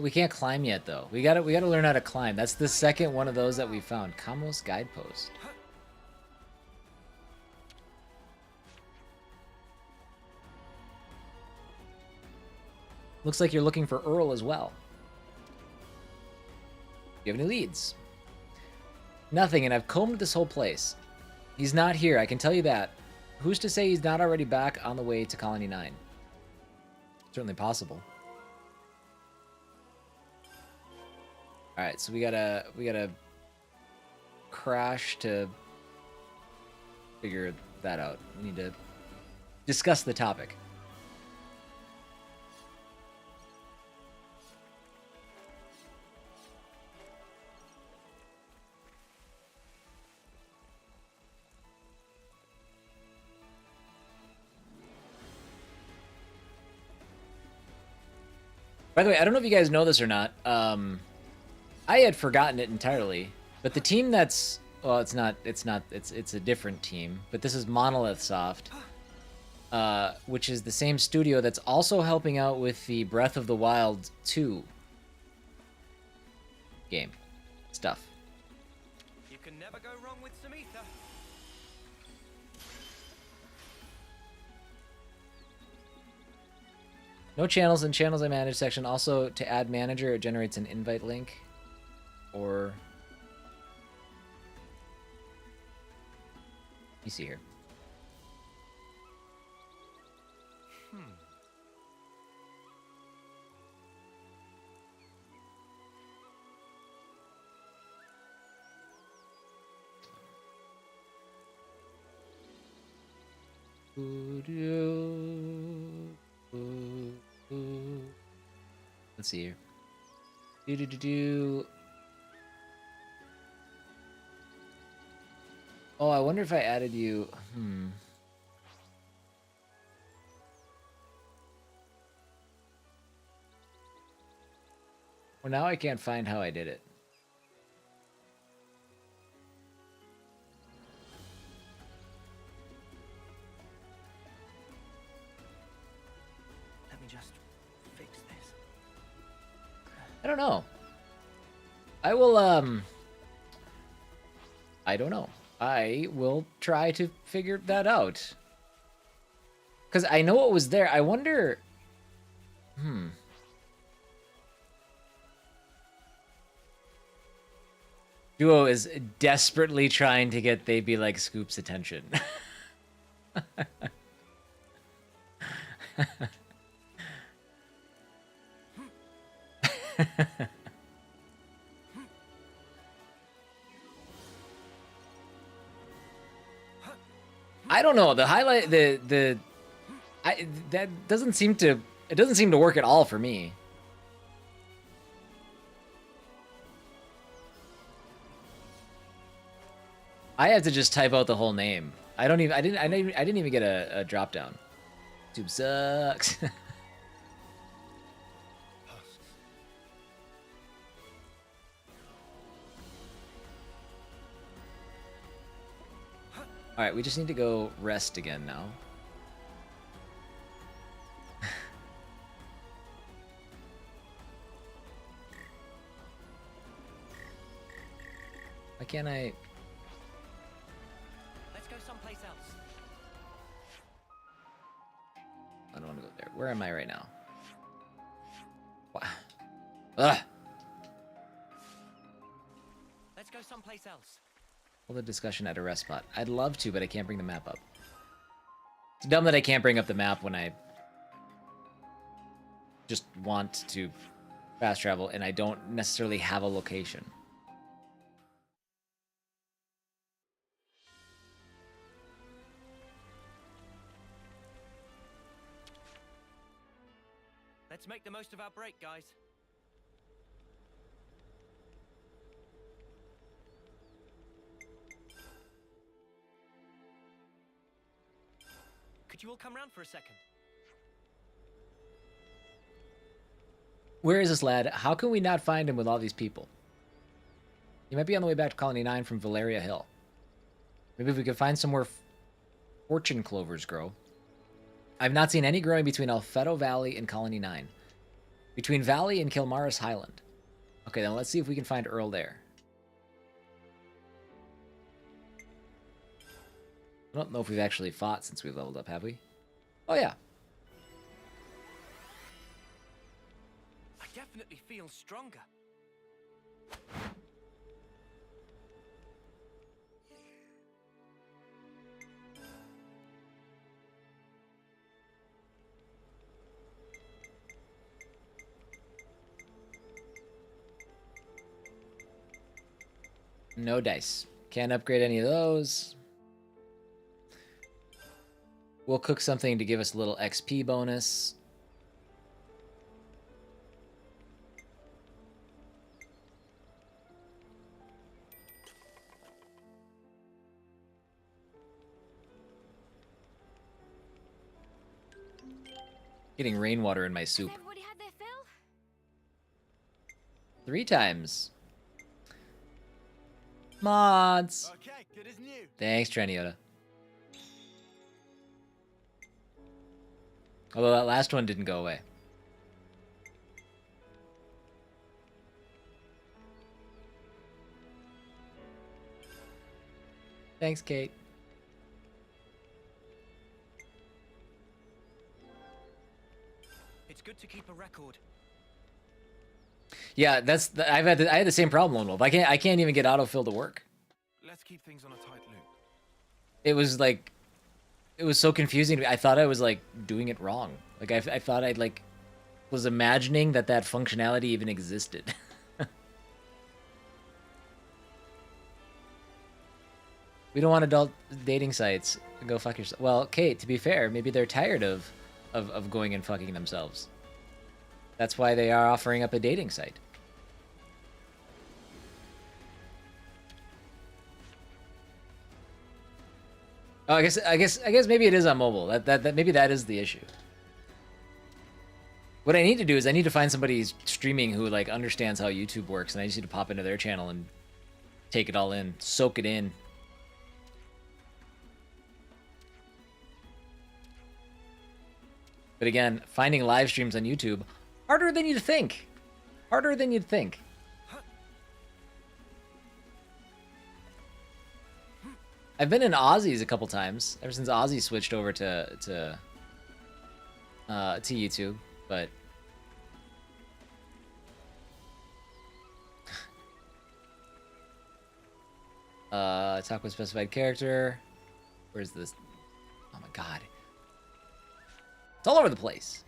we can't climb yet though. We gotta learn how to climb. That's the second one of those that we found. Kamos Guidepost. Looks like you're looking for Earl as well. Do you have any leads? Nothing, and I've combed this whole place. He's not here, I can tell you that. Who's to say he's not already back on the way to Colony 9? Certainly possible. Alright, so we gotta crash to figure that out. We need to discuss the topic. By the way, I don't know if you guys know this or not. I had forgotten it entirely, but the team that's, well, it's a different team, but this is Monolith Soft, which is the same studio that's also helping out with the Breath of the Wild 2 game stuff. You can never go wrong with some ether. No channels in channels I manage section. Also, to add manager, it generates an invite link. Or... let me see here. Let's see here. Oh, I wonder if I added you. Well, now I can't find how I did it. Let me just fix this. I don't know. I will, I don't know. I will try to figure that out. Because I know it was there. I wonder... Duo is desperately trying to get They Be Like Scoop's attention. I don't know. The highlight, that doesn't seem to, it doesn't seem to work at all for me. I have to just type out the whole name. I didn't even get a drop down. YouTube sucks. Alright, we just need to go rest again now. Why can't I... Let's go someplace else. I don't want to go there. Where am I right now? Wow. Ugh! Let's go someplace else. Hold the discussion at a rest spot. I'd love to, but I can't bring the map up. It's dumb that I can't bring up the map when I just want to fast travel and I don't necessarily have a location. Let's make the most of our break, guys. Could you all come round for a second? Where is this lad? How can we not find him with all these people? He might be on the way back to Colony 9 from Valeria Hill. Maybe if we could find somewhere fortune clovers grow. I've not seen any growing between Alfeto Valley and Colony 9. Between Valley and Kilmaris Highland. Okay, then let's see if we can find Earl there. I don't know if we've actually fought since we've leveled up, have we? Oh, yeah. I definitely feel stronger. No dice. Can't upgrade any of those. We'll cook something to give us a little XP bonus. Getting rainwater in my soup. Has everybody had their fill? 3 times. Mods. Okay, good as new. Thanks, Treniota. Although that last one didn't go away. Thanks, Kate. It's good to keep a record. Yeah, I had the same problem, Lone Wolf. I can't even get autofill to work. Let's keep things on a tight loop. It was like, it was so confusing to me. I thought I was like doing it wrong. Like I thought I'd like was imagining that functionality even existed. We don't want adult dating sites. Go fuck yourself. Well, Kate, to be fair, maybe they're tired of going and fucking themselves. That's why they are offering up a dating site. Oh, I guess maybe it is on mobile. That maybe that is the issue. What I need to do is I need to find somebody streaming who like understands how YouTube works, and I just need to pop into their channel and take it all in, soak it in. But again, finding live streams on YouTube, harder than you'd think. Harder than you'd think. I've been in Aussies a couple times, ever since Aussie switched over to YouTube, but talk with specified character. Where's this? Oh my god. It's all over the place.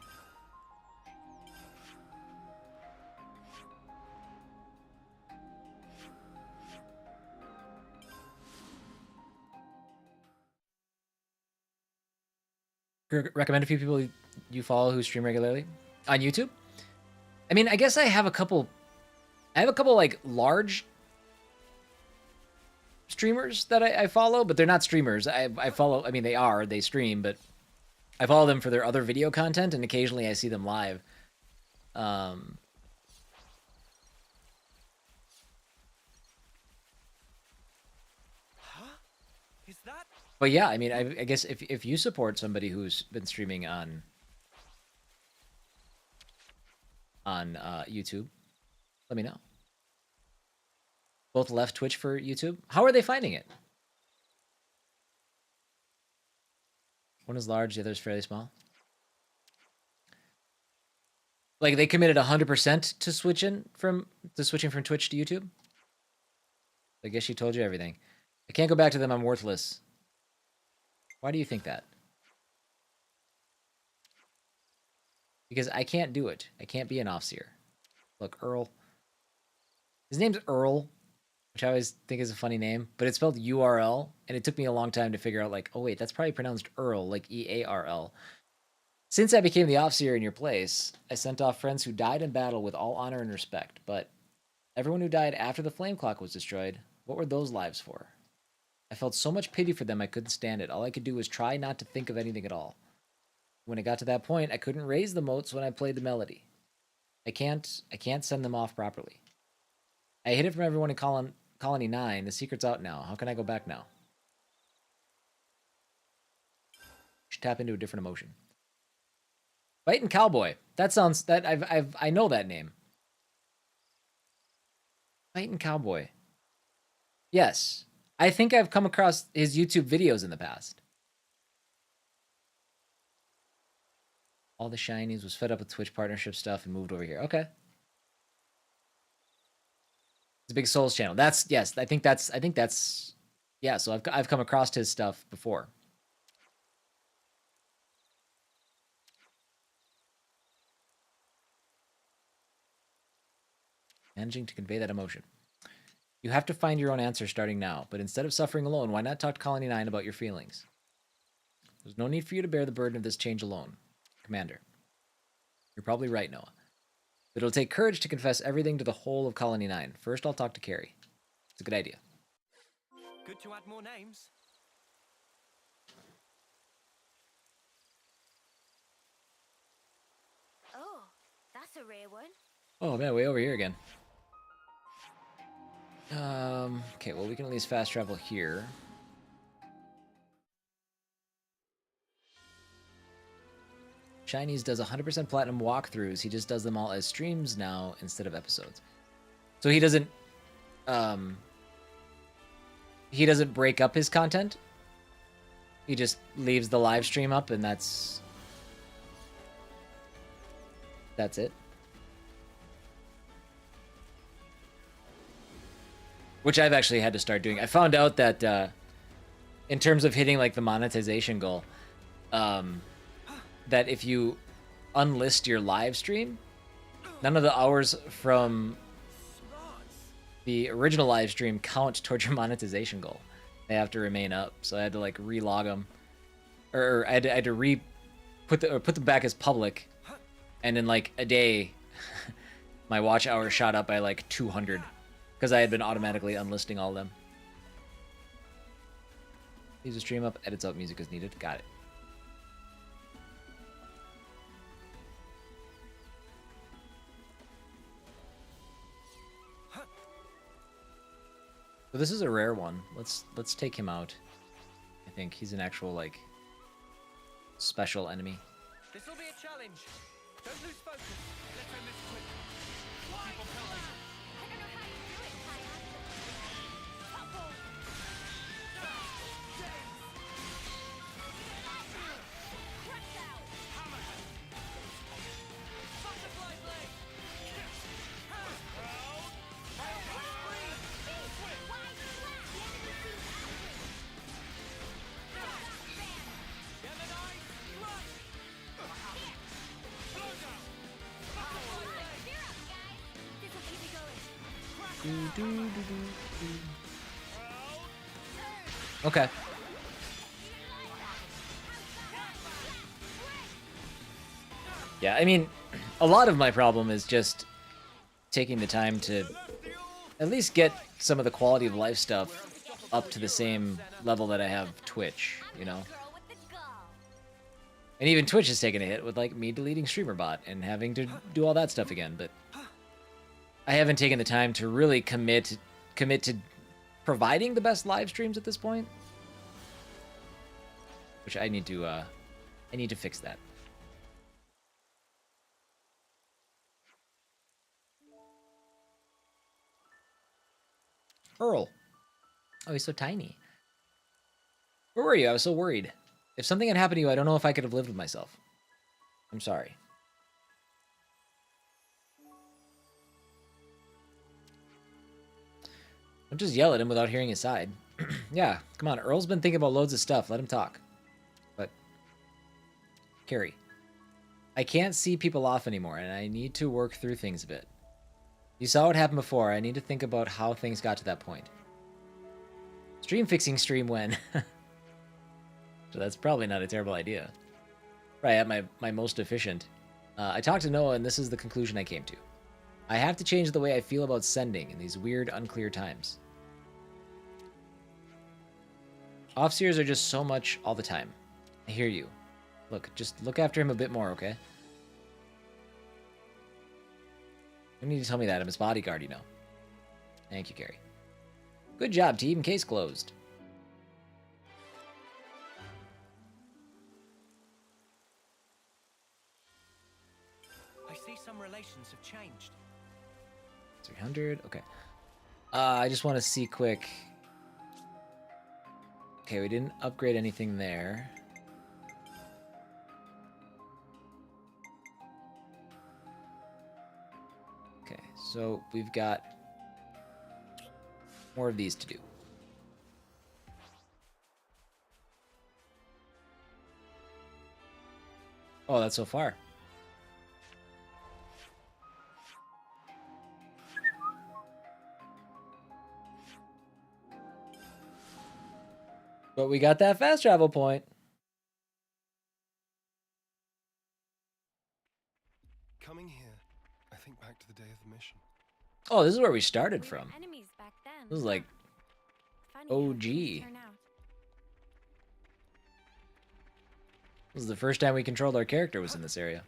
Recommend a few people you follow who stream regularly on YouTube. I mean, I guess I have a couple like large streamers that I follow, but they're not streamers. I follow. I mean, they stream, but I follow them for their other video content, and occasionally I see them live. Huh? Is that? But yeah, I mean, I guess if you support somebody who's been streaming on YouTube, let me know. Both left Twitch for YouTube. How are they finding it? One is large, the other is fairly small. Like they committed 100% to switching from Twitch to YouTube. I guess she told you everything. I can't go back to them. I'm worthless. Why do you think that? Because I can't do it. I can't be an Offseer. Look, Earl. His name's Earl, which I always think is a funny name, but it's spelled URL, and it took me a long time to figure out, like, oh wait, that's probably pronounced Earl, like EARL. Since I became the Offseer in your place, I sent off friends who died in battle with all honor and respect, but everyone who died after the flame clock was destroyed, what were those lives for? I felt so much pity for them I couldn't stand it. All I could do was try not to think of anything at all. When it got to that point, I couldn't raise the motes when I played the melody. I can't send them off properly. I hid it from everyone in Colony 9. The secret's out now. How can I go back now? Should tap into a different emotion. Fighting Cowboy. That sounds that I know that name. Fighting Cowboy. Yes. I think I've come across his YouTube videos in the past. All the shinies was fed up with Twitch partnership stuff and moved over here. Okay. It's a big Souls channel. That's yes, I think that's yeah, so I've come across his stuff before. Managing to convey that emotion. You have to find your own answer starting now, but instead of suffering alone, why not talk to Colony 9 about your feelings? There's no need for you to bear the burden of this change alone, Commander. You're probably right, Noah. But it'll take courage to confess everything to the whole of Colony 9. First, I'll talk to Carrie. It's a good idea. Good to add more names. Oh, that's a rare one. Oh man, way over here again. Okay, well we can at least fast travel here. Chinese does 100% platinum walkthroughs. He just does them all as streams now instead of episodes. So he doesn't break up his content. He just leaves the live stream up and that's it. Which I've actually had to start doing. I found out that in terms of hitting like the monetization goal, that if you unlist your live stream, none of the hours from the original live stream count towards your monetization goal. They have to remain up. So I had to like relog them, or I had to put them back as public, and in like a day, my watch hours shot up by like 200 because I had been automatically unlisting all of them. Leaves a stream up, edits out music as needed. Got it. So this is a rare one. Let's take him out. I think he's an actual like special enemy. This will be a challenge. Don't lose focus. Let's end this quick. People coming. I don't know how you do it, Kaya. Couple. Crash out. Butterfly blade. Okay. Yeah, I mean, a lot of my problem is just taking the time to at least get some of the quality of life stuff up to the same level that I have Twitch, you know? And even Twitch is taking a hit with like me deleting StreamerBot and having to do all that stuff again, but I haven't taken the time to really commit to providing the best live streams at this point, which I need to fix that. Earl. Oh, he's so tiny. Where were you? I was so worried. If something had happened to you, I don't know if I could have lived with myself. I'm sorry. Don't just yell at him without hearing his side. Yeah, come on. Earl's been thinking about loads of stuff. Let him talk. But, Carrie, I can't see people off anymore, and I need to work through things a bit. You saw what happened before. I need to think about how things got to that point. Stream fixing stream when. So that's probably not a terrible idea. Right at my most efficient. I talked to Noah, and this is the conclusion I came to. I have to change the way I feel about sending in these weird, unclear times. Offseers are just so much all the time. I hear you. Look, just look after him a bit more, okay? You need to tell me that. I'm his bodyguard, you know. Thank you, Carrie. Good job, team. Case closed. some relations have changed. 300. Okay. I just want to see quick. Okay, we didn't upgrade anything there. Okay, so we've got more of these to do. Oh, that's so far. But we got that fast travel point. Coming here, I think back to the day of the mission. Oh, this is where we started from. Enemies back then. This is like Funny how OG. things turn out. This is the first time we controlled our character was in this area.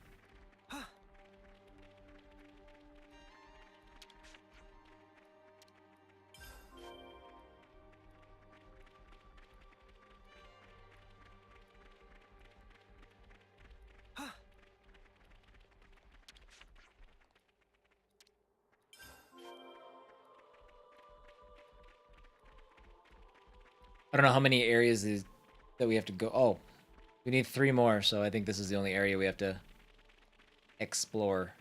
I don't know how many areas that we have to go. Oh, we need 3 more, so I think this is the only area we have to explore.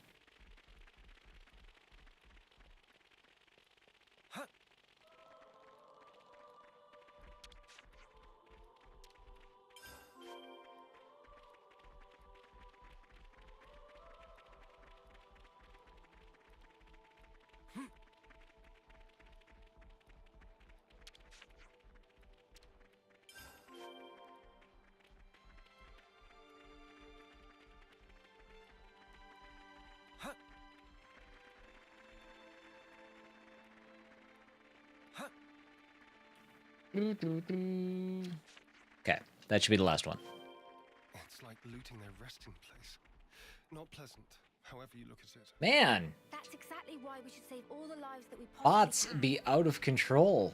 Okay, that should be the last one. It's like looting their resting place. Not pleasant, however you look at it. Man, That's exactly why we should save all the lives that we possibly bots can. be out of control.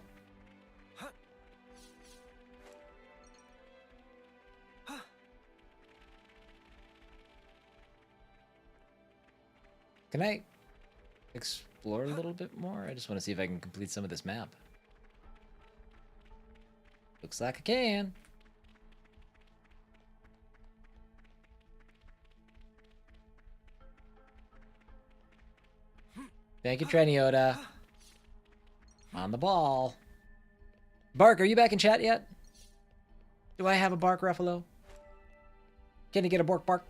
Can I explore a little bit more? I just want to see if I can complete some of this map. Looks like I can. Thank you, Treniota. On the ball. Bark, are you back in chat yet? Do I have a bark, Ruffalo? Can you get a bark bark?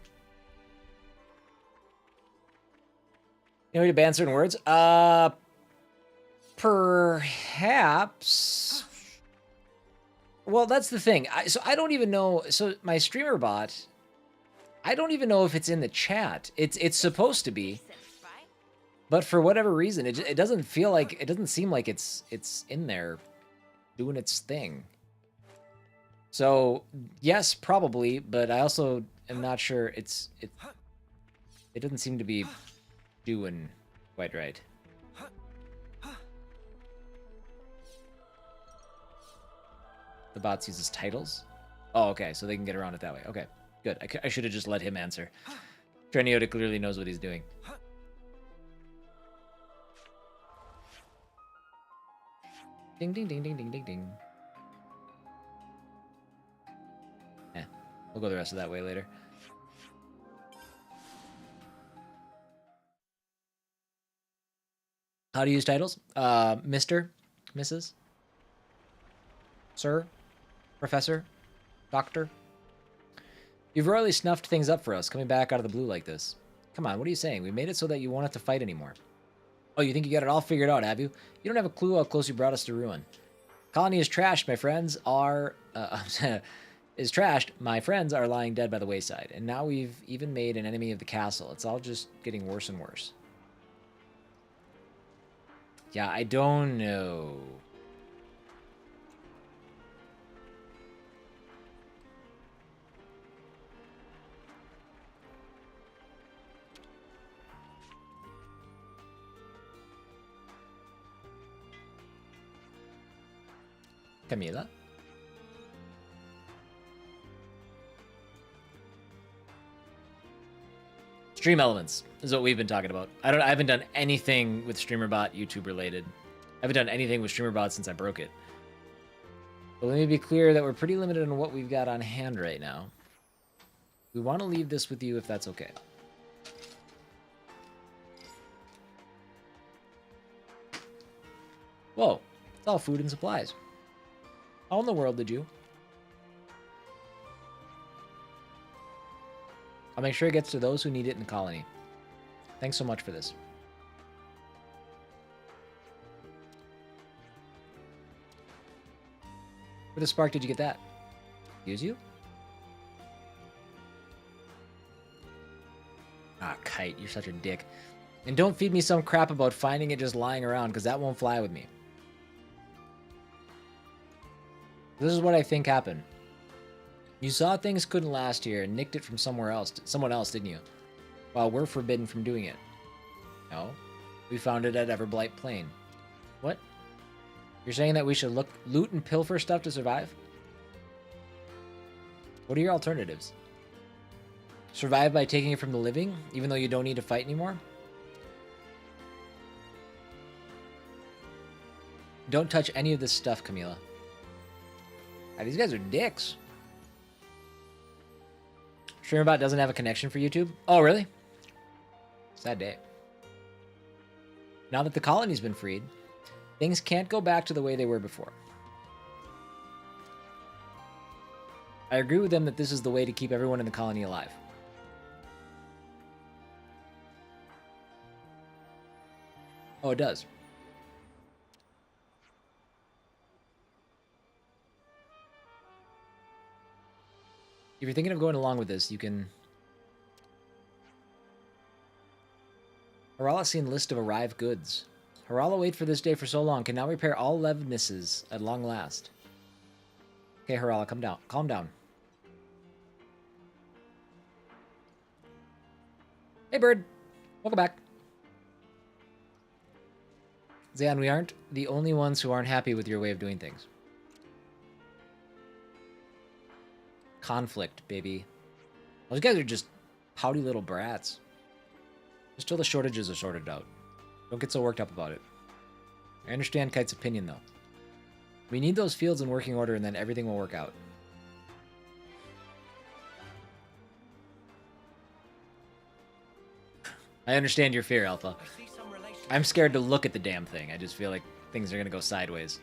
You know, to ban certain words? Perhaps. Well, that's the thing. So I don't even know. So my streamer bot, I don't even know if it's in the chat. It's supposed to be, but for whatever reason, it doesn't feel like, it doesn't seem like it's in there doing its thing. So yes, probably, but I also am not sure it doesn't seem to be doing quite right. The bots uses titles? Oh, okay, so they can get around it that way. Okay, good. I should have just let him answer. Treniota clearly knows what he's doing. Ding, ding, ding, ding, ding, ding, ding. Eh, we'll go the rest of that way later. How to use titles? Mr., Mrs., Sir, Professor, Doctor. You've royally snuffed things up for us, coming back out of the blue like this. Come on, what are you saying? We made it so that you won't have to fight anymore. Oh, you think you got it all figured out, have you? You don't have a clue how close you brought us to ruin. Colony is trashed, my friends are... is trashed, my friends are lying dead by the wayside. And now we've even made an enemy of the castle. It's all just getting worse and worse. Yeah, I don't know. Camila? Stream elements is what we've been talking about. I haven't done anything with StreamerBot YouTube related. I haven't done anything with StreamerBot since I broke it. But let me be clear that we're pretty limited on what we've got on hand right now. We want to leave this with you if that's okay. Whoa, it's all food and supplies. How in the world did you? I'll make sure it gets to those who need it in the colony. Thanks so much for this. Where the spark did you get that? Use you? Ah, Kite, you're such a dick. And don't feed me some crap about finding it just lying around, because that won't fly with me. This is what I think happened. You saw things couldn't last here and nicked it from someone else, didn't you? While we're forbidden from doing it. No. We found it at Everblight Plain. What? You're saying that we should loot and pilfer stuff to survive? What are your alternatives? Survive by taking it from the living, even though you don't need to fight anymore? Don't touch any of this stuff, Camila. Ah, these guys are dicks. StreamerBot doesn't have a connection for YouTube? Oh, really? Sad day. Now that the colony's been freed, things can't go back to the way they were before. I agree with them that this is the way to keep everyone in the colony alive. Oh, it does. If you're thinking of going along with this, you can... Harala seen list of arrived goods. Harala wait for this day for so long, can now repair all Levnesses at long last. Okay, Harala, come down. Calm down. Hey, bird. Welcome back. Zayan, we aren't the only ones who aren't happy with your way of doing things. Conflict, baby. Those guys are just pouty little brats. Just till the shortages are sorted out. Don't get so worked up about it. I understand Kite's opinion, though. We need those fields in working order, and then everything will work out. I understand your fear, Alpha. I'm scared to look at the damn thing. I just feel like things are gonna go sideways.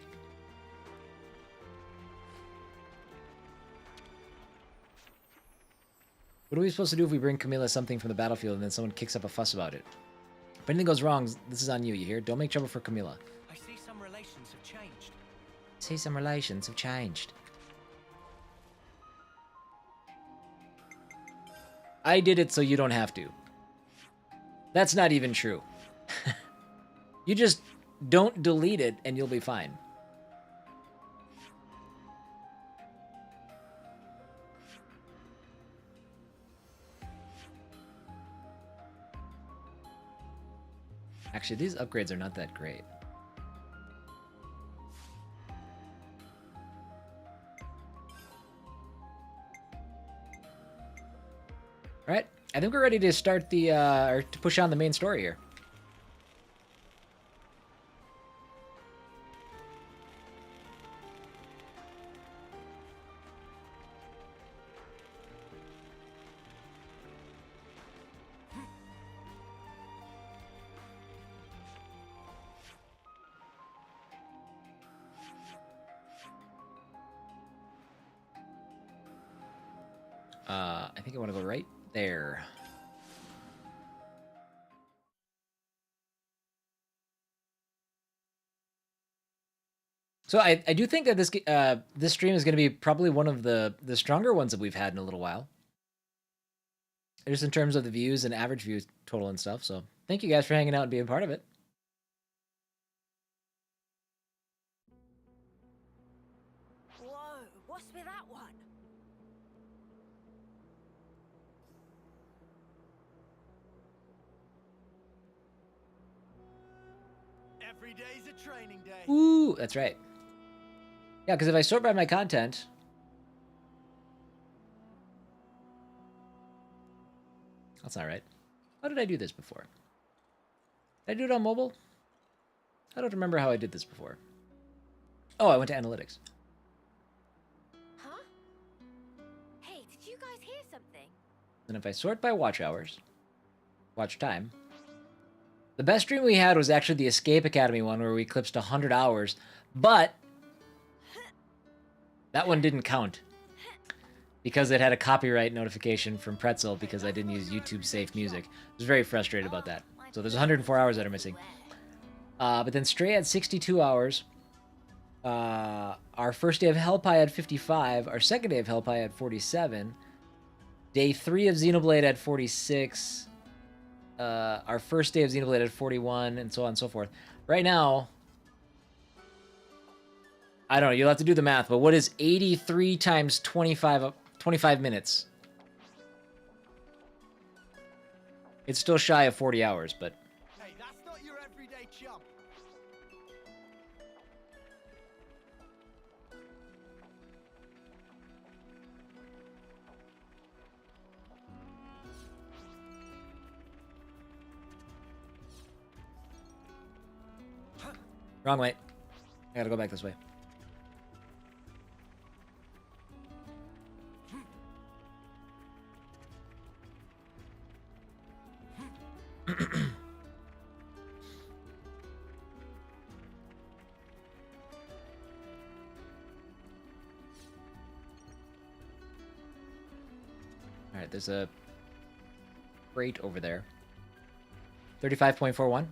What are we supposed to do if we bring Camila something from the battlefield and then someone kicks up a fuss about it? If anything goes wrong, this is on you, you hear? Don't make trouble for Camila. I see some relations have changed. See, some relations have changed. I did it so you don't have to. That's not even true. You just don't delete it and you'll be fine. Actually, these upgrades are not that great. All right, I think we're ready to start the, or to push on the main story here. I think I want to go right there. So I do think that this stream is going to be probably one of the stronger ones that we've had in a little while. Just in terms of the views and average views total and stuff. So thank you guys for hanging out and being part of it. Whoa, what's with that one? Every day's a training day. Ooh, that's right. Yeah, because if I sort by my content... That's not right. How did I do this before? Did I do it on mobile? I don't remember how I did this before. Oh, I went to analytics. Huh? Hey, did you guys hear something? And if I sort by watch hours, watch time, the best stream we had was actually the Escape Academy one where we eclipsed 100 hours, but that one didn't count because it had a copyright notification from Pretzel because I didn't use YouTube safe music. I was very frustrated about that. So there's 104 hours that are missing. But then Stray had 62 hours. Our first day of Hellpie had 55. Our second day of Hellpie had 47. Day 3 of Xenoblade had 46. Our first day of Xenoblade had 41, and so on and so forth. Right now, I don't know, you'll have to do the math, but what is 83 times 25 minutes? It's still shy of 40 hours, but... Hey, that's not your everyday chump. Wrong way. I gotta go back this way. Alright, there's a crate over there. 35.41.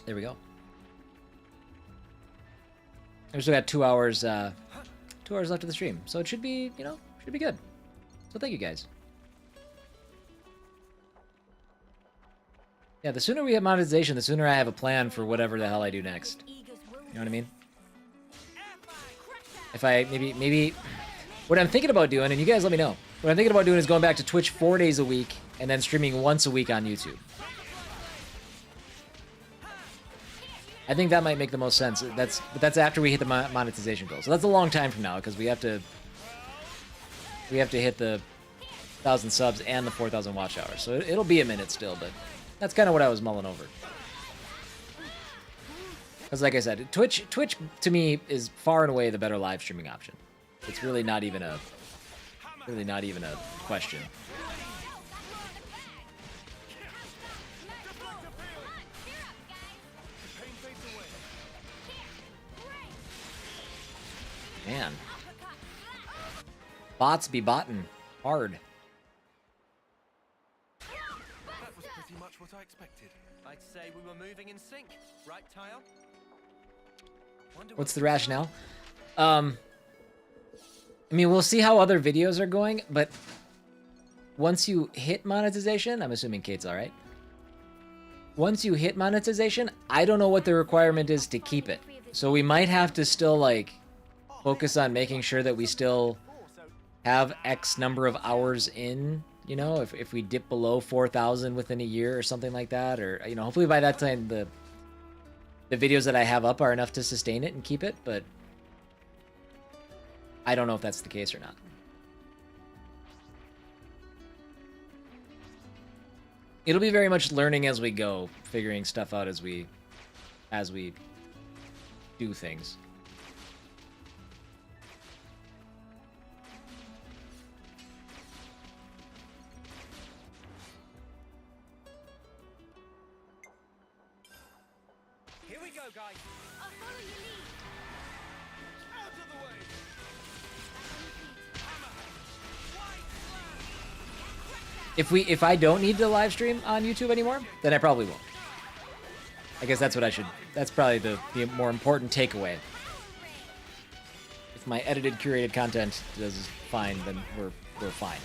There we go. We still got 2 hours, 2 hours left of the stream, so it should be, you know, should be good. So thank you guys. Yeah, the sooner we hit monetization, the sooner I have a plan for whatever the hell I do next. You know what I mean? If I, maybe, what I'm thinking about doing, and you guys let me know, what I'm thinking about doing is going back to Twitch 4 days a week, and then streaming once a week on YouTube. I think that might make the most sense. But that's after we hit the monetization goal. So that's a long time from now because we have to hit the 1,000 subs and the 4,000 watch hours. So it'll be a minute still, but that's kind of what I was mulling over. Because like I said, Twitch to me is far and away the better live streaming option. It's really not even a question. Man. Bots be bottin' hard. That was pretty much what I expected. I'd say we were moving in sync, right, Tile? What's the rationale? I mean, we'll see how other videos are going, but once you hit monetization, I'm assuming Kate's all right. Once you hit monetization, I don't know what the requirement is to keep it. So we might have to still, like, focus on making sure that we still have X number of hours in, you know, if we dip below 4,000 within a year or something like that, or, you know, hopefully by that time the videos that I have up are enough to sustain it and keep it, but I don't know if that's the case or not. It'll be very much learning as we go, figuring stuff out as we do things. Here we go, guys. I'll follow your lead. Out of the way! If I don't need to live stream on YouTube anymore, then I probably won't. I guess that's what I should. That's probably the more important takeaway. If my edited, curated content does fine, then we're fine.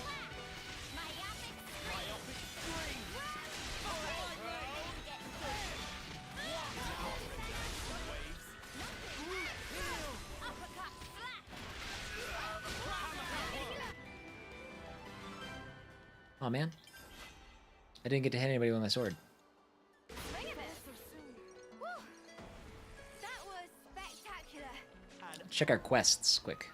Oh man, I didn't get to hit anybody with my sword. Swing of it. Woo. That was spectacular. Let's check our quests quick.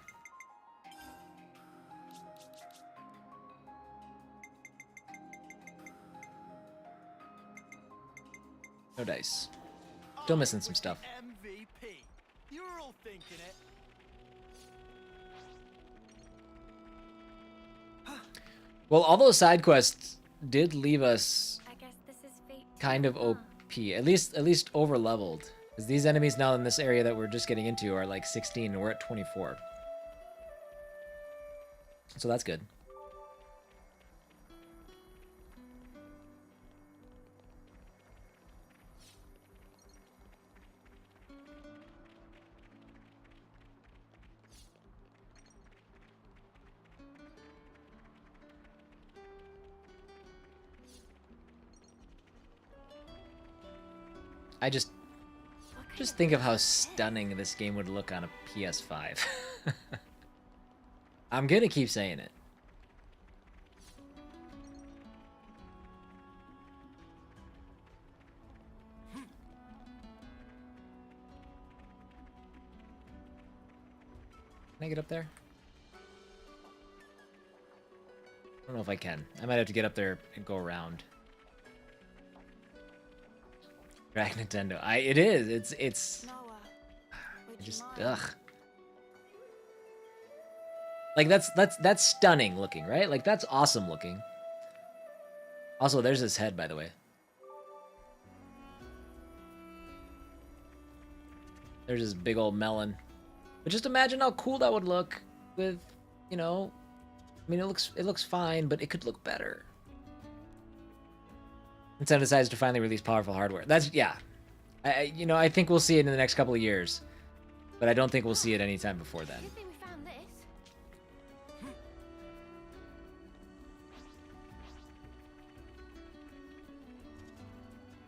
No dice. Still missing some stuff. MVP. You were all thinking it. Well, all those side quests did leave us I guess this is fate. kind of OP. At least over leveled. Because these enemies now in this area that we're just getting into are like 16 and we're at 24. So that's good. I just think of how stunning this game would look on a PS5. I'm gonna keep saying it. Can I get up there? I don't know if I can. I might have to get up there and go around. Drag Nintendo. It is. It's just ugh. Like that's stunning looking, right? Like that's awesome looking. Also, there's his head, by the way. There's this big old melon. But just imagine how cool that would look with, you know, I mean, it looks fine, but it could look better. Nintendo decides to finally release powerful hardware. That's, yeah. I think we'll see it in the next couple of years. But I don't think we'll see it anytime before then. Good thing we found this.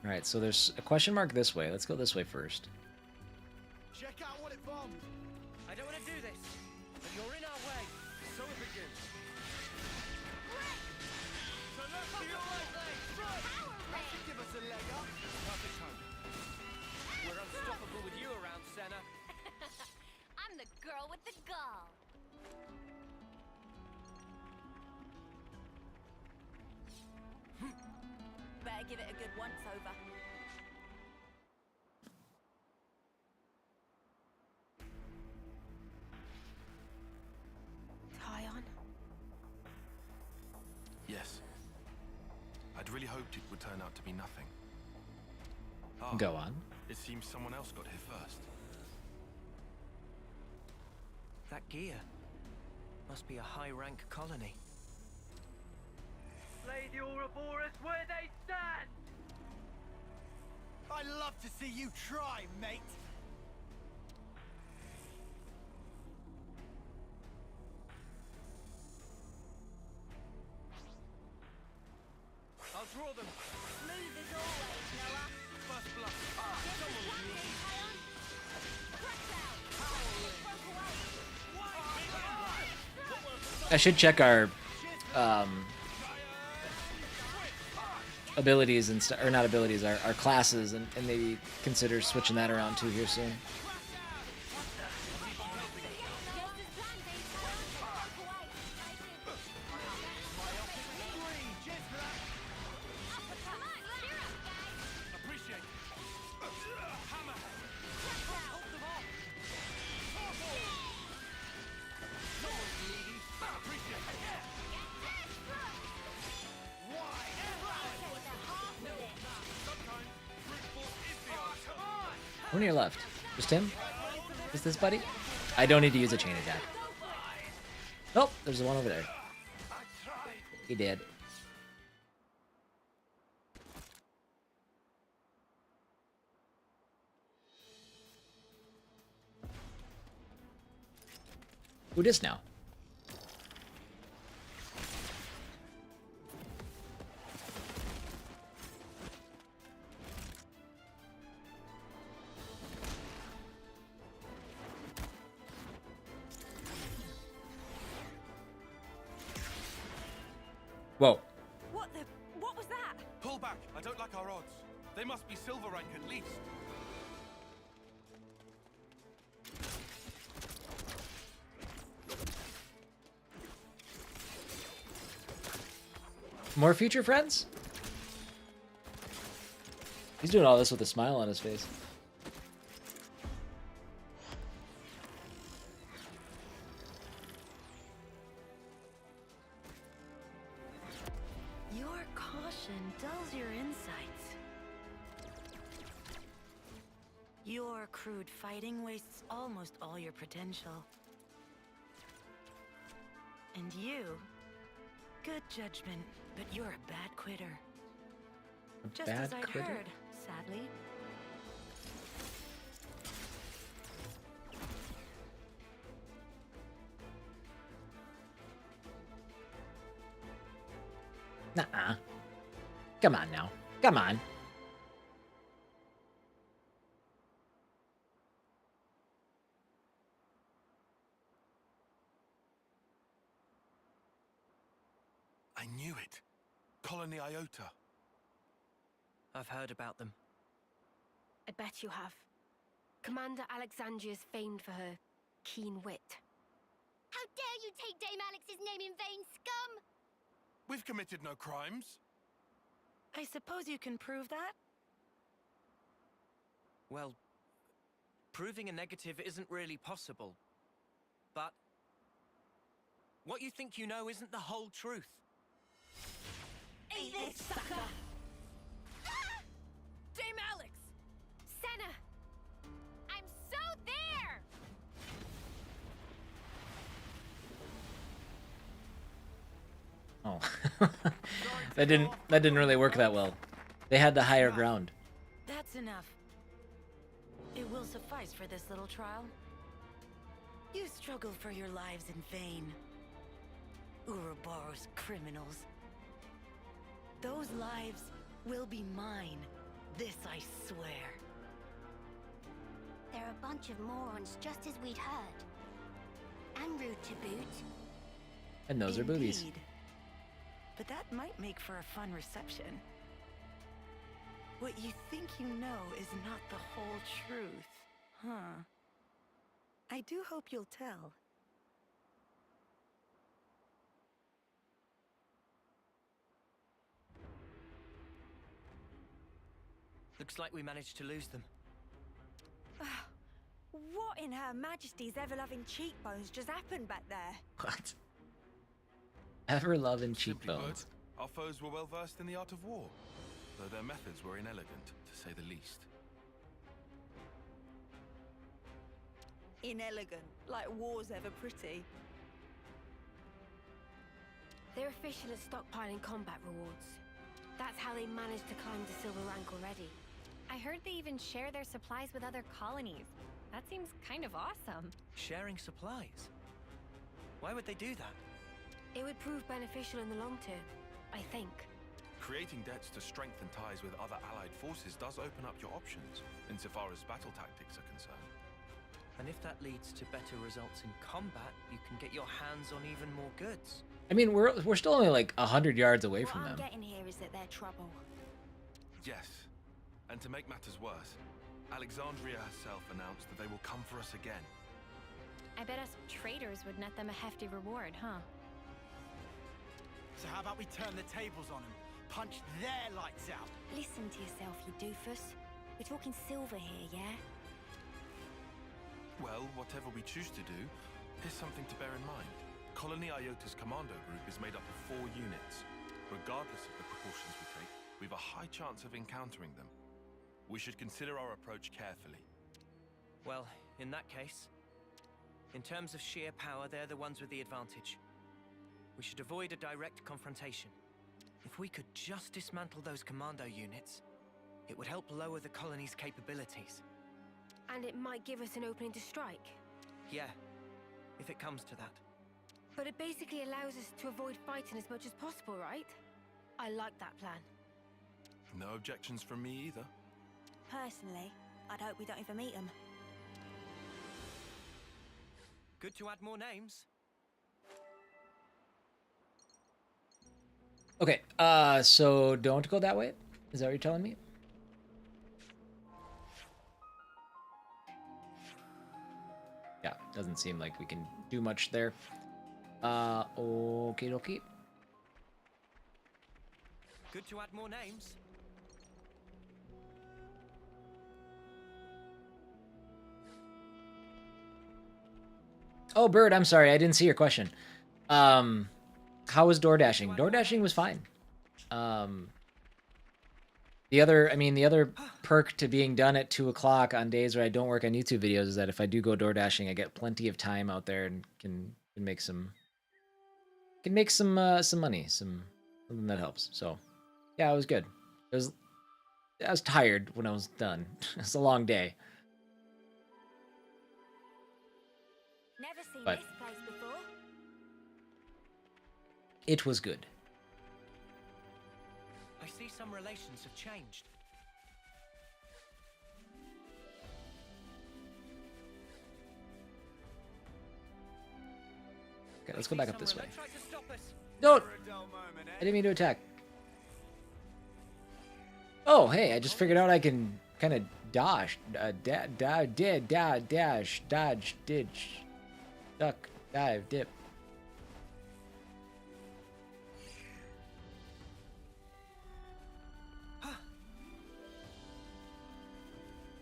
Alright, so there's a question mark this way. Let's go this way first. Check out what it bombed. I don't want to do this, but you're in our way. So it begins. Give us a leg up. Perfect time. We're unstoppable with you around, Senna. I'm the girl with the gall. Better give it a good once over. Tyon? Yes. I'd really hoped it would turn out to be nothing. Go on. It seems someone else got here first. That gear must be a high-rank colony. Slay the Ouroboros where they stand! I'd love to see you try, mate. I'll draw them. Smooth as always, Noah. First blood. I should check our abilities and or not abilities, our classes, and maybe consider switching that around too here soon. How many are left? Just him? Is this buddy? I don't need to use a chain attack. Oh, there's one over there. He did. Who dis now? Whoa. What was that? Pull back. I don't like our odds. They must be silver rank at least. More future friends? He's doing all this with a smile on his face. Your caution dulls your insights. Your crude fighting wastes almost all your potential. And you, good judgment, but you're a bad quitter. Just Bad as I'd quitter? heard, sadly. Nuh-uh. Come on now. Come on. I knew it. Colony Iota. I've heard about them. I bet you have. Commander Alexandria's famed for her keen wit. How dare you take Dame Alex's name in vain, scum! We've committed no crimes. I suppose you can prove that? Well, proving a negative isn't really possible. But what you think you know isn't the whole truth. Eat this, sucker! Ah! Dame Alex! Senna! I'm so there! Oh. that didn't really work that well. They had the higher ground. That's enough. It will suffice for this little trial. You struggled for your lives in vain. Ouroboros criminals. Those lives will be mine. This I swear. They're a bunch of morons, just as we'd heard. And rude to boot. And those are boobies. Indeed. But that might make for a fun reception. What you think you know is not the whole truth, huh? I do hope you'll tell. Looks like we managed to lose them. What in Her Majesty's ever-loving cheekbones just happened back there? What? Ever loving Simply cheekbones. put, our foes were well versed in the art of war, though their methods were inelegant, to say the least. Inelegant, like war's ever pretty. They're efficient at stockpiling combat rewards. That's how they managed to climb the silver rank already. I heard they even share their supplies with other colonies. That seems kind of awesome. Sharing supplies? Why would they do that? It would prove beneficial in the long term, I think. Creating debts to strengthen ties with other allied forces does open up your options, insofar as battle tactics are concerned. And if that leads to better results in combat, you can get your hands on even more goods. I mean, we're still only like 100 yards away from What I'm them. getting here is that they're trouble. Yes, and to make matters worse, Alexandria herself announced that they will come for us again. I bet us traders would net them a hefty reward, huh? So how about we turn the tables on them? Punch their lights out? Listen to yourself, you doofus. We're talking silver here, yeah? Well, whatever we choose to do, here's something to bear in mind. Colony Iota's commando group is made up of 4 units. Regardless of the precautions we take, we've a high chance of encountering them. We should consider our approach carefully. Well, in that case, in terms of sheer power, they're the ones with the advantage. We should avoid a direct confrontation. If we could just dismantle those commando units, it would help lower the colony's capabilities. And it might give us an opening to strike. Yeah, if it comes to that. But it basically allows us to avoid fighting as much as possible, right? I like that plan. No objections from me either. Personally, I'd hope we don't even meet them. Good to add more names. Okay, so don't go that way? Is that what you're telling me? Yeah, doesn't seem like we can do much there. Okay, dokie. Good to add more names. Oh, Bird, I'm sorry, I didn't see your question. How was door dashing? Door dashing was fine. The other perk to being done at 2 o'clock on days where I don't work on YouTube videos is that if I do go door dashing, I get plenty of time out there and can make some money, something that helps. So, yeah, it was good. I was tired when I was done. It was a long day. Never seen But this place before. it was good. I see some relations have changed. Okay, let's go back up this way. Tried to stop us. No! I didn't mean to attack. Oh, hey, I just figured out I can kind of dash, dodge, ditch, duck, dive, dip.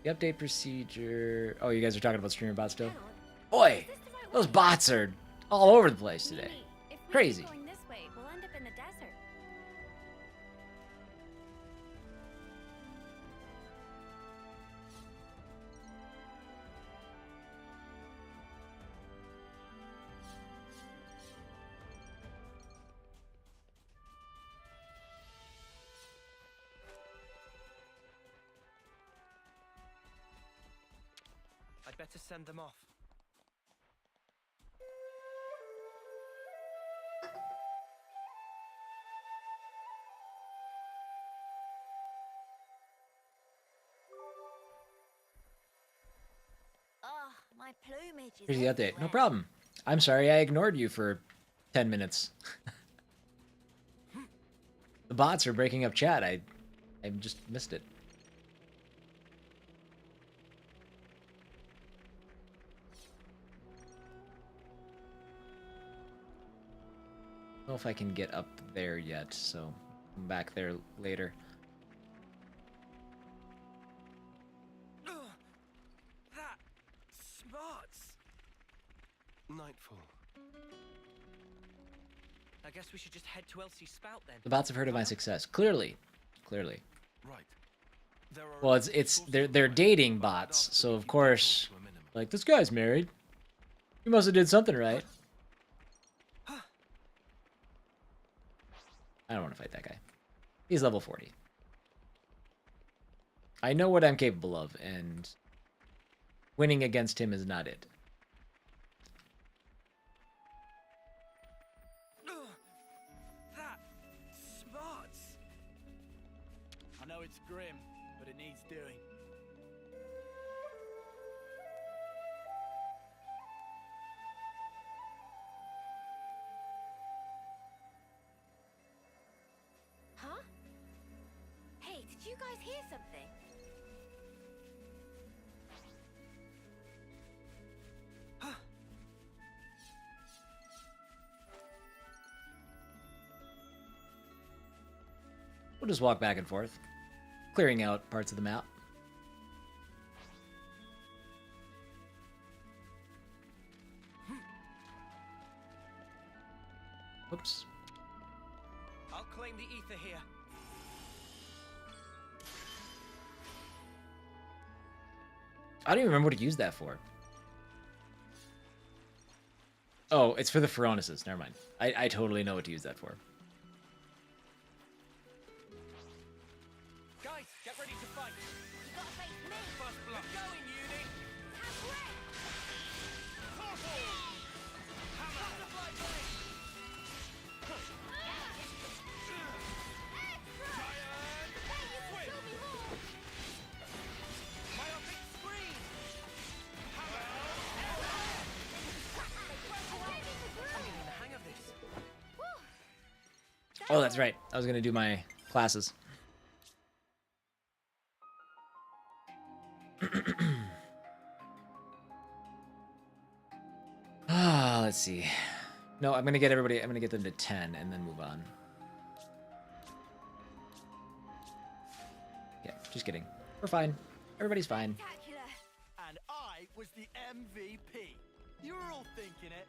The update procedure. Oh, you guys are talking about streamer bots still? Boy, those bots are all over the place today. If we Crazy. keep going this way, we'll end up in the desert. I'd better send them off. Oh, my plumage is Here's the update. No everywhere. problem. I'm sorry I ignored you for 10 minutes. The bots are breaking up chat. I just missed it. I don't know if I can get up there yet, so I'm back there later. That smarts. Nightfall. I guess we should just head to Elsie's spout then. The bots have heard of my success. Clearly. Right. Well, they're dating bots, so of course, like, this guy's married. He must have did something right. I don't want to fight that guy. He's level 40. I know what I'm capable of, and winning against him is not it. That smarts. I know it's grim, but it needs doing. Huh? Hey, did you guys hear something? We'll just walk back and forth, clearing out parts of the map. Whoops. I'll claim the ether here. I don't even remember what to use that for. Oh, it's for the Phronesis. Never mind. I totally know what to use that for. Guys, get ready to fight. You gotta face me. First blood. We're going, Uni. Butterfly blade. Myopic screen. I'm getting the hang of this. Oh, that's right. I was gonna do my classes. Let's see. No, I'm gonna get everybody. I'm gonna get them to 10 and then move on. Yeah, just kidding. We're fine. Everybody's fine. And I was the MVP. You You're all thinking it.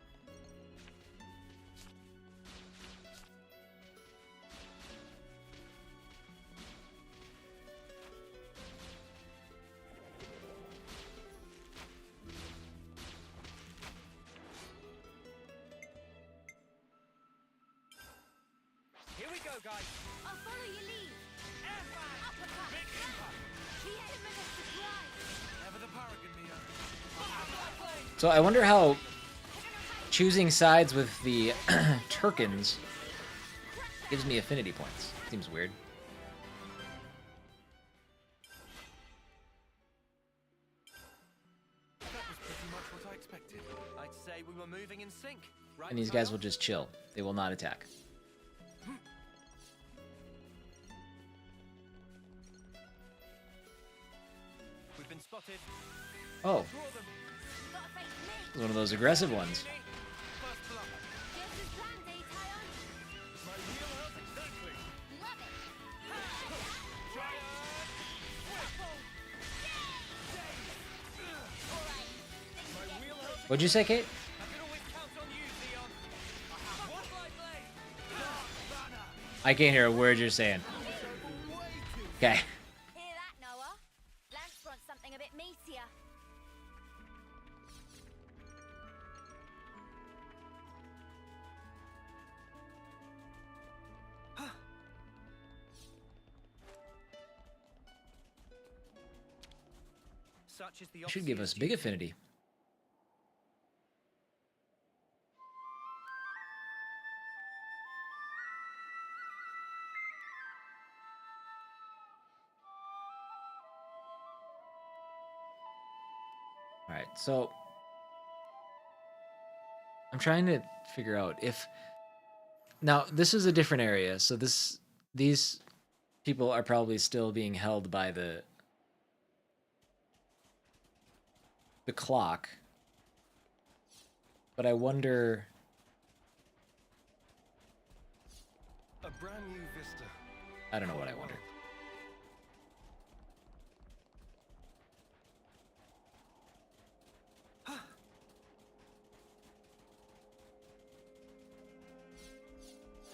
Here we go, guys. I'll follow your lead. Uppercut. Big impact. The similar surprise. Ever the paragon, Mia. So I wonder how choosing sides with the Turkins gives me affinity points. Seems weird. That was pretty much what I expected. I'd say we were moving in sync. Right, And these guys will just chill. They will not attack. We've been spotted. Oh, Draw them. Gotta face me. it's one of those aggressive ones. First blood. Just as planned, Tayon. My wheelhouse exactly. Love it. What'd you say, Kate? I can always count on you, Theon. I have one light blade. Dark banner. I can't hear a word you're saying. Okay. Hear that, Noah? Lance wants something a bit meatier. Such is the Should give us big affinity. Alright, so I'm trying to figure out if now this is a different area, so these people are probably still being held by the clock. But I wonder A brand new vista. I don't know what I wonder.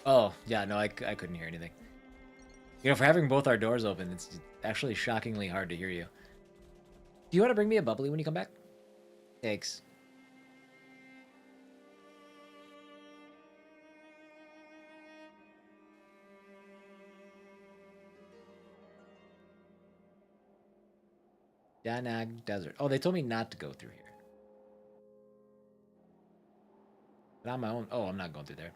Oh, yeah, no, I couldn't hear anything. You know, for having both our doors open, it's actually shockingly hard to hear you. Do you want to bring me a bubbly when you come back? Thanks. Danag Desert. Oh, they told me not to go through here. But on my own. Oh, I'm not going through there.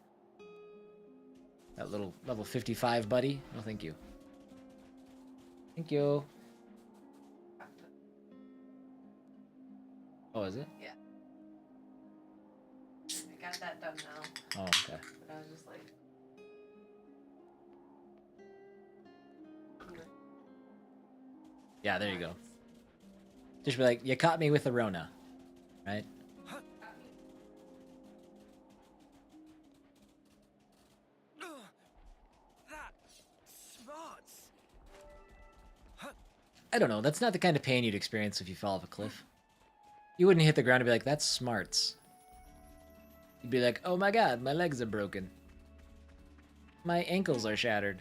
That little level 55 buddy. No, thank you. Thank you. Oh, is it? Yeah. I got that done now. Oh, okay. But I was just like. Yeah, there you go. Just be like, you caught me with the Rona. Right? That smarts. I don't know. That's not the kind of pain you'd experience if you fell off a cliff. You wouldn't hit the ground and be like, that's smarts. You'd be like, oh my god, my legs are broken. My ankles are shattered.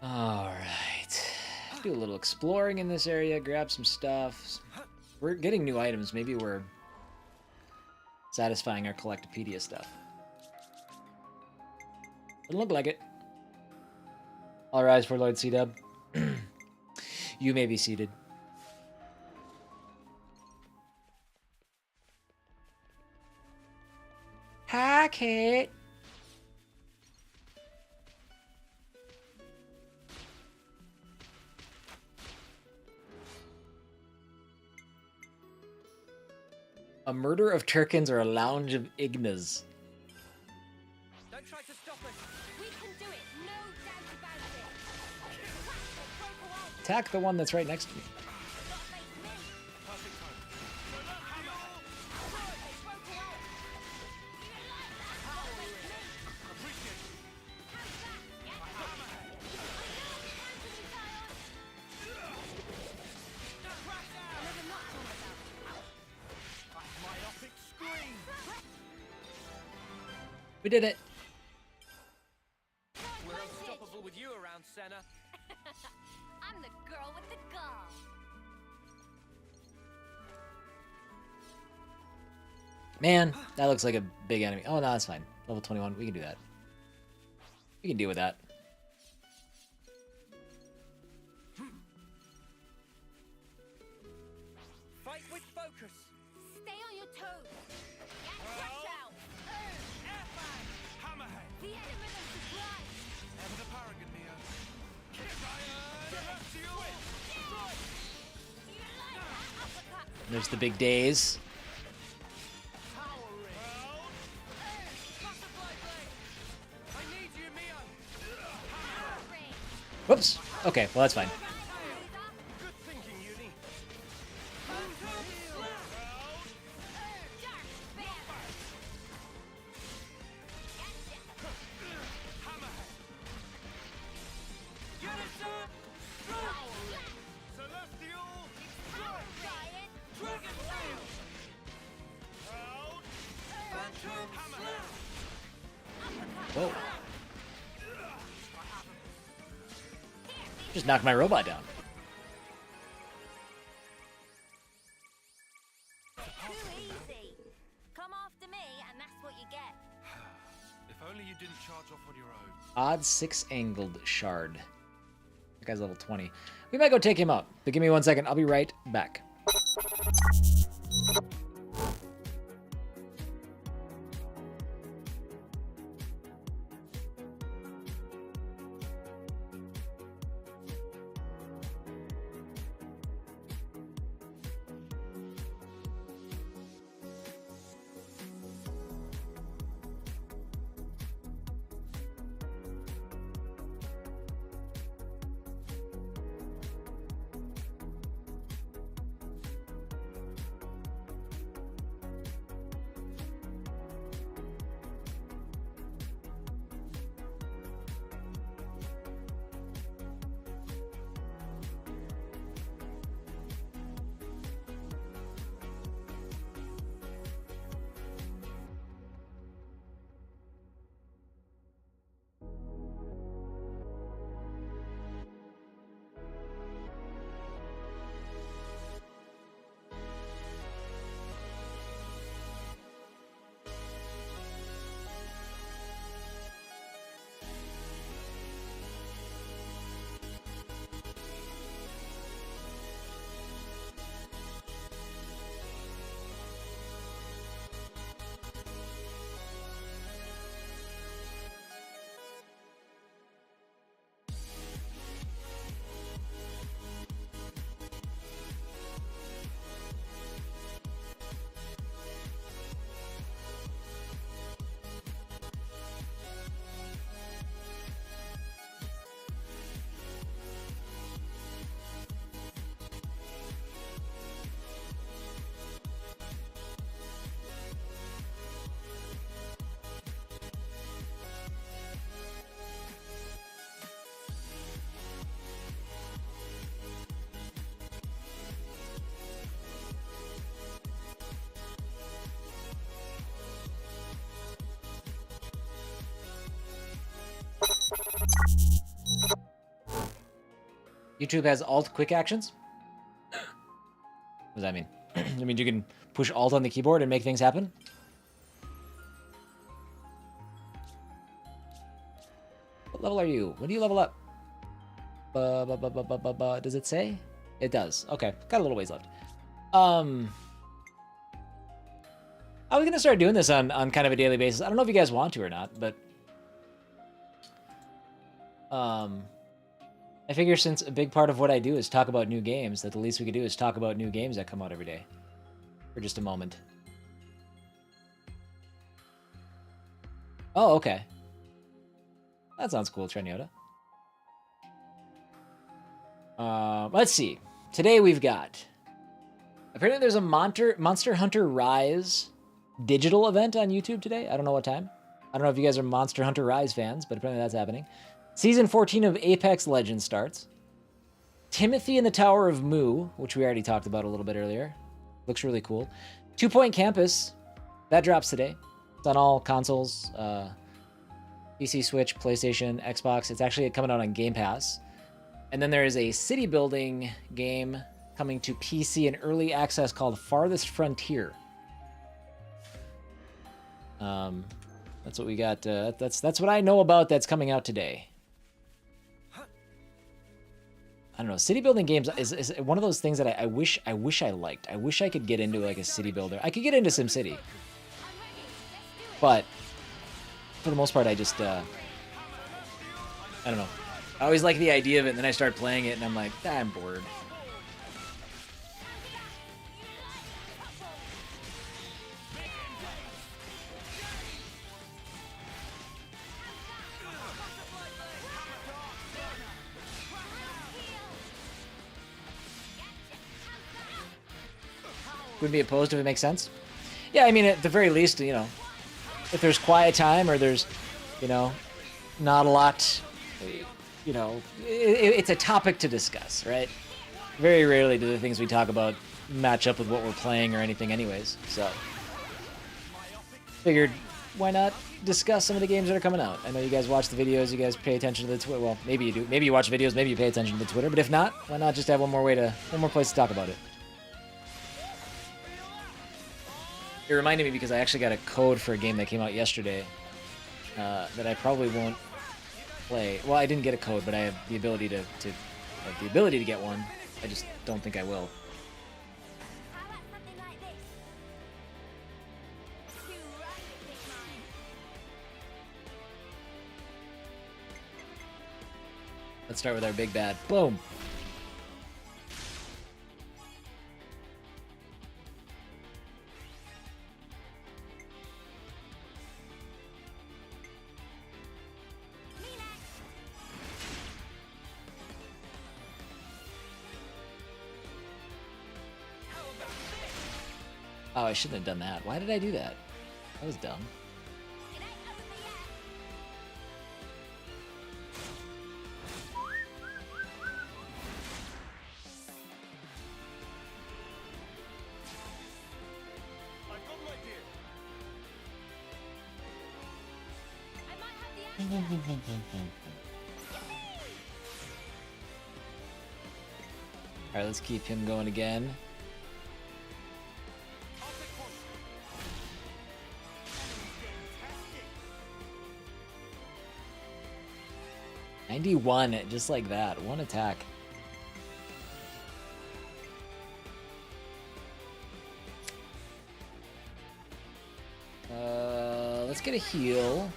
Alright. Do a little exploring in this area, grab some stuff. We're getting new items. Maybe we're satisfying our Collectopedia stuff. Doesn't look like it. All rise for Lord Cdub. You may be seated. Hi, Kate. murder of Turkins or a lounge of Ignas? Don't try to stop us. We can do it, no doubt about it. Attack the one that's right next to me. We did it. We're unstoppable with you around, Senna. I'm the girl with the gall. Man, that looks like a big enemy. Oh, no, that's fine. Level 21. We can do that. We can deal with that. Fight with focus. Stay on your toes. Get crash out. Hammerhead. The element of surprise. Ever the paragon, Neo. There's the big days. Whoops. Okay, well, that's fine. Good thinking, Uni. Whoa. Just knocked my robot down. Too easy. Come after me, and that's what you get. If only you didn't charge off on your own. Odd 6 angled shard. That guy's level 20. We might go take him out, but give me 1 second. I'll be right back. YouTube has alt quick actions? What does that mean? It means you can push alt on the keyboard and make things happen? What level are you? When do you level up? Does it say? It does. Okay, got a little ways left. I was gonna start doing this on kind of a daily basis. I don't know if you guys want to or not, but I figure since a big part of what I do is talk about new games, that the least we could do is talk about new games that come out every day for just a moment. Oh, okay. That sounds cool, Trenyoda. Let's see. Today we've got... Apparently there's a Monster Hunter Rise digital event on YouTube today. I don't know what time. I don't know if you guys are Monster Hunter Rise fans, but apparently that's happening. Season 14 of Apex Legends starts. Timothy and the Tower of Mu, which we already talked about a little bit earlier. Looks really cool. 2 Point Campus, that drops today. It's on all consoles, PC, Switch, PlayStation, Xbox. It's actually coming out on Game Pass. And then there is a city building game coming to PC in early access called Farthest Frontier. That's what we got. That's what I know about that's coming out today. I don't know. City building games is one of those things that I wish I liked. I wish I could get into like a city builder. I could get into SimCity, but for the most part, I just I don't know. I always like the idea of it, and then I start playing it, and I'm like, I'm bored. Wouldn't be opposed if it makes sense. Yeah, I mean, at the very least, you know, if there's quiet time or there's, you know, not a lot, you know, it's a topic to discuss, right? Very rarely do the things we talk about match up with what we're playing or anything anyways, so. Figured, why not discuss some of the games that are coming out? I know you guys watch the videos, you guys pay attention to the Twitter. Well, maybe you do. Maybe you watch videos, maybe you pay attention to the Twitter, but if not, why not just have one more place to talk about it? It reminded me because I actually got a code for a game that came out yesterday that I probably won't play. Well, I didn't get a code, but I have the ability to get one. I just don't think I will. Let's start with our big bad. Boom. Oh, I shouldn't have done that. Why did I do that? That was dumb. Alright, let's keep him going again. $91, just like that. One attack. Let's get a heal.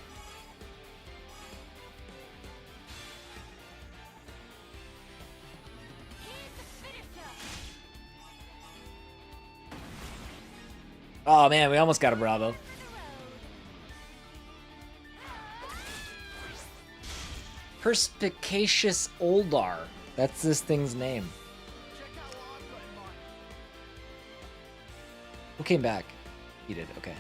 Oh man, we almost got a Bravo. Perspicacious Oldar. That's this thing's name. Who came back? He did, okay.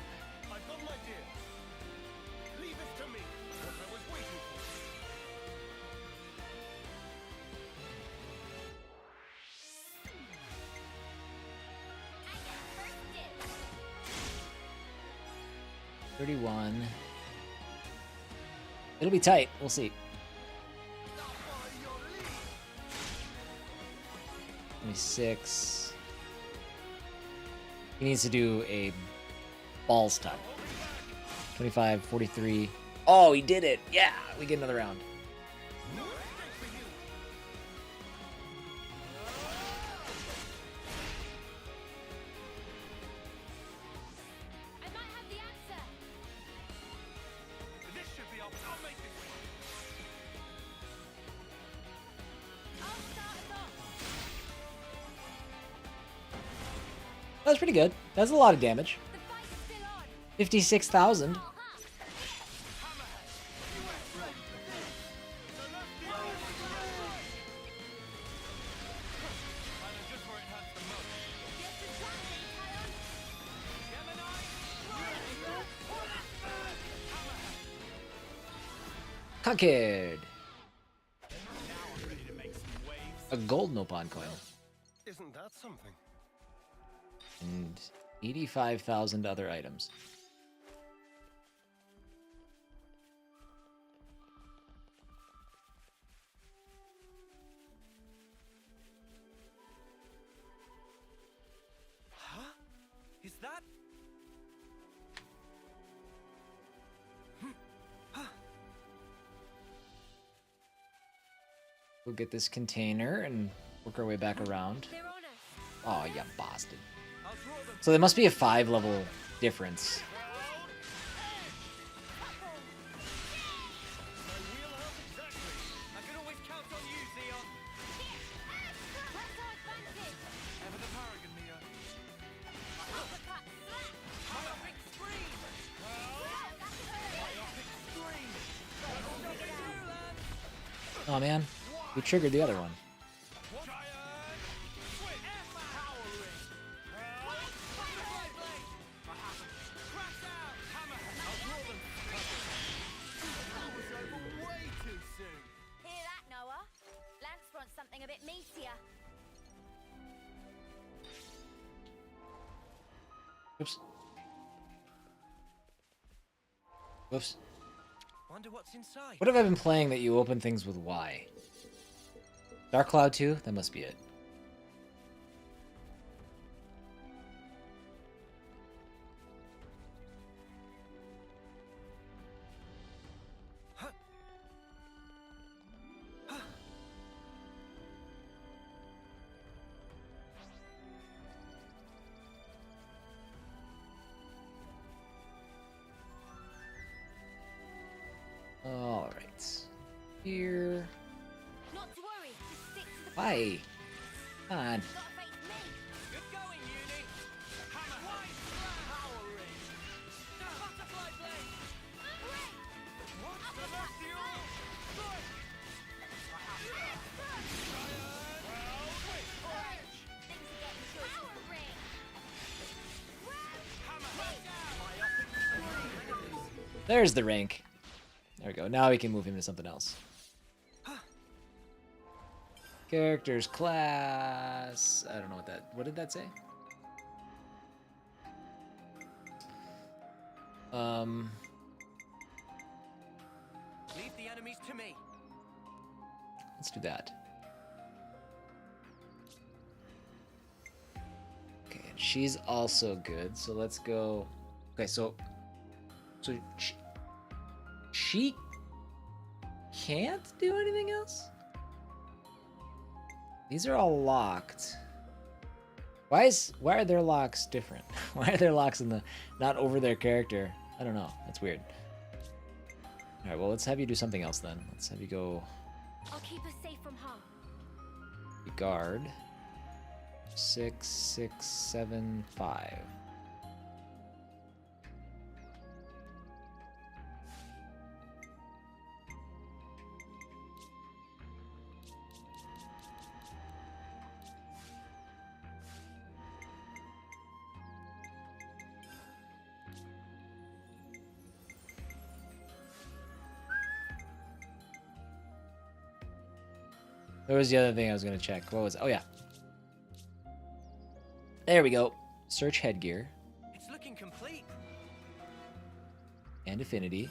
$31. It'll be tight. We'll see. 26. He needs to do a balls time. 25, 43. Oh, he did it. Yeah, we get another round. That's pretty good. That's a lot of damage. 56,000. Conquered. A gold Nopon coin. Isn't that something? And 85,000 other items. Huh? Is that? We'll get this container and work our way back around. Oh, you bastard. So there must be a 5-level difference. I can always count on you, Theon. Ever the paragon, Mia. Myopic scream. Myopic scream. Oh man, we triggered the other one. Hear that, Noah? Lance wants something a bit meatier. Oops. Whoops. Wonder what's inside. What have I been playing that you open things with Y? Dark Cloud 2? That must be it. All right. Here. Not to worry, just stick to the Why? Come on. Good going, Uni. Hammer. Wide slam. Power ring. Butterfly blade. What? Celestial. Good. Power ring. There's the rank. There we go. Now we can move him to something else. Characters, class. I don't know what that. What did that say? Leave the enemies to me. Let's do that. Okay, and she's also good. So let's go. Okay, so she can't do anything else? These are all locked. Why are their locks different? Why are their locks in the not over their character? I don't know. That's weird. All right, well, let's have you do something else then. Let's have you go I'll keep us safe from harm. guard. 6, 6, 7, 5. There was the other thing I was going to check. What was it? Oh, yeah. There we go. Search headgear. It's looking complete. And affinity.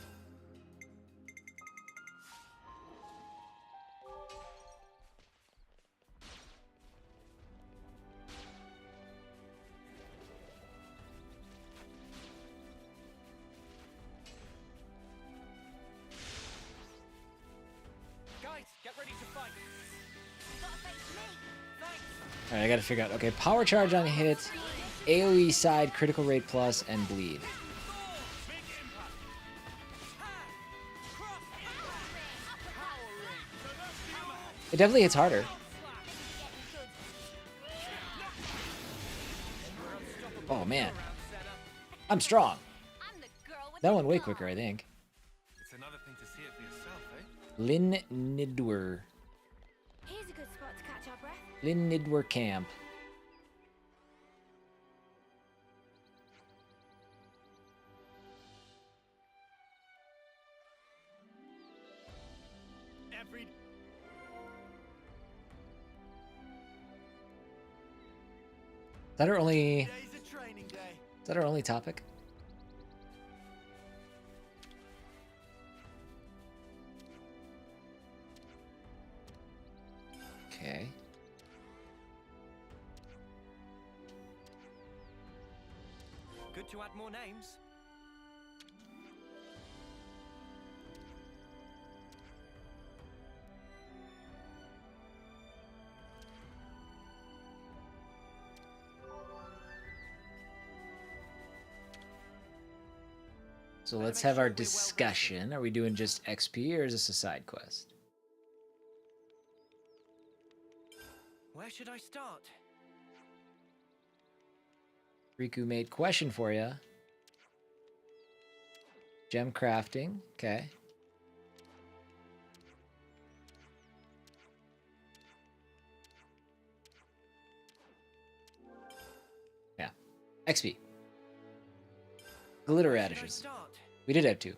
Guys, get ready to fight. Alright, I gotta figure out. Okay, power charge on hit, AoE side, critical rate plus, and bleed. It definitely hits harder. Oh man. I'm strong. That one way quicker, I think. It's another thing to see it for yourself, eh? Lin Nidwer. Here's a good spot to catch our breath. Lin Nidwer Camp. every... Is that our only... Today's a training day. Is that our only topic? Okay. Good to add more names. So let's have our discussion. Are we doing just XP or is this a side quest? Where should I start? Riku made question for you. Gem crafting. Okay. Yeah. XP. Glitter radishes. We did have 2.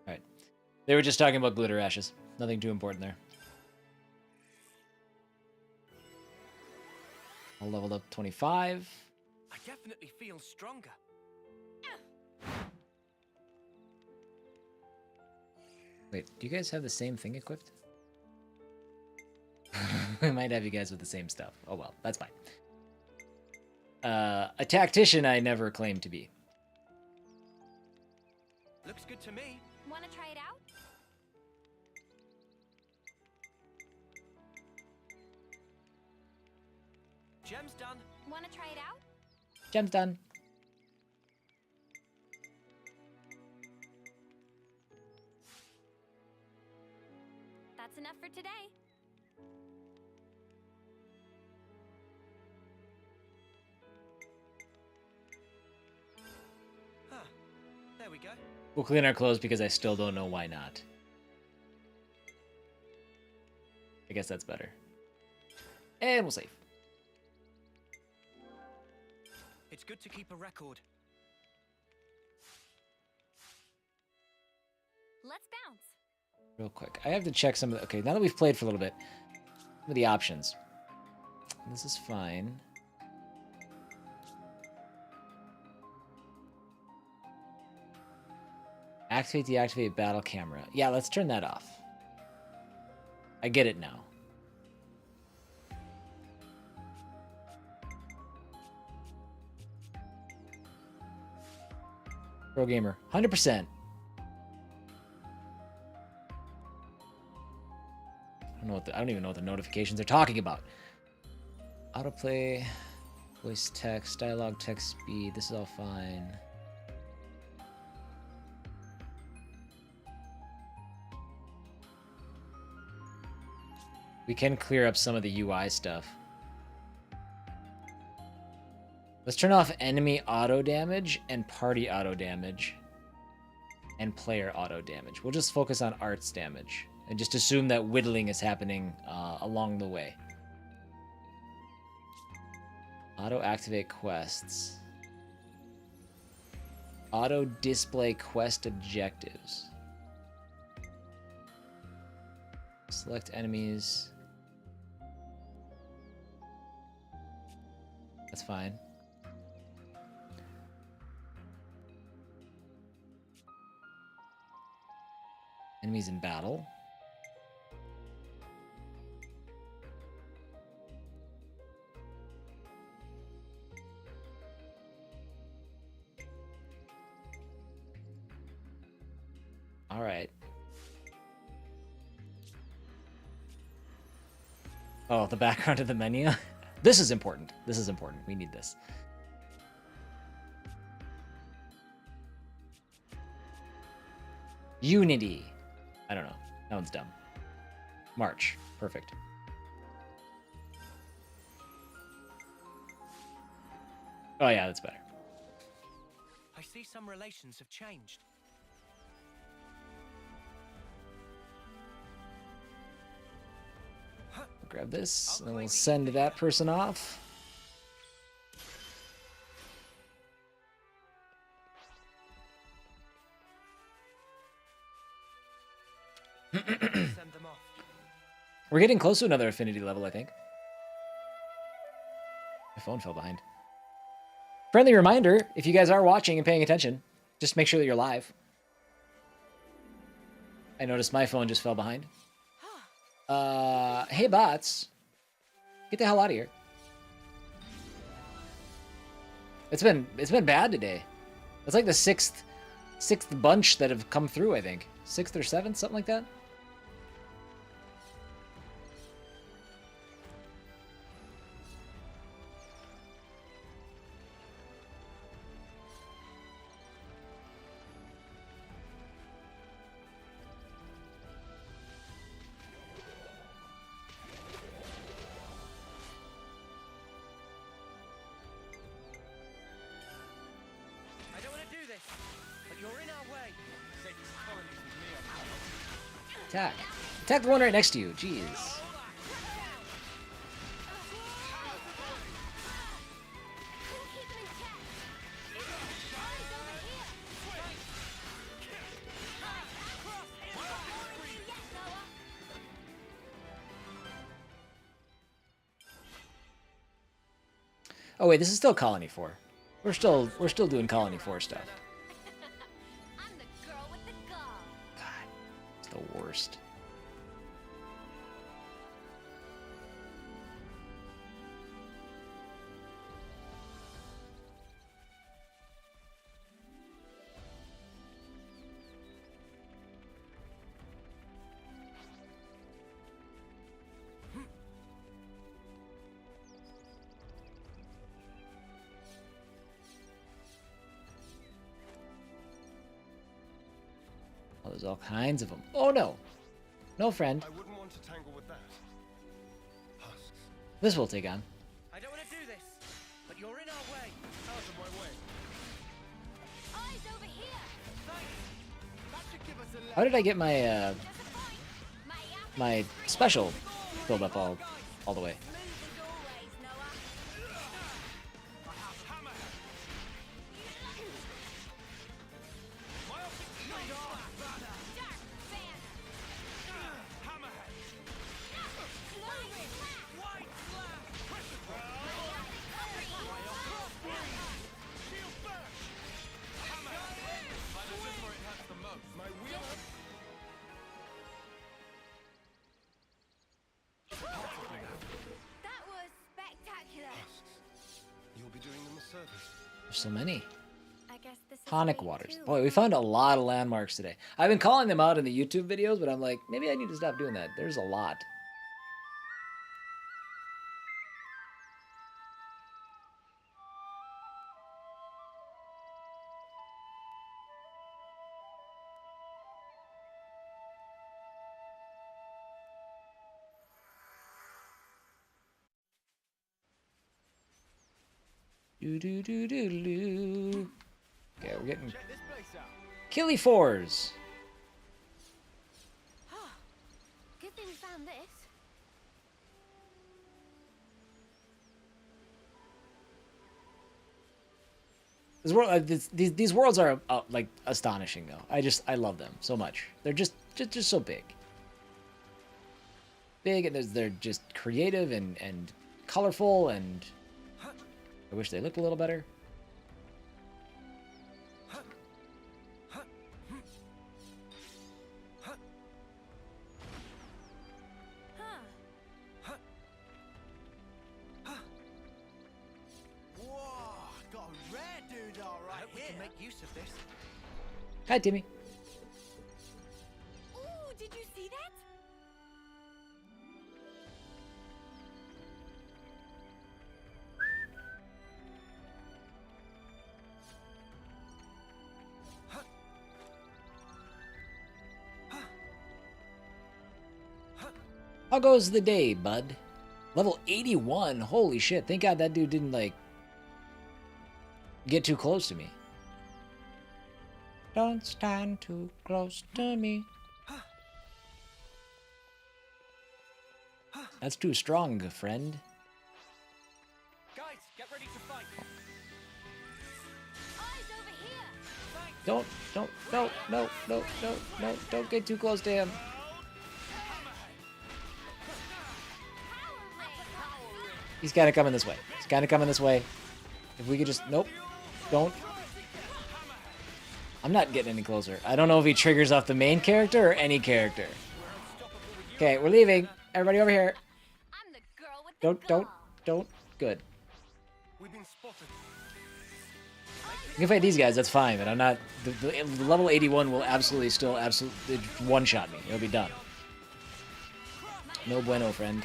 All right. They were just talking about glitter ashes. Nothing too important there. All leveled up 25. I definitely feel stronger. Wait, do you guys have the same thing equipped? I might have you guys with the same stuff. Oh well, that's fine. A tactician I never claimed to be. Looks good to me. Wanna try it out? Gem's done. Wanna try it out? Gem's done. That's enough for today. Huh. There we go. We'll clean our clothes because I still don't know why not. I guess that's better. And we'll save. It's good to keep a record. Let's bounce. Real quick. I have to check some of the... Okay, now that we've played for a little bit, some of the options. This is fine. Activate, deactivate battle camera. Yeah, let's turn that off. I get it now. Pro gamer, 100%. I don't even know what the notifications are talking about. Autoplay, voice text, dialogue, text speed. This is all fine. We can clear up some of the UI stuff. Let's turn off enemy auto damage and party auto damage and player auto damage. We'll just focus on arts damage and just assume that whittling is happening along the way. Auto activate quests. Auto display quest objectives. Select enemies. That's fine. Enemies in battle. All right. Oh, the background of the menu. This is important. This is important. We need this. Unity. I don't know. That one's dumb. March. Perfect. I Oh yeah, that's better. see some relations have changed. Grab this, and we'll send that person off. Send them off. We're getting close to another affinity level, I think. My phone fell behind. Friendly reminder, if you guys are watching and paying attention, just make sure that you're live. I noticed my phone just fell behind. Hey bots. Get the hell out of here. It's been bad today. It's like the sixth bunch that have come through, I think. 6th or 7th, something like that. Attack. Attack the one right next to you. Jeez. Oh wait, this is still Colony 4. We're still doing Colony 4 stuff. The worst. Oh, there's all kinds of them. Oh no. No, friend. I wouldn't want to tangle with that. Husks. This will take on. I don't want to do this, but you're in our way. Out of my way. Eyes over here. That should give us a How did I get my my special filled up all the way? There's so many. I guess this is Tonic way waters. too Boy, we found a lot of landmarks today. I've been calling them out in the YouTube videos, but I'm like, maybe I need to stop doing that. There's a lot. Do. Okay, we're getting Killy fours. Good thing we found this. These worlds are like astonishing though. I love them so much. They're just so big, and they're just creative and colorful, and I wish they looked a little better. Hi, Timmy. Ooh, did you see that? How goes the day, bud? Level 81. Holy shit. Thank God that dude didn't, like, get too close to me. Don't stand too close to me. That's too strong, friend. Guys, get ready to fight. Don't, no, don't get too close to him. He's kind of coming this way. He's kind of coming this way. If we could just, nope, don't. I'm not getting any closer. I don't know if he triggers off the main character or any character. Okay, we're leaving. Everybody over here. Don't. Good. We've been spotted. You can fight these guys, that's fine, but I'm not... The level 81 will absolutely one-shot me. It'll be done. No bueno, friend.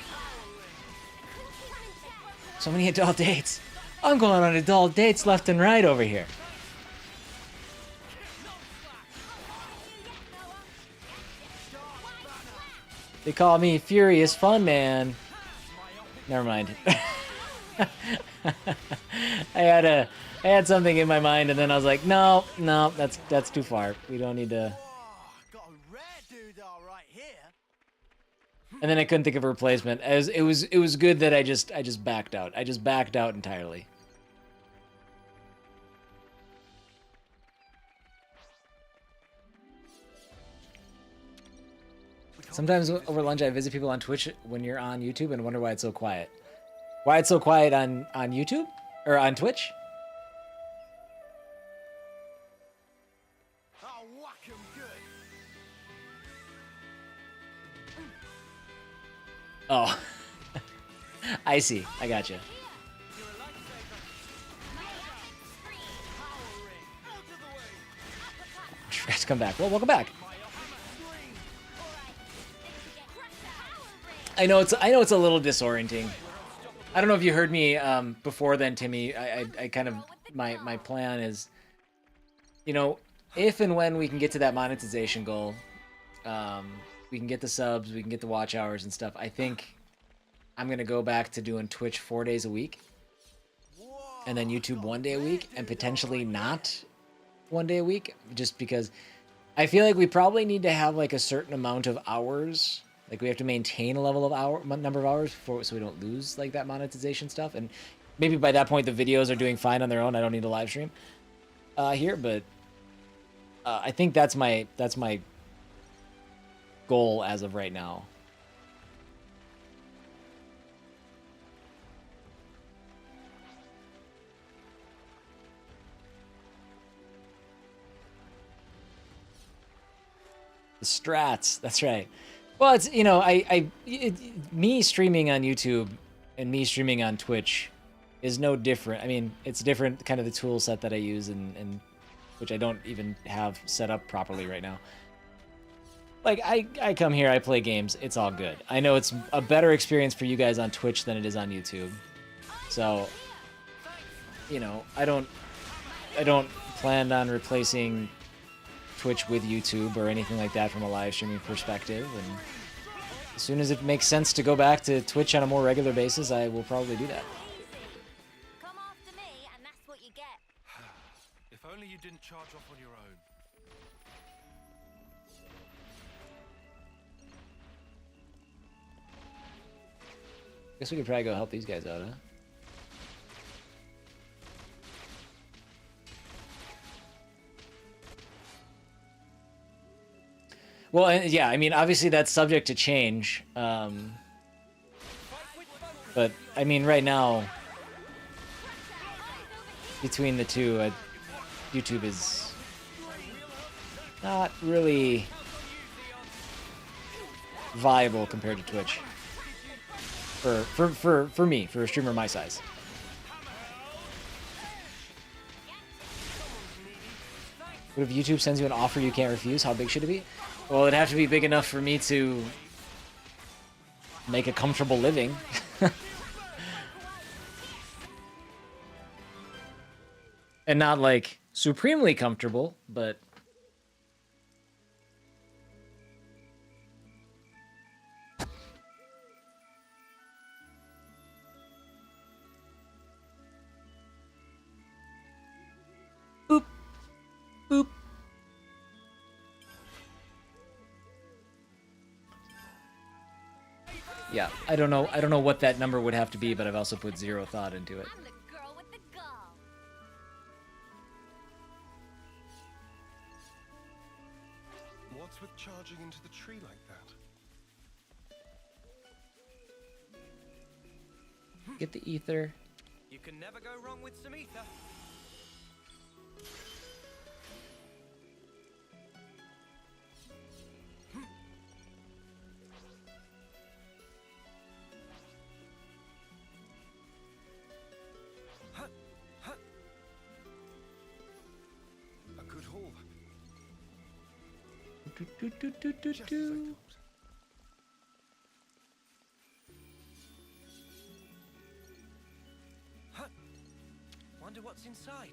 So many adult dates. I'm going on adult dates left and right over here. They call me Furious Fun Man. Never mind. I had something in my mind, and then I was like, no, that's too far. We don't need to. And then I couldn't think of a replacement. It was good that I just backed out. I just backed out entirely. Sometimes over lunch I visit people on Twitch when you're on YouTube and wonder why it's so quiet. Why it's so quiet on YouTube? Or on Twitch? Oh. I see. I gotcha. Let's come back. Well, welcome back. I know it's a little disorienting. I don't know if you heard me before then, Timmy. I kind of my plan is, you know, if and when we can get to that monetization goal, we can get the subs, we can get the watch hours and stuff. I think I'm gonna go back to doing Twitch 4 days a week, and then YouTube 1 day a week, and potentially not 1 day a week, just because I feel like we probably need to have like a certain amount of hours. Like we have to maintain a level of number of hours so we don't lose like that monetization stuff. And maybe by that point the videos are doing fine on their own. I don't need a live stream here, but I think that's my goal as of right now. The strats, that's right. Well, it's, you know, me streaming on YouTube and me streaming on Twitch is no different. I mean, it's different, kind of the tool set that I use, and which I don't even have set up properly right now. Like, I come here, I play games, it's all good. I know it's a better experience for you guys on Twitch than it is on YouTube. So, you know, I don't plan on replacing Twitch with YouTube or anything like that from a live streaming perspective, and as soon as it makes sense to go back to Twitch on a more regular basis, I will probably do that. Come after me, and that's what you get. If only you didn't charge off on your own. Guess we could probably go help these guys out, huh? Well, yeah, I mean, obviously that's subject to change. But, I mean, right now, between the two, YouTube is not really viable compared to Twitch. For me, for a streamer my size. What if YouTube sends you an offer you can't refuse? How big should it be? Well, it'd have to be big enough for me to make a comfortable living. And not, like, supremely comfortable, but... Boop. Boop. Yeah, I don't know what that number would have to be, but I've also put zero thought into it. I'm the girl with the gall. What's with charging into the tree like that? Get the ether. You can never go wrong with some ether. A good haul. Just as I thought. Wonder what's inside.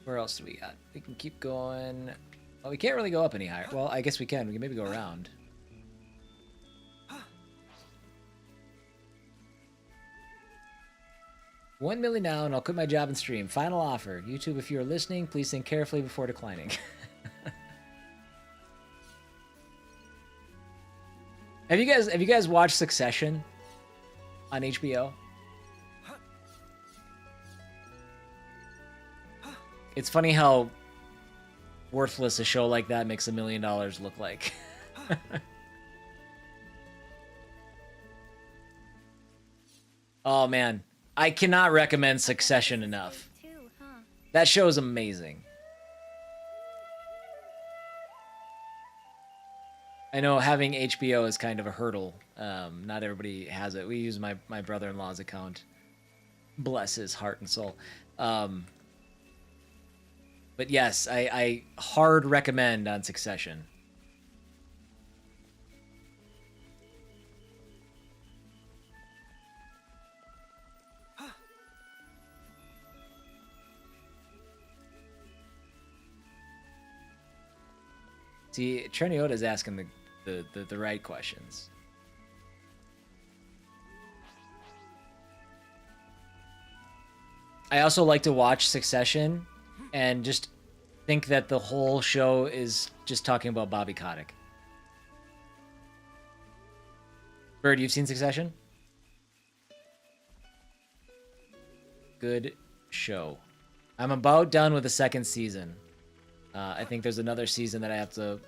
Where else do we got? We can keep going. Well, we can't really go up any higher. Well, I guess we can. We can maybe go around. $1 million now, and I'll quit my job and stream. Final offer. YouTube, if you are listening, please think carefully before declining. Have you guys watched Succession on HBO? It's funny how worthless a show like that makes $1 million look like. Oh man, I cannot recommend Succession enough. That show is amazing. I know having HBO is kind of a hurdle. Not everybody has it. We use my brother-in-law's account. Bless his heart and soul. But yes, I hard recommend on Succession. See, Treniota's asking the right questions. I also like to watch Succession and just think that the whole show is just talking about Bobby Kotick. Bird, you've seen Succession? Good show. I'm about done with the second season. I think there's another season that I have to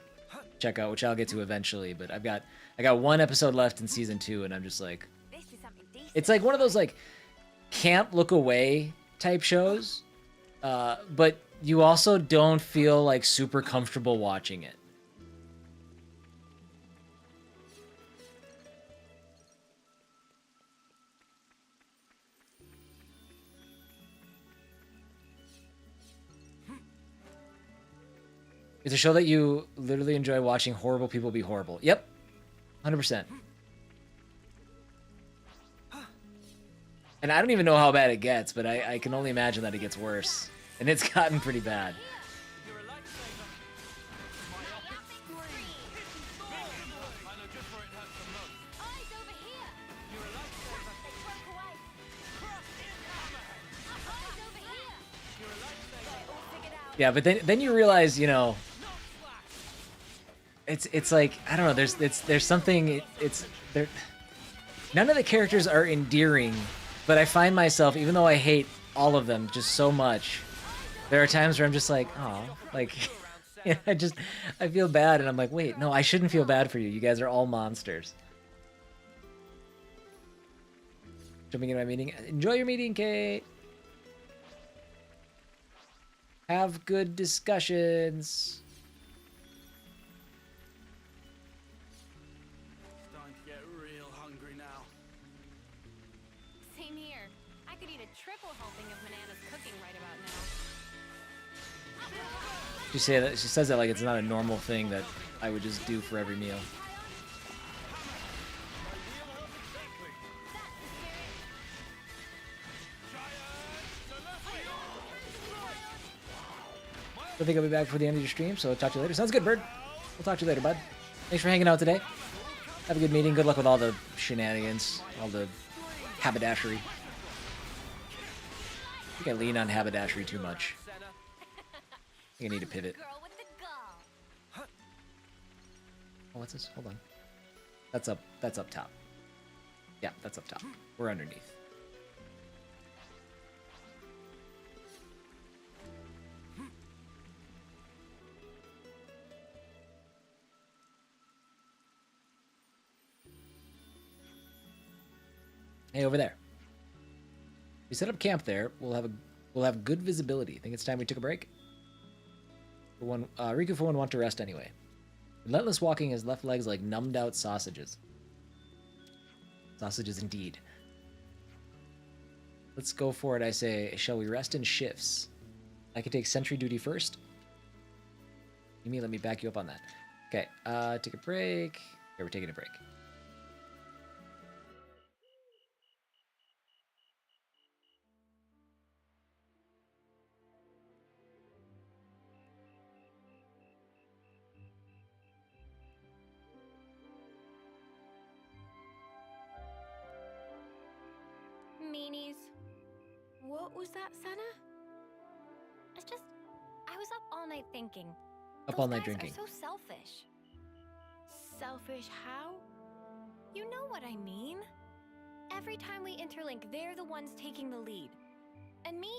check out, which I'll get to eventually. But I got one episode left in season 2, and I'm just like, it's like one of those like can't look away type shows, but you also don't feel like super comfortable watching it. It's a show that you literally enjoy watching horrible people be horrible. Yep. 100%. And I don't even know how bad it gets, but I can only imagine that it gets worse. And it's gotten pretty bad. Yeah, but then you realize, you know, it's like, I don't know, there's something, it's there. None of the characters are endearing, but I find myself, even though I hate all of them just so much, there are times where I'm just like, oh, like, yeah, I feel bad, and I'm like, wait, no, I shouldn't feel bad for you. You guys are all monsters. Jumping into my meeting. Enjoy your meeting, Kate. Have good discussions. Starting to get real hungry now. Same here. I could eat a triple helping of Manana's cooking right about now. She says that like it's not a normal thing that I would just do for every meal. I think I'll be back for the end of your stream, so I'll talk to you later. Sounds good, Bird. We'll talk to you later, bud. Thanks for hanging out today. Have a good meeting. Good luck with all the shenanigans, all the haberdashery. I think I lean on haberdashery too much. I think I need to pivot. Oh, what's this? Hold on. That's up. That's up top. Yeah, that's up top. We're underneath. Hey, over there. We set up camp there. We'll have good visibility. Think it's time we took a break? For one, Riku for one want to rest anyway. Relentless walking has left legs like numbed out sausages. Sausages indeed. Let's go for it, I say. Shall we rest in shifts? I can take sentry duty first. You mean let me back you up on that? Okay, take a break. Okay, we're taking a break. Meanies. What was that, Senna? It's just, I was up all night thinking. Up Those all night guys drinking. Are so selfish. Selfish how? You know what I mean. Every time we interlink, they're the ones taking the lead. And me,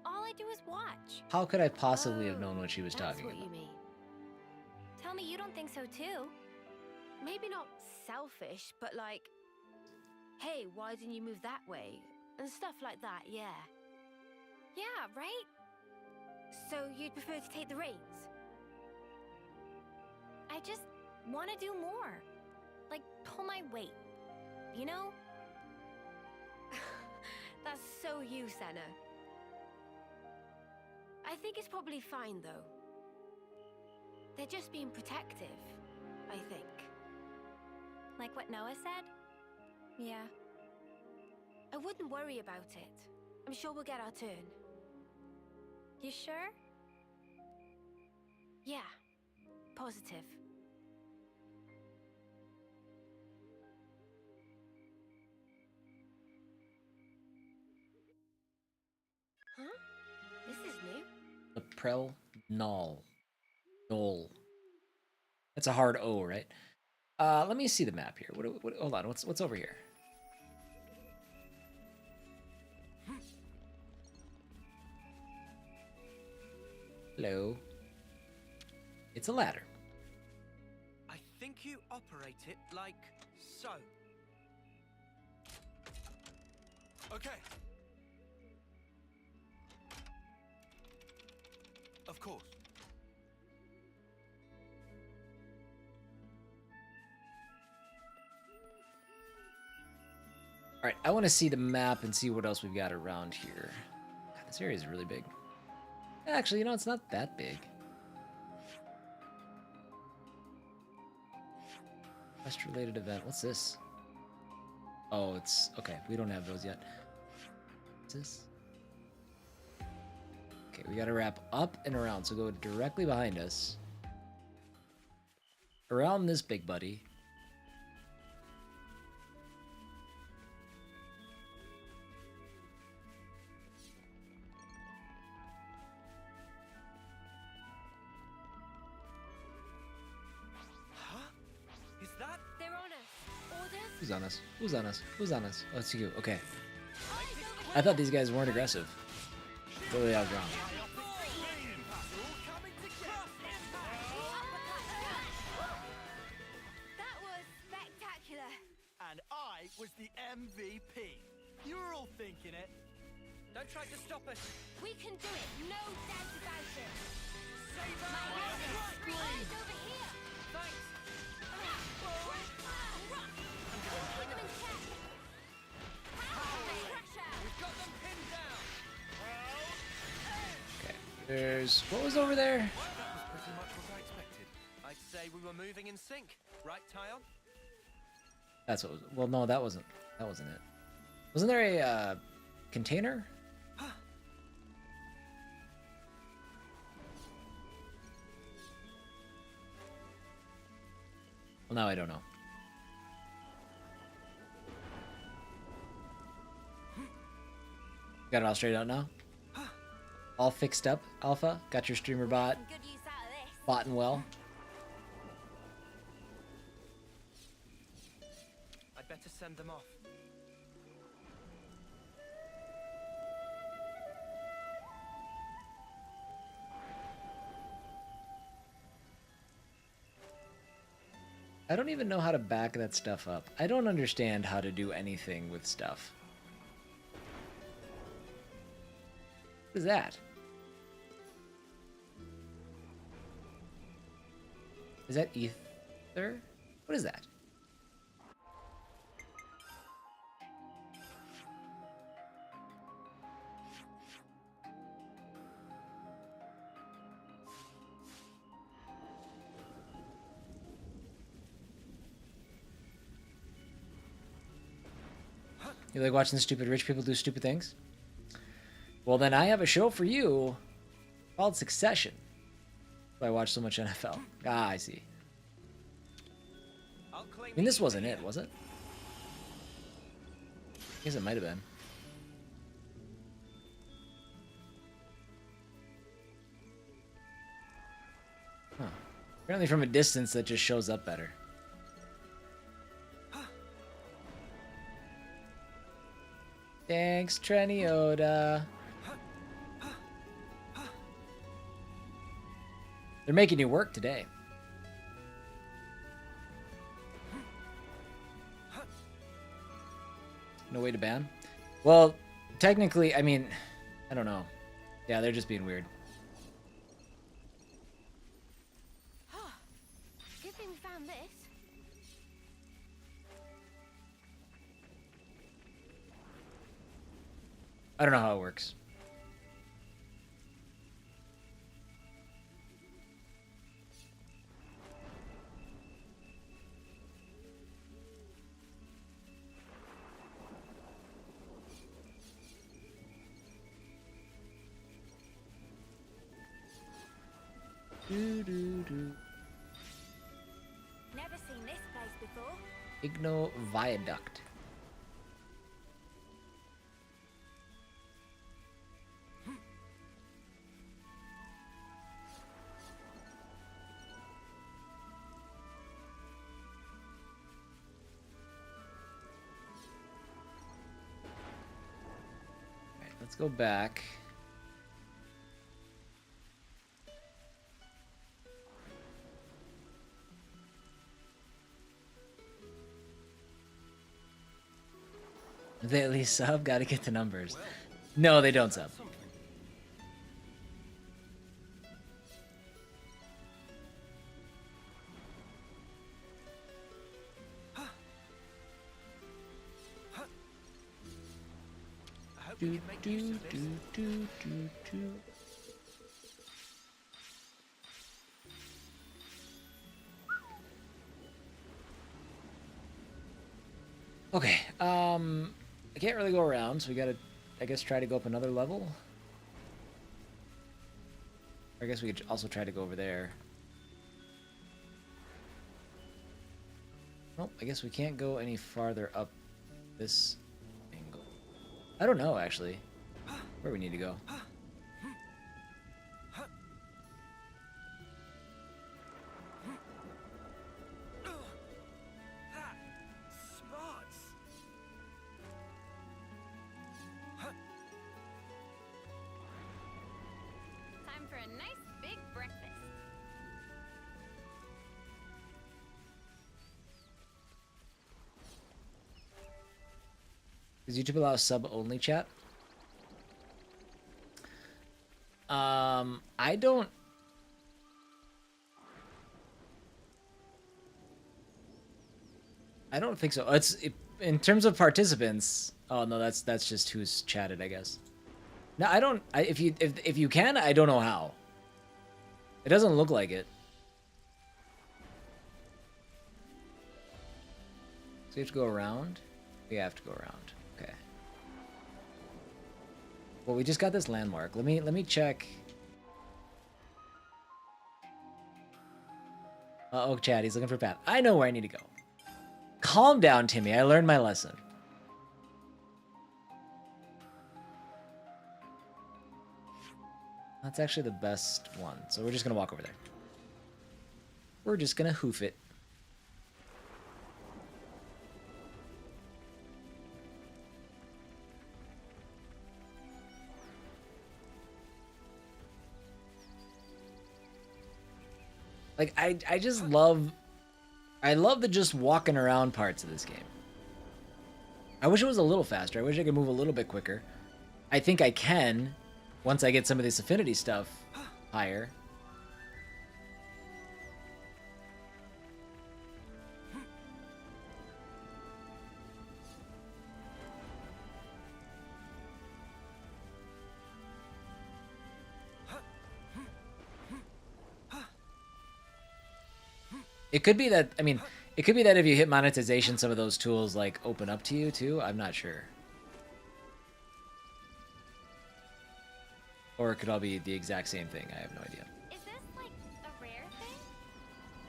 all I do is watch. How could I possibly have known what she was talking That's about? what you mean. Tell me you don't think so too. Maybe not selfish, but like, hey, why didn't you move that way? And stuff like that, yeah. Yeah, right? So you'd prefer to take the reins? I just want to do more. Like, pull my weight. You know? That's so you, Senna. I think it's probably fine, though. They're just being protective, I think. Like what Noah said? Yeah. I wouldn't worry about it. I'm sure we'll get our turn. You sure? Yeah. Positive. Huh? This is new. The Prel Null. Null. That's a hard O, right? Let me see the map here. What, hold on, what's over here? Hello. It's a ladder. I think you operate it like so. Okay. Of course. Alright, I want to see the map and see what else we've got around here. God, this area is really big. Actually, you know, it's not that big. Quest-related event. What's this? Oh, it's... Okay, we don't have those yet. What's this? Okay, we gotta wrap up and around, so go directly behind us. Around this big buddy. Is that? They're on us. Orders? Who's on us? Who's on us? Who's on us? Oh, it's you. Okay. I thought these guys weren't aggressive. Totally out wrong. That was spectacular. And I was the MVP. You were all thinking it. Don't try to stop us. We can do it. No doubt about it. Save My our eyes over here. Thanks. Keep them in check. Pressure. We've got them pinned down. Okay. There's... What was over there? That was pretty much what I expected. I'd say we were moving in sync, right, Tyon? That's what was... Well, no, that wasn't it. Wasn't there a, container? Well, now I don't know. Got it all straight out now? All fixed up, Alpha. Got your streamer bot. Good use out of this. Botting well. I'd better send them off. I don't even know how to back that stuff up. I don't understand how to do anything with stuff. What is that? Is that ether? What is that? You like watching stupid rich people do stupid things? Well, then I have a show for you called Succession. I watch so much NFL. Ah, I see. I mean, this wasn't it, was it? I guess it might have been. Huh. Apparently from a distance that just shows up better. Thanks, Treniota. They're making you work today. No way to ban? Well, technically, I mean, I don't know. Yeah, they're just being weird. Good thing we found this. I don't know how it works. Never seen this place before. Igno Viaduct. Alright, let's go back. They at least sub? Gotta get the numbers. No, they don't sub. Do, do, do, do, do, do. Okay, I can't really go around, so we gotta, I guess, try to go up another level. Or I guess we could also try to go over there. Nope, I guess we can't go any farther up this angle. I don't know, actually, where we need to go. Time for a nice big breakfast. Does YouTube allow sub-only chat? I don't... I don't think so. In terms of participants. Oh no, that's just who's chatted, I guess. No, I don't. If you can, I don't know how. It doesn't look like it. So we have to go around. We have to go around. Okay. Well, we just got this landmark. Let me check. Oh, Chad, he's looking for Pat. I know where I need to go. Calm down, Timmy. I learned my lesson. That's actually the best one. So we're just gonna walk over there. We're just gonna hoof it. Like I just love the just walking around parts of this game. I wish it was a little faster. I wish I could move a little bit quicker. I think I can once I get some of this affinity stuff higher. It could be that, I mean, it could be that if you hit monetization, some of those tools like open up to you too. I'm not sure. Or it could all be the exact same thing. I have no idea. Is this like a rare thing?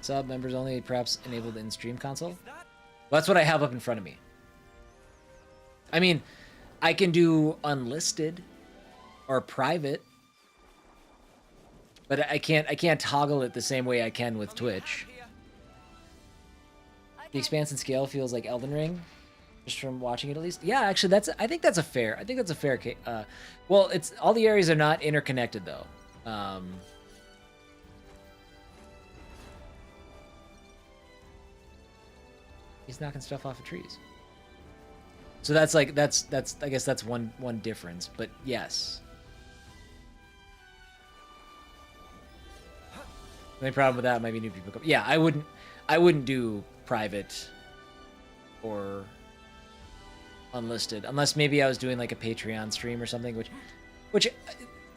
Sub members only, perhaps enabled in stream console. Well, that's what I have up in front of me. I mean, I can do unlisted or private, but I can't toggle it the same way I can with Twitch. The expanse and scale feels like Elden Ring, just from watching it at least. Yeah, actually, I think that's a fair. Well, it's all the areas are not interconnected though. He's knocking stuff off of trees. So that's like that's I guess that's one difference. But yes. The only problem with that might be new people come. Yeah, I wouldn't do private or unlisted unless maybe I was doing like a Patreon stream or something, which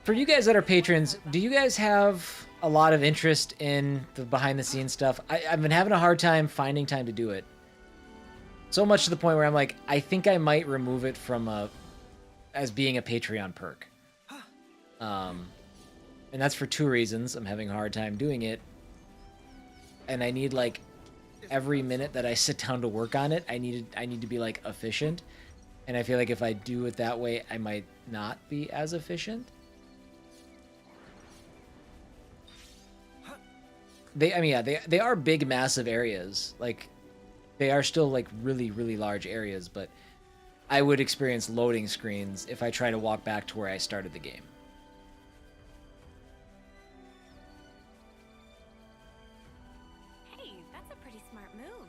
for you guys that are patrons, do you guys have a lot of interest in the behind the scenes stuff? I've been having a hard time finding time to do it. So much to the point where I'm like, I think I might remove it from as being a Patreon perk. And that's for two reasons. I'm having a hard time doing it. And I need like every minute that I sit down to work on it, I need to be like efficient. And I feel like if I do it that way, I might not be as efficient. They are big, massive areas. Like, they are still like really, really large areas, but I would experience loading screens if I try to walk back to where I started the game. Hey, that's a pretty smart move.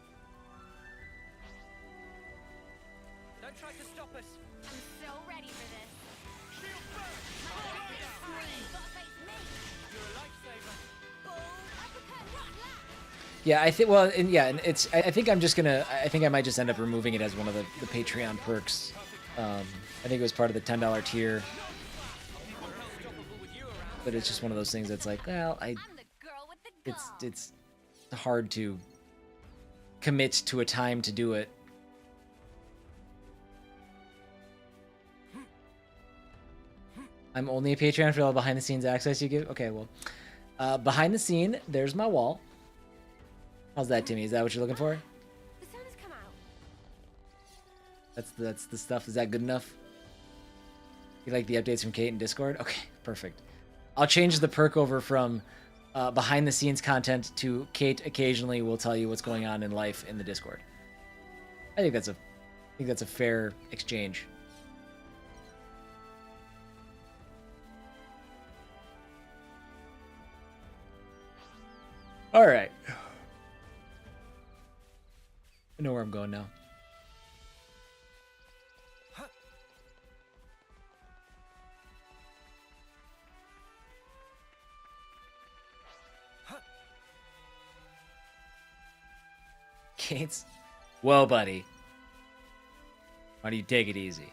Don't try to stop us. I'm so ready for this. Shield first! Gotta face me. You're a lifesaver. Boom, uppercut, rock, lap. Yeah, I think. Well, and yeah, and it's. I think I'm just gonna. I think I might just end up removing it as one of the Patreon perks. I think it was part of the $10 tier. But it's just one of those things that's like, well, it's hard to commit to a time to do it. I'm only a Patreon for all behind the scenes access you give. Okay, well, behind the scene, there's my wall. How's that, Timmy? Is that what you're looking for? The sun has come out. That's the stuff. Is that good enough? You like the updates from Kate in Discord? Okay, perfect. I'll change the perk over from behind the scenes content to Kate occasionally will tell you what's going on in life in the Discord. I think that's a fair exchange. All right. I know where I'm going now. Kate's, well, buddy, why don't you take it easy?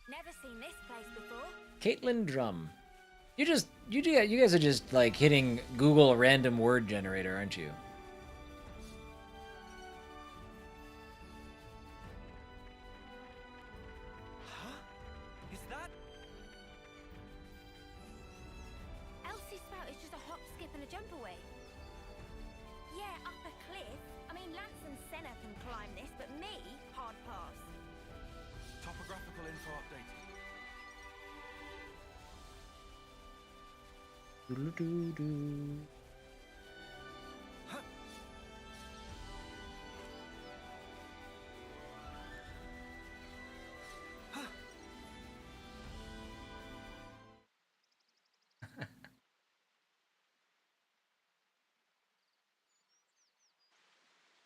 Never seen this place before. Caitlin Drum. You guys are just like hitting Google random word generator, aren't you? Is that? Elsie Spout is just a hop, skip, and a jump away. Yeah, up a cliff. I mean, mean, Lance and Senna can climb this, but me, hard pass. Topographical info updated. Doo-doo-doo-doo.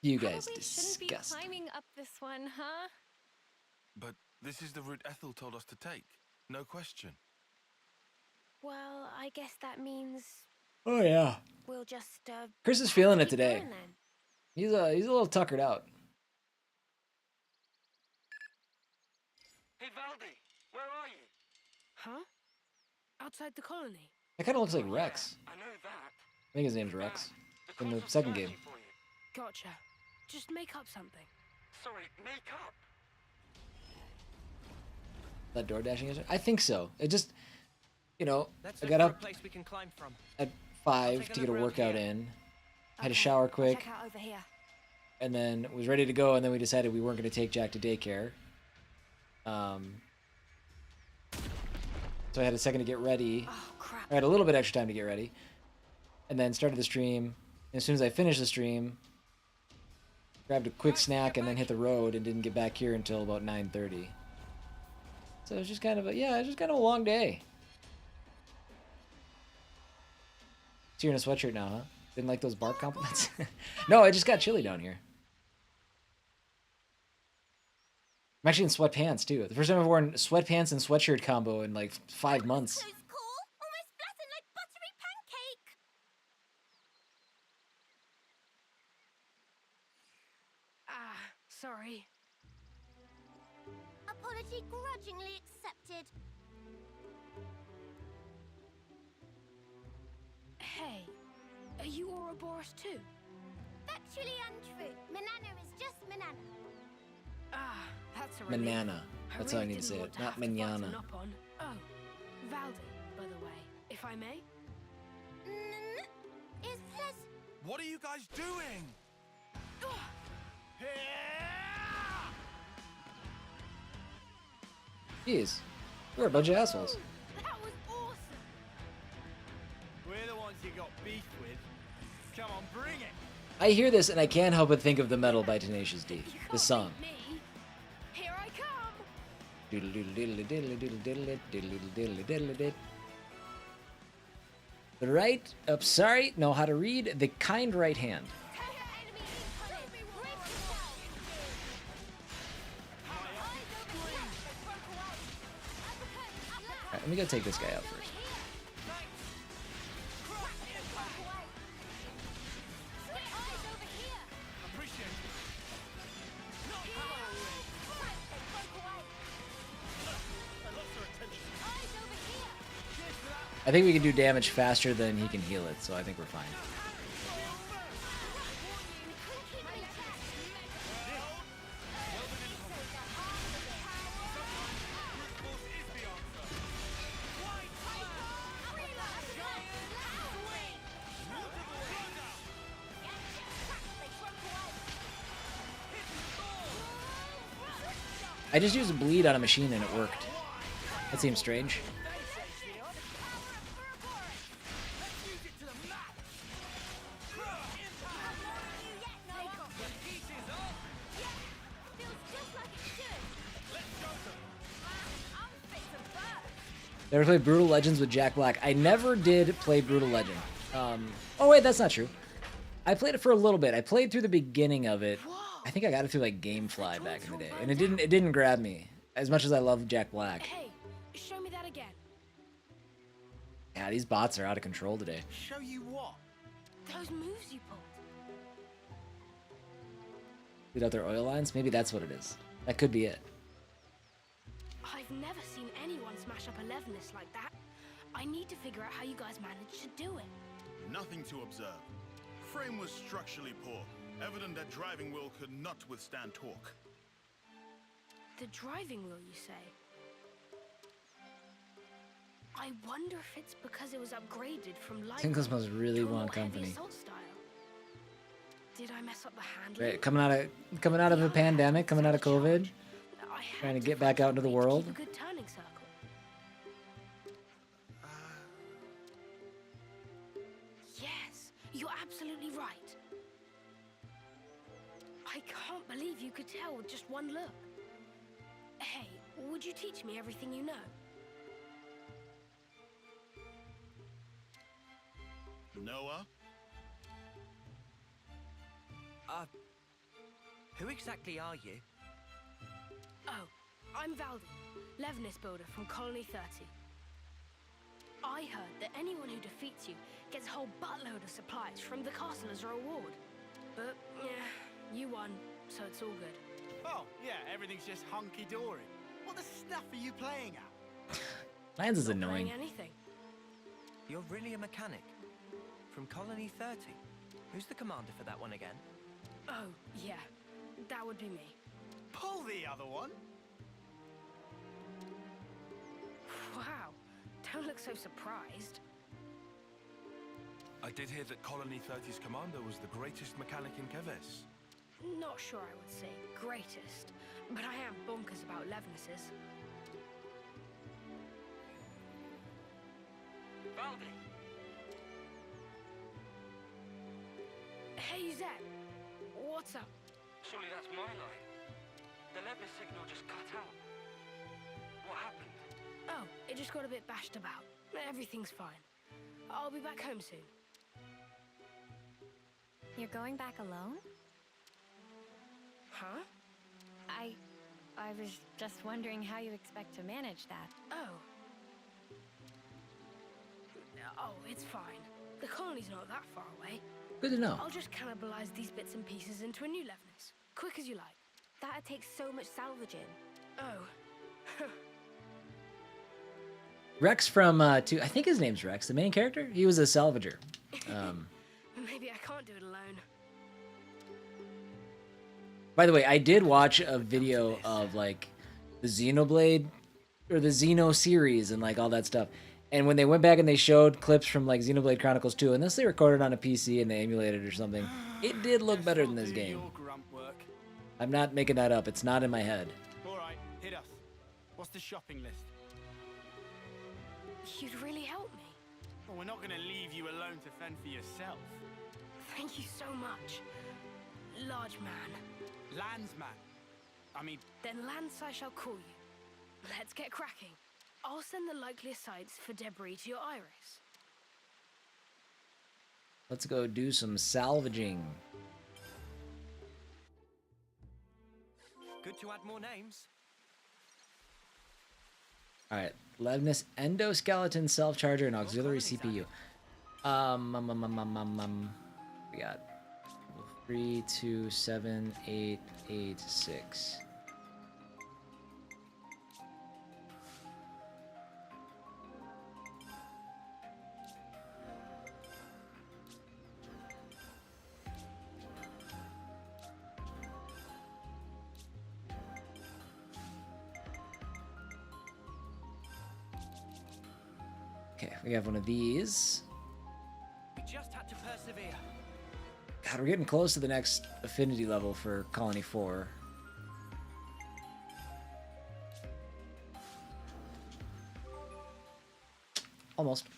You guys Probably shouldn't be disgust. climbing up this one, huh? But this is the route Ethel told us to take. No question. Well, I guess that means Oh yeah. we'll just Chris is have feeling to it keep today. going then. He's a little tuckered out. Hey, Valdi, where are you? Huh? Outside the colony. That kind of looks like Rex. I know that. I think his name's Rex in the second game. Gotcha. Just make up something. Sorry, make up. That door dashing is. I think so. It just, you know, Let's I look got for a up place we can climb from. at I'll 5 take a to get a look around workout here. in. Had a shower quick, Check out over here. and then was ready to go. And then we decided we weren't going to take Jack to daycare. So I had a second to get ready. Oh, crap. I had a little bit extra time to get ready, and then started the stream. And as soon as I finished the stream, grabbed a quick snack and then hit the road and didn't get back here until about 9:30. So it was just kind of a long day. So you're in a sweatshirt now, huh? Didn't like those bark compliments? No, I just got chilly down here. I'm actually in sweatpants too. The first time I've worn sweatpants and sweatshirt combo in like 5 months. Close call. Almost flattened like buttery pancake. Ah, sorry. Apology grudgingly accepted. Hey, are you Ouroboros too? Factually untrue. Manana is just Manana. Ah, that's a relief. Manana. That's how I really need to say didn't it. want Not to have to button manana. up on. Oh, Valdi, by the way, if I may. Is pleasant. What are you guys doing? Jeez. We're a bunch of assholes. That was awesome. We're the ones you got beef with. Come on, bring it. I hear this and I can't help but think of The Metal by Tenacious D. The song. Me, here I come. Doodle-doodle-diddle-diddle-diddle-diddle-diddle-diddle-diddle-diddle. The right, sorry, know how to read. The kind right hand. Alright, let me go take this guy out first. I think we can do damage faster than he can heal it, so I think we're fine. I just used a bleed on a machine and it worked. That seems strange. Never played Brutal Legends with Jack Black. I never did play Brutal Legend. Oh wait, that's not true. I played it for a little bit. I played through the beginning of it. I think I got it through like GameFly back in the day, and it didn't grab me as much as I love Jack Black. Hey, show me that again. Yeah, these bots are out of control today. Show you what? Those moves you pulled. Lead out their oil lines? Maybe that's what it is. That could be it. I've never seen anyone smash up a leverness like that. I need to figure out how you guys managed to do it. Nothing to observe. Frame was structurally poor. Evident that driving wheel could not withstand torque. The driving wheel, you say? I wonder if it's because it was upgraded from light Tinkles must really to a want more heavy company. assault style. Did I mess up the handling? Right, coming out of a pandemic, coming out of COVID, trying to get back out into the world. Keep a good turning circle. Yes, you're absolutely right. I can't believe you could tell with just one look. Hey, would you teach me everything you know? Noah? Who exactly are you? Oh, I'm Valdi, Levinus Builder from Colony 30. I heard that anyone who defeats you gets a whole buttload of supplies from the castle as a reward. But, yeah, you won, so it's all good. Oh, yeah, everything's just hunky-dory. What the stuff are you playing at? Lance is Not annoying. playing anything. You're really a mechanic? From Colony 30? Who's the commander for that one again? Oh, yeah, that would be me. Pull the other one. Wow, don't look so surprised. I did hear that Colony 30's commander was the greatest mechanic in Keves. Not sure I would say greatest, but I am bonkers about Levinus's. Valdi! Hey, Zed. What's up? Surely that's my line. The Levis signal just cut out. What happened? Oh, it just got a bit bashed about. Everything's fine. I'll be back home soon. You're going back alone? Huh? I was just wondering how you expect to manage that. Oh. Oh, it's fine. The colony's not that far away. Good to know. I'll just cannibalize these bits and pieces into a new Levinus. Quick as you like. That'd take so much salvaging. Oh. Rex from I think his name's Rex, the main character. He was a salvager. Maybe I can't do it alone. By the way, I did watch a video of like the Xenoblade or the Xeno series and like all that stuff. And when they went back and they showed clips from like Xenoblade Chronicles 2, unless they recorded on a PC and they emulated it or something, it did look better than this game. I'm not making that up. It's not in my head. All right, hit us. What's the shopping list? You'd really help me. Well, we're not going to leave you alone to fend for yourself. Thank you so much. Large man. Landsman. I mean... Then Lance I shall call you. Let's get cracking. I'll send the likeliest sites for debris to your iris. Let's go do some salvaging. Good to add more names. All right, Levinus endoskeleton self-charger and auxiliary CPU. We got 3, 2, 7, 8, 8, 6. Okay, we have one of these. We just had to persevere. God, we're getting close to the next affinity level for Colony 4. Almost.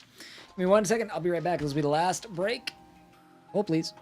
Give me 1 second. I'll be right back. This will be the last break. Oh, please.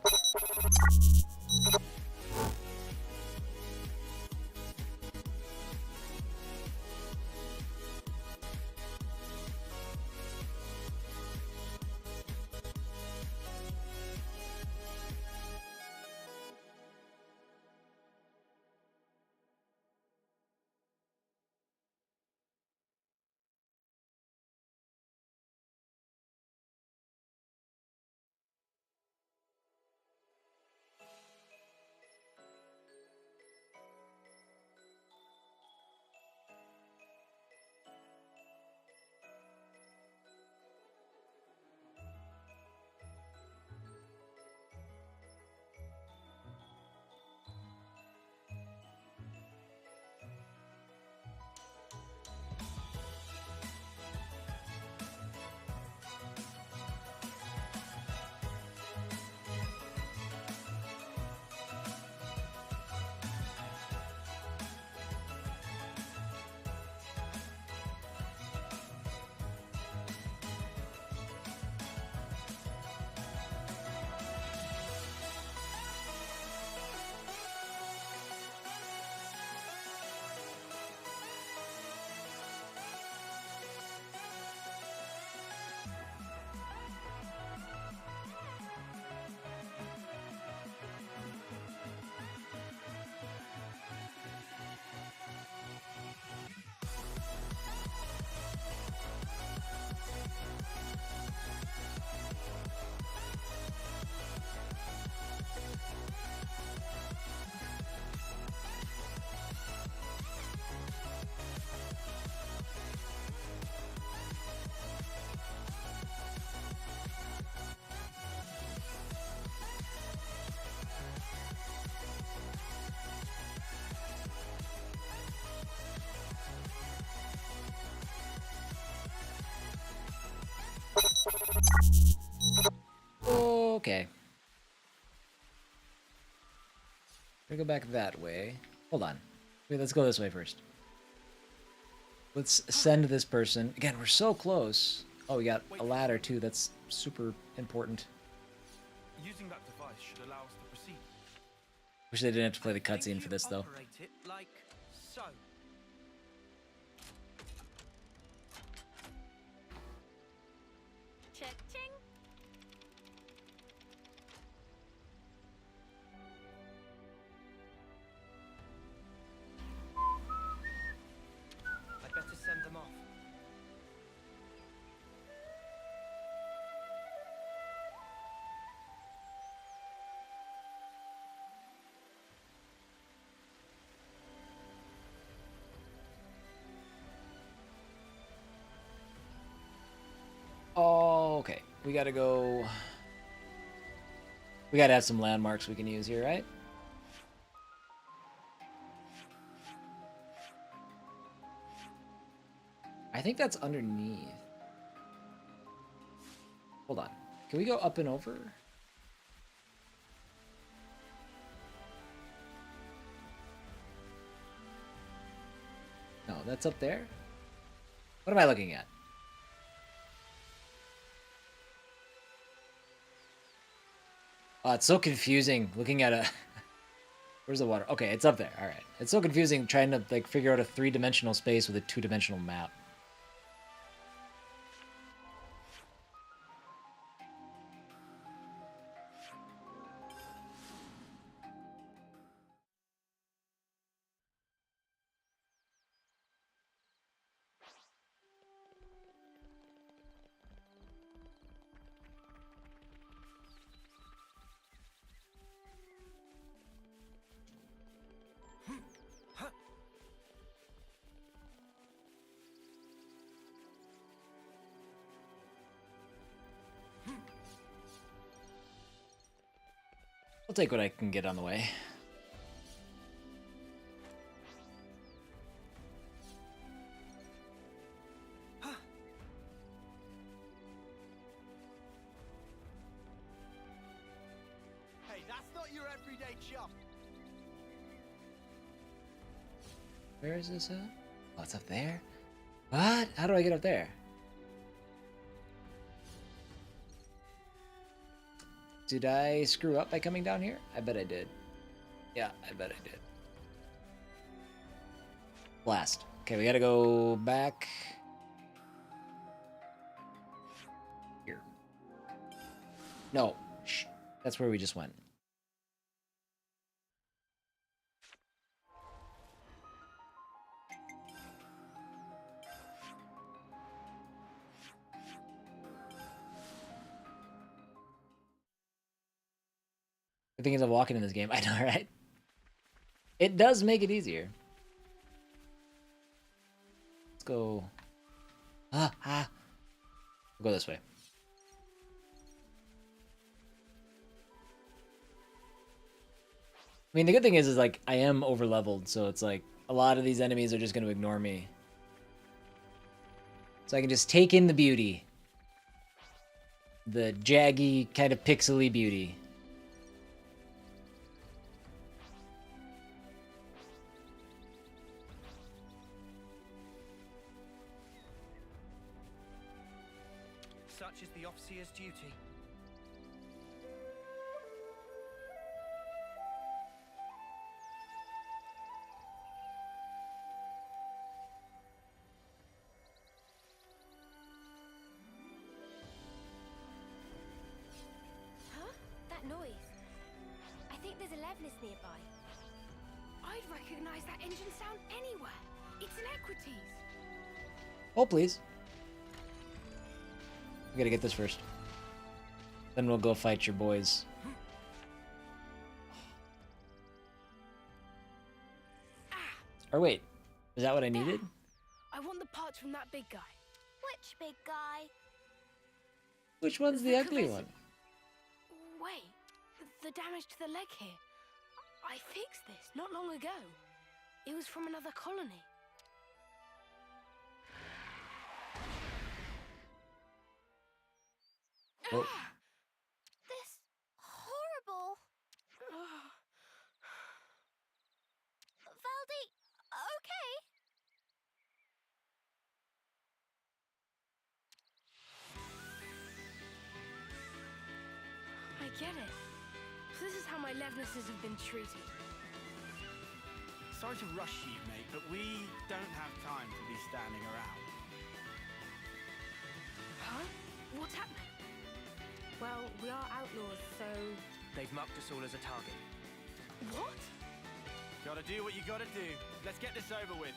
Okay. We're gonna go back that way. Hold on. Wait, let's go this way first. Let's send this person. Again, we're so close. Oh, we got a ladder too. That's super important. Using that device should allow us to proceed. Wish they didn't have to play the cutscene for this though. Operate it like so. Cha-ching. I'd better send them off. Oh, okay. We gotta go. We gotta have some landmarks we can use here, right? I think that's underneath. Hold on. Can we go up and over? No, that's up there. What am I looking at? Oh, it's so confusing looking at a... Where's the water? Okay, it's up there. All right. It's so confusing trying to like figure out a 3-dimensional space with a 2-dimensional map. I'll take what I can get on the way. Hey, that's not your everyday chump. Where is this at? Oh, it's up there? What? How do I get up there? Did I screw up by coming down here? I bet I did. Yeah, I bet I did. Blast. Okay, we gotta go back. Here. No. Shh. That's where we just went. The thing is, I'm walking in this game. I know, right? It does make it easier. Let's go. We'll go this way. I mean, the good thing is like, I am over-leveled, so it's like, a lot of these enemies are just going to ignore me. So I can just take in the beauty. The jaggy, kind of pixely beauty. Such is the Officer's duty. Huh? That noise. I think there's a Levinus nearby. I'd recognize that engine sound anywhere. It's an Equities. Oh, please. We gotta get this first. Then we'll go fight your boys. Or wait, is that what I needed? I want the parts from that big guy. Which big guy? Which one's the ugly one? Wait, the damage to the leg here. I fixed this not long ago. It was from another colony. Oh. This get it. So this is how my Levnesses have been treated. Sorry to rush you, mate, but we don't have time to be standing around. Huh? What's happening? Well, we are outlaws, so... They've marked us all as a target. What? Gotta do what you gotta do. Let's get this over with.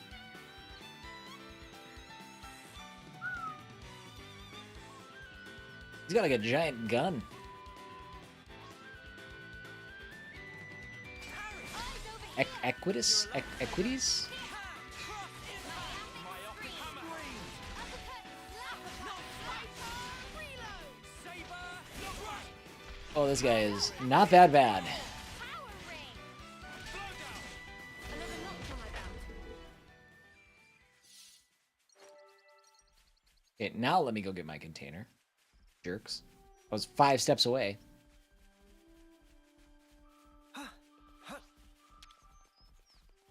He's got like a giant gun. Equities? Equities? Oh, this guy is not that bad. Okay, now let me go get my container. Jerks. I was 5 steps away.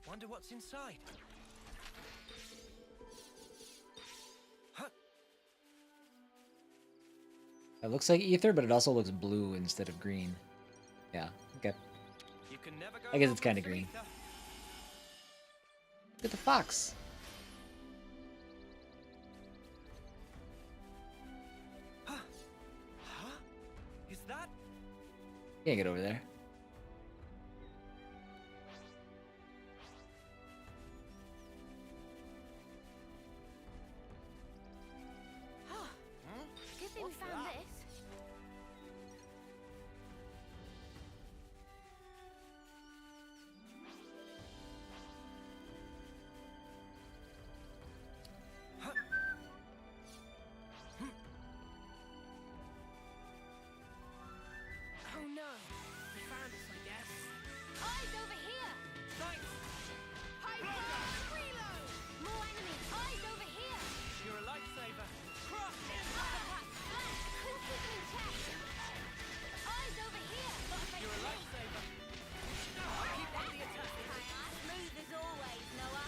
Wonder what's inside. It looks like ether, but it also looks blue instead of green. Yeah, okay. You can never go I guess wrong it's kind of with green. ether. Look at the fox. Huh? Is that? Can't get over there. Good thing we found this. Oh no. They found us, I guess. Eyes over here! Thanks. Reload! More enemies! Eyes over here! You're a lifesaver. Crush! Couldn't keep them in check! Eyes over here! You're a lifesaver. Keep up the attack. Smooth as always, Noah.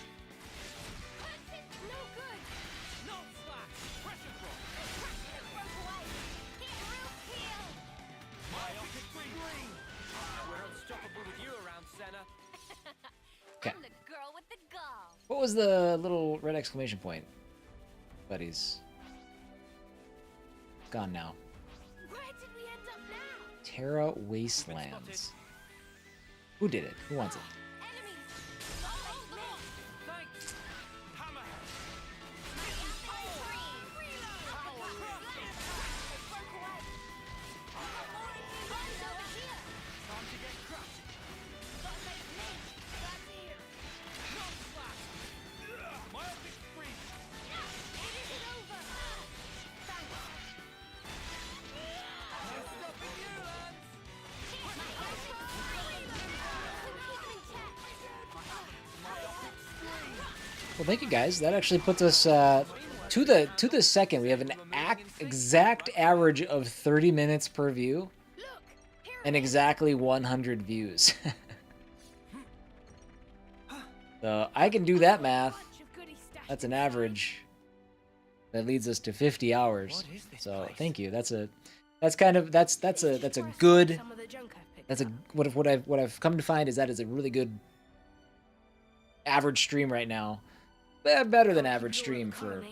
No good! No slack. Pressure drop. Broke away! Real kill! Myopic green. We're unstoppable with you around, Senna. Okay. I'm the girl with the gall. What was the little red exclamation point? Buddies. Gone now. Where did we end up now? Terra Wastelands. Who did it? Who wants it? Thanks. Hammer. Time to get crushed. No slack. Myopic green. No stopping you, lads. Well, thank you guys. That actually puts us to the second. We have an exact average of 30 minutes per view and exactly 100 views. So I can do that math. That's an average. That leads us to 50 hours. So thank you. That's a good. That's a what I've come to find is that is a really good average stream right now. Better than average stream for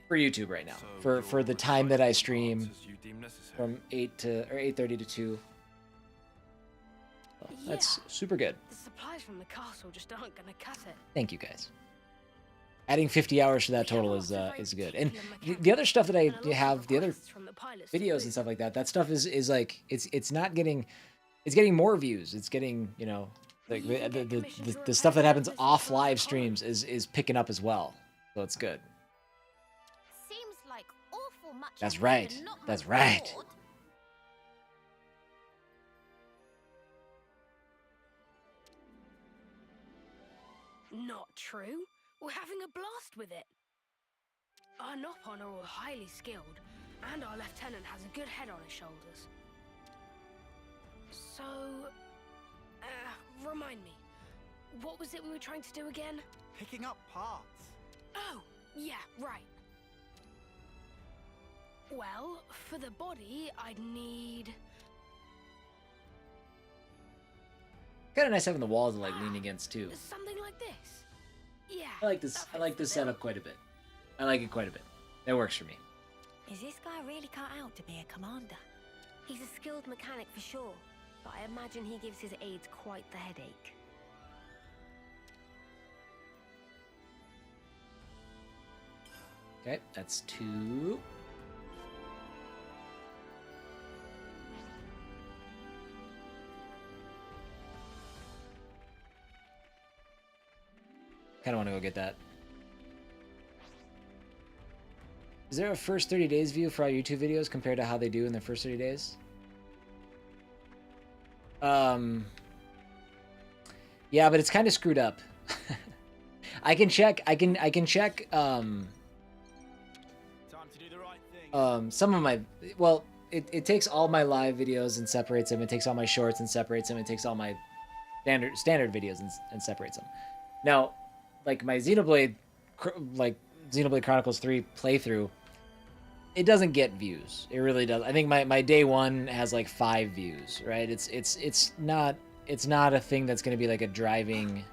YouTube right now. For the time that I stream from 8:30 to 2. So that's super good. The supplies from the castle just aren't gonna cut it. Thank you guys. Adding 50 hours to that total is good. And the other stuff that I have, the other videos and stuff like that, that stuff is like it's getting more views. It's getting, you know, like the stuff that happens off live streams is picking up as well. So it's good. Seems like awful much. That's right. That's right. Not true. We're having a blast with it. Our Nopon are all highly skilled, and our lieutenant has a good head on his shoulders. So, remind me, what was it we were trying to do again? Picking up parts. Oh, yeah, right. Well, for the body, I'd need Kind of nice having the walls to like lean against too. Something like this. Yeah. I like this. I like this setup quite a bit. I like it quite a bit. That works for me. Is this guy really cut out to be a commander? He's a skilled mechanic for sure, but I imagine he gives his aides quite the headache. Okay, that's 2. Kind of want to go get that. Is there a first 30 days view for our YouTube videos compared to how they do in the first 30 days? Yeah, but it's kind of screwed up. I can check. I can check. Some of my, well, it takes all my live videos and separates them. It takes all my shorts and separates them. It takes all my standard videos and separates them. Now, like my Xenoblade Chronicles 3 playthrough, it doesn't get views. It really does. I think my day 1 has like 5 views, right? It's not a thing that's going to be like a driving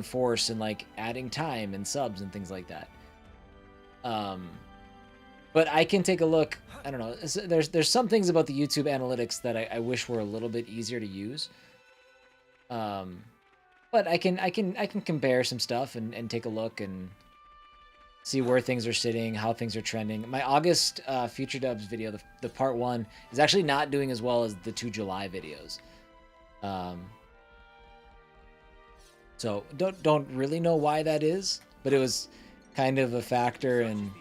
force and like adding time and subs and things like that. But I can take a look. I don't know. There's some things about the YouTube analytics that I wish were a little bit easier to use. But I can compare some stuff and take a look and see where things are sitting, how things are trending. My August Future Dubs video, the part 1, is actually not doing as well as the 2 July videos. So don't really know why that is, but it was kind of a factor in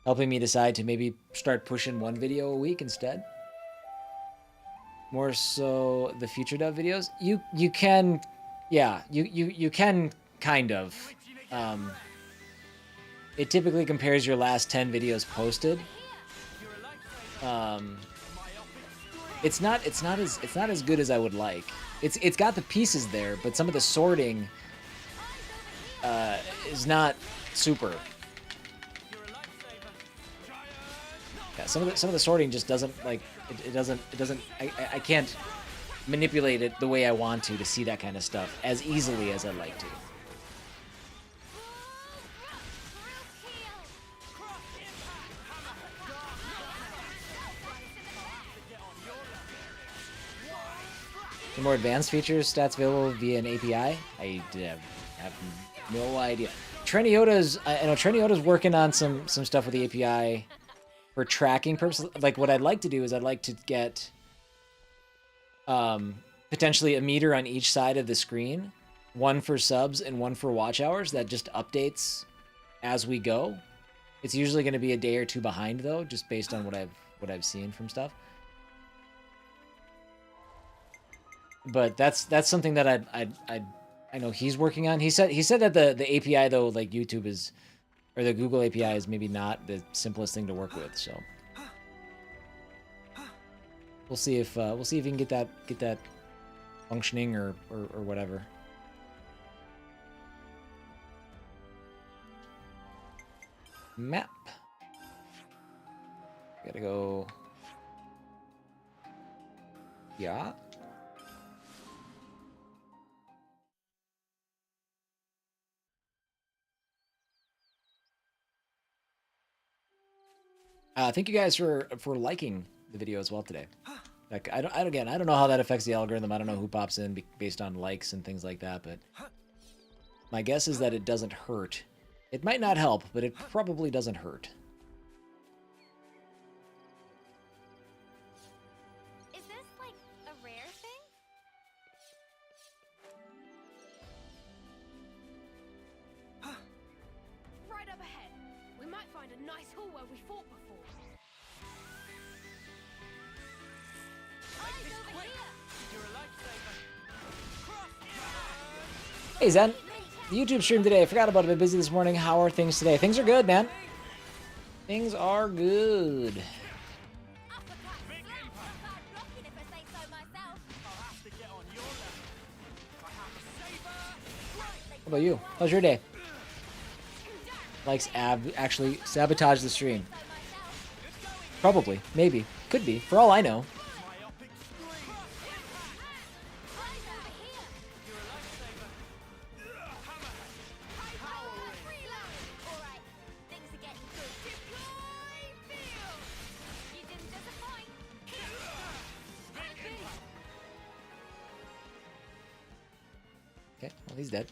helping me decide to maybe start pushing 1 video a week instead. More so the Future Dub videos. You can, yeah, you can kind of. It typically compares your last 10 videos posted. It's not as good as I would like. It's got the pieces there, but some of the sorting is not super. Yeah, some of the sorting just doesn't like it doesn't I can't manipulate it the way I want to see that kind of stuff as easily as I'd like to. The more advanced features, stats available via an API? I have no idea. I know Treniota's working on some stuff with the API for tracking purposes. Like what I'd like to do is I'd like to get potentially a meter on each side of the screen, one for subs and one for watch hours that just updates as we go. It's usually going to be a day or 2 behind though, just based on what I've seen from stuff. But that's something that I know he's working on. He said that the API though, like YouTube is, or the Google API is maybe not the simplest thing to work with. So we'll see if he can get that functioning or whatever. Map. Gotta go. Yeah. Thank you guys for liking the video as well today. Like I don't know how that affects the algorithm. I don't know who pops in based on likes and things like that, but my guess is that it doesn't hurt. It might not help, but it probably doesn't hurt. Is this like a rare thing? Right up ahead. We might find a nice hall where we fought before. Hey Zen, the YouTube stream today. I forgot about it. Been busy this morning. How are things today? Things are good, man. Things are good. How about you? How's your day? Likes actually sabotage the stream. Probably. Maybe. Could be. For all I know. Well, he's dead.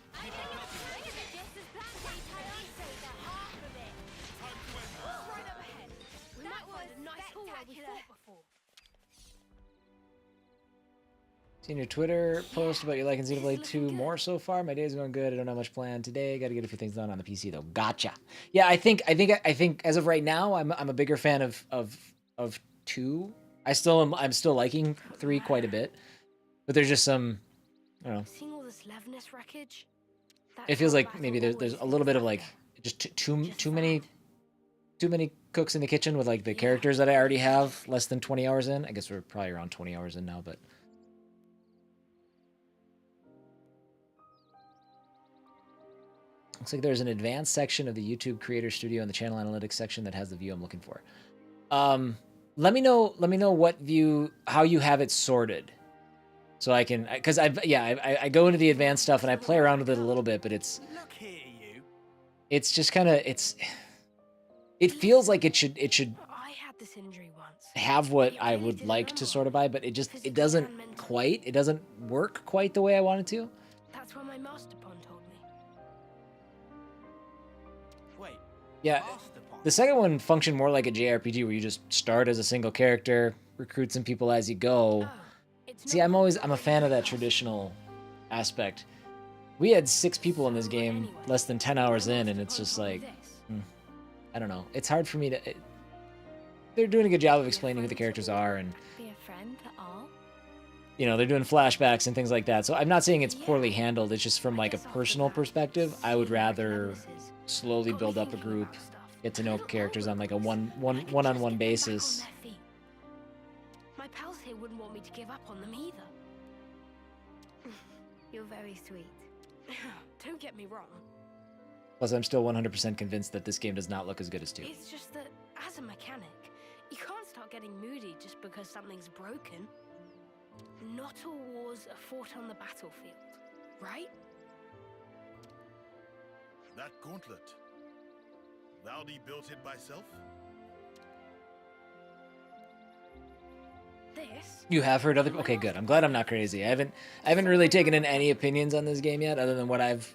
We might find a nice hall where we fought before. Seen your Twitter post about you liking Xenoblade 2 more so far. My day's going good. I don't have much planned today. Got to get a few things done on the PC though. Gotcha. Yeah, I think as of right now, I'm a bigger fan of 2. I'm still liking 3 quite a bit, but there's just some, I don't know. Seeing all this Levnis wreckage. It feels like maybe there's a little bit of like just too many cooks in the kitchen with like the characters that I already have less than 20 hours in. I guess we're probably around 20 hours in now, but. Looks like there's an advanced section of the YouTube Creator Studio in the channel analytics section that has the view I'm looking for. Let me know how you have it sorted, so I can, because I go into the advanced stuff and I play around with it a little bit, but it's just kind of it feels like it should I had this injury once. have what I would like to sort of buy, but it doesn't work quite the way I want it to. That's what my master pawn told me. Wait. Yeah, the second one functioned more like a JRPG where you just start as a single character, recruit some people as you go. See, I'm a fan of that traditional aspect. We had 6 people in this game less than 10 hours in, and it's just like, I don't know. It's hard for me to. They're doing a good job of explaining who the characters are, and Be a friend to all. you know, they're doing flashbacks and things like that. So I'm not saying it's poorly handled. It's just from like a personal perspective, I would rather slowly build up a group, get to know characters on like a one-on-one basis. My pals here wouldn't want me to give up on them either. You're very sweet. Don't get me wrong. Plus, I'm still 100% convinced that this game does not look as good as 2. It's just that, as a mechanic, you can't start getting moody just because something's broken. Not all wars are fought on the battlefield, right? That gauntlet. Valdi built it by self? This? You have heard other. Okay, good. I'm glad I'm not crazy. I haven't really taken in any opinions on this game yet, other than what I've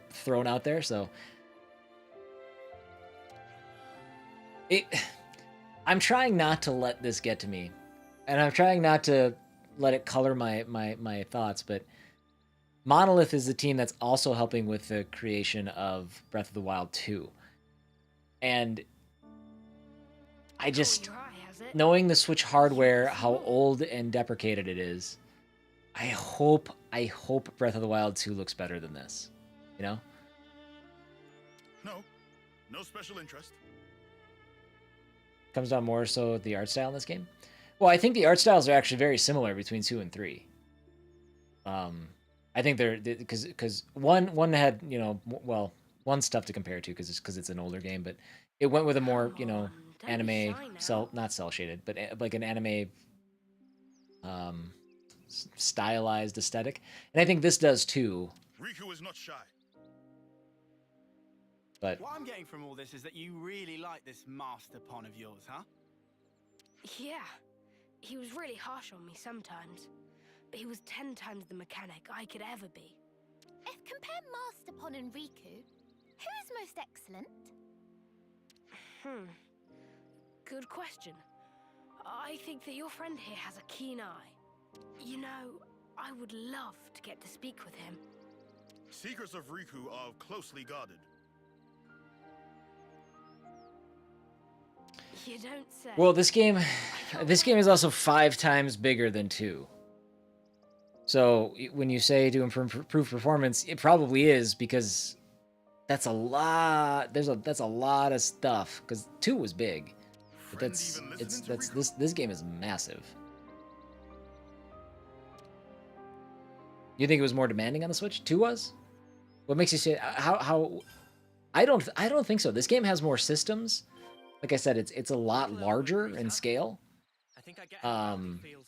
thrown out there. So, I'm trying not to let this get to me, and I'm trying not to let it color my thoughts. But Monolith is the team that's also helping with the creation of Breath of the Wild 2, and I just. Knowing the Switch hardware, how old and deprecated it is, I hope Breath of the Wild 2 looks better than this. You know? No special interest. Comes down more so the art style in this game. Well, I think the art styles are actually very similar between 2 and 3. I think they're because one had one's tough to compare to because it's an older game, but it went with a more anime not cell shaded, but like an anime stylized aesthetic, and I think this does too. Riku is not shy. But what I'm getting from all this is that you really like this master pawn of yours, huh? Yeah. He was really harsh on me sometimes, but he was 10 times the mechanic I could ever be. If compare Master Pon and Riku, who is most excellent? Good question. I think that your friend here has a keen eye. You know, I would love to get to speak with him. Secrets of Riku are closely guarded. You don't say. Well, this game is also 5 times bigger than 2. So when you say to improve performance, it probably is, because that's a lot. That's a lot of stuff. Because 2 was big, but this game is massive. You think it was more demanding on the Switch? 2 was? What makes you say how? I don't think so. This game has more systems. Like I said, it's a lot larger in scale. I think I get how it feels.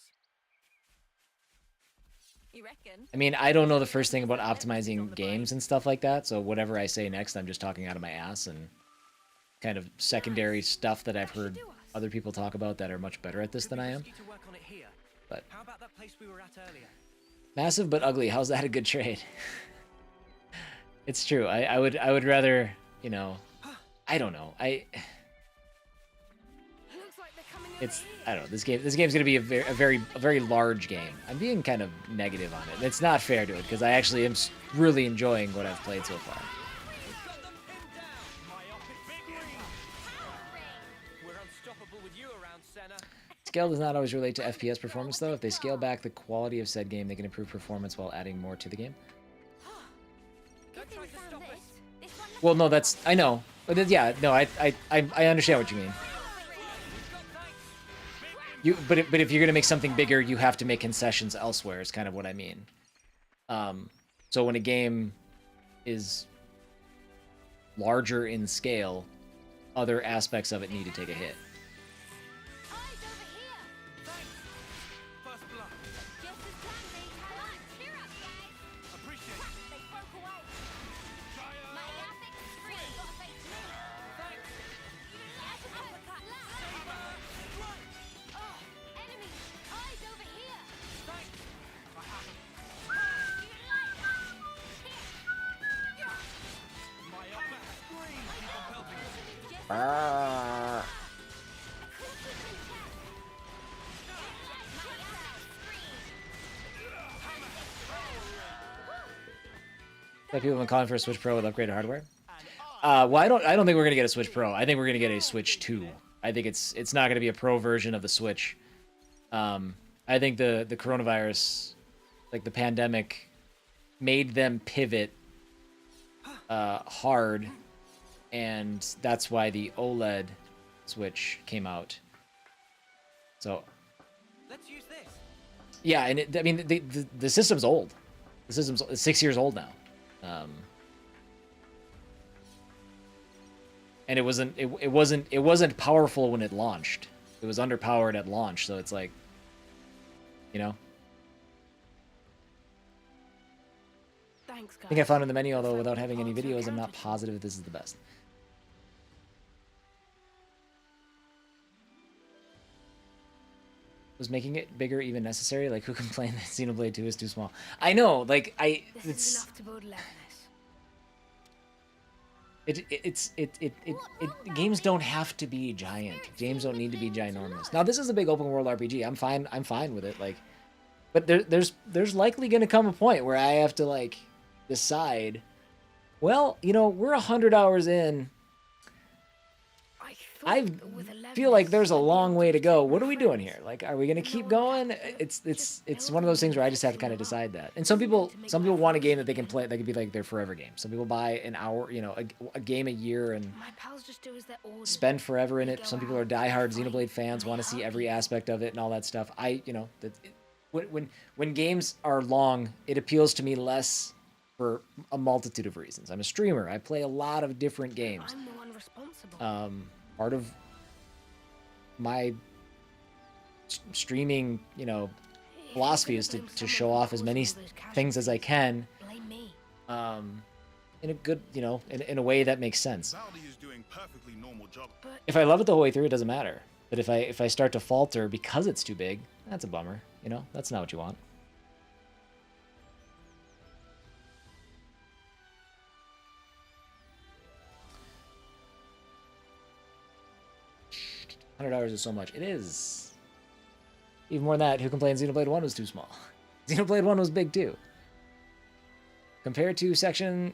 You reckon? I mean, I don't know the first thing about optimizing games and stuff like that, so whatever I say next, I'm just talking out of my ass and kind of secondary stuff that I've heard other people talk about that are much better at this than I am. But how about that place we were at earlier? massive but ugly. How's that a good trade? It's true. I would rather, you know, I don't know. I don't know. This game's gonna be a very large game. I'm being kind of negative on it. It's not fair to it because I actually am really enjoying what I've played so far. Scale does not always relate to FPS performance, though. If they scale back the quality of said game, they can improve performance while adding more to the game. Well, no, that's I know, but yeah, no, I understand what you mean. But if you're gonna make something bigger, you have to make concessions elsewhere. Is kind of what I mean. So when a game is larger in scale, other aspects of it need to take a hit. Like people have been calling for a Switch Pro with upgraded hardware. Well, I don't think we're gonna get a Switch Pro. I think we're gonna get a Switch 2. I think it's not gonna be a Pro version of the Switch. I think the coronavirus, like the pandemic, made them pivot hard, and that's why the OLED Switch came out. So let's use this. Yeah, and I mean the system's old. The system's 6 years old now. And it wasn't powerful when it launched. It was underpowered at launch, so it's like, you know. Thanks, guys. I think I found in the menu, although without having any videos, I'm not positive this is the best. Was making it bigger even necessary? Like, who complained that Xenoblade 2 is too small? I know, like, This is enough to build Levinus. Games don't have to be giant. Games don't need to be ginormous. Now, this is a big open world RPG. I'm fine with it. Like, but there's likely going to come a point where I have to like decide. Well, you know, we're 100 hours in. I feel like there's a long way to go. What are we doing here? Like, are we gonna keep going? It's one of those things where I just have to kind of decide that. And some people want a game that they can play that could be like their forever game. Some people buy an hour, you know, a game a year and spend forever in it. Some people are diehard Xenoblade fans, want to see every aspect of it and all that stuff. When games are long, it appeals to me less for a multitude of reasons. I'm a streamer. I play a lot of different games. I'm the one responsible. Part of my streaming, you know, philosophy is to show off as many things as I can, in a good, you know, in a way that makes sense. If I love it the whole way through, it doesn't matter. But if I start to falter because it's too big, that's a bummer. You know, that's not what you want. $100 is so much. It is. Even more than that, who complained Xenoblade 1 was too small? Xenoblade 1 was big too. Compared to section...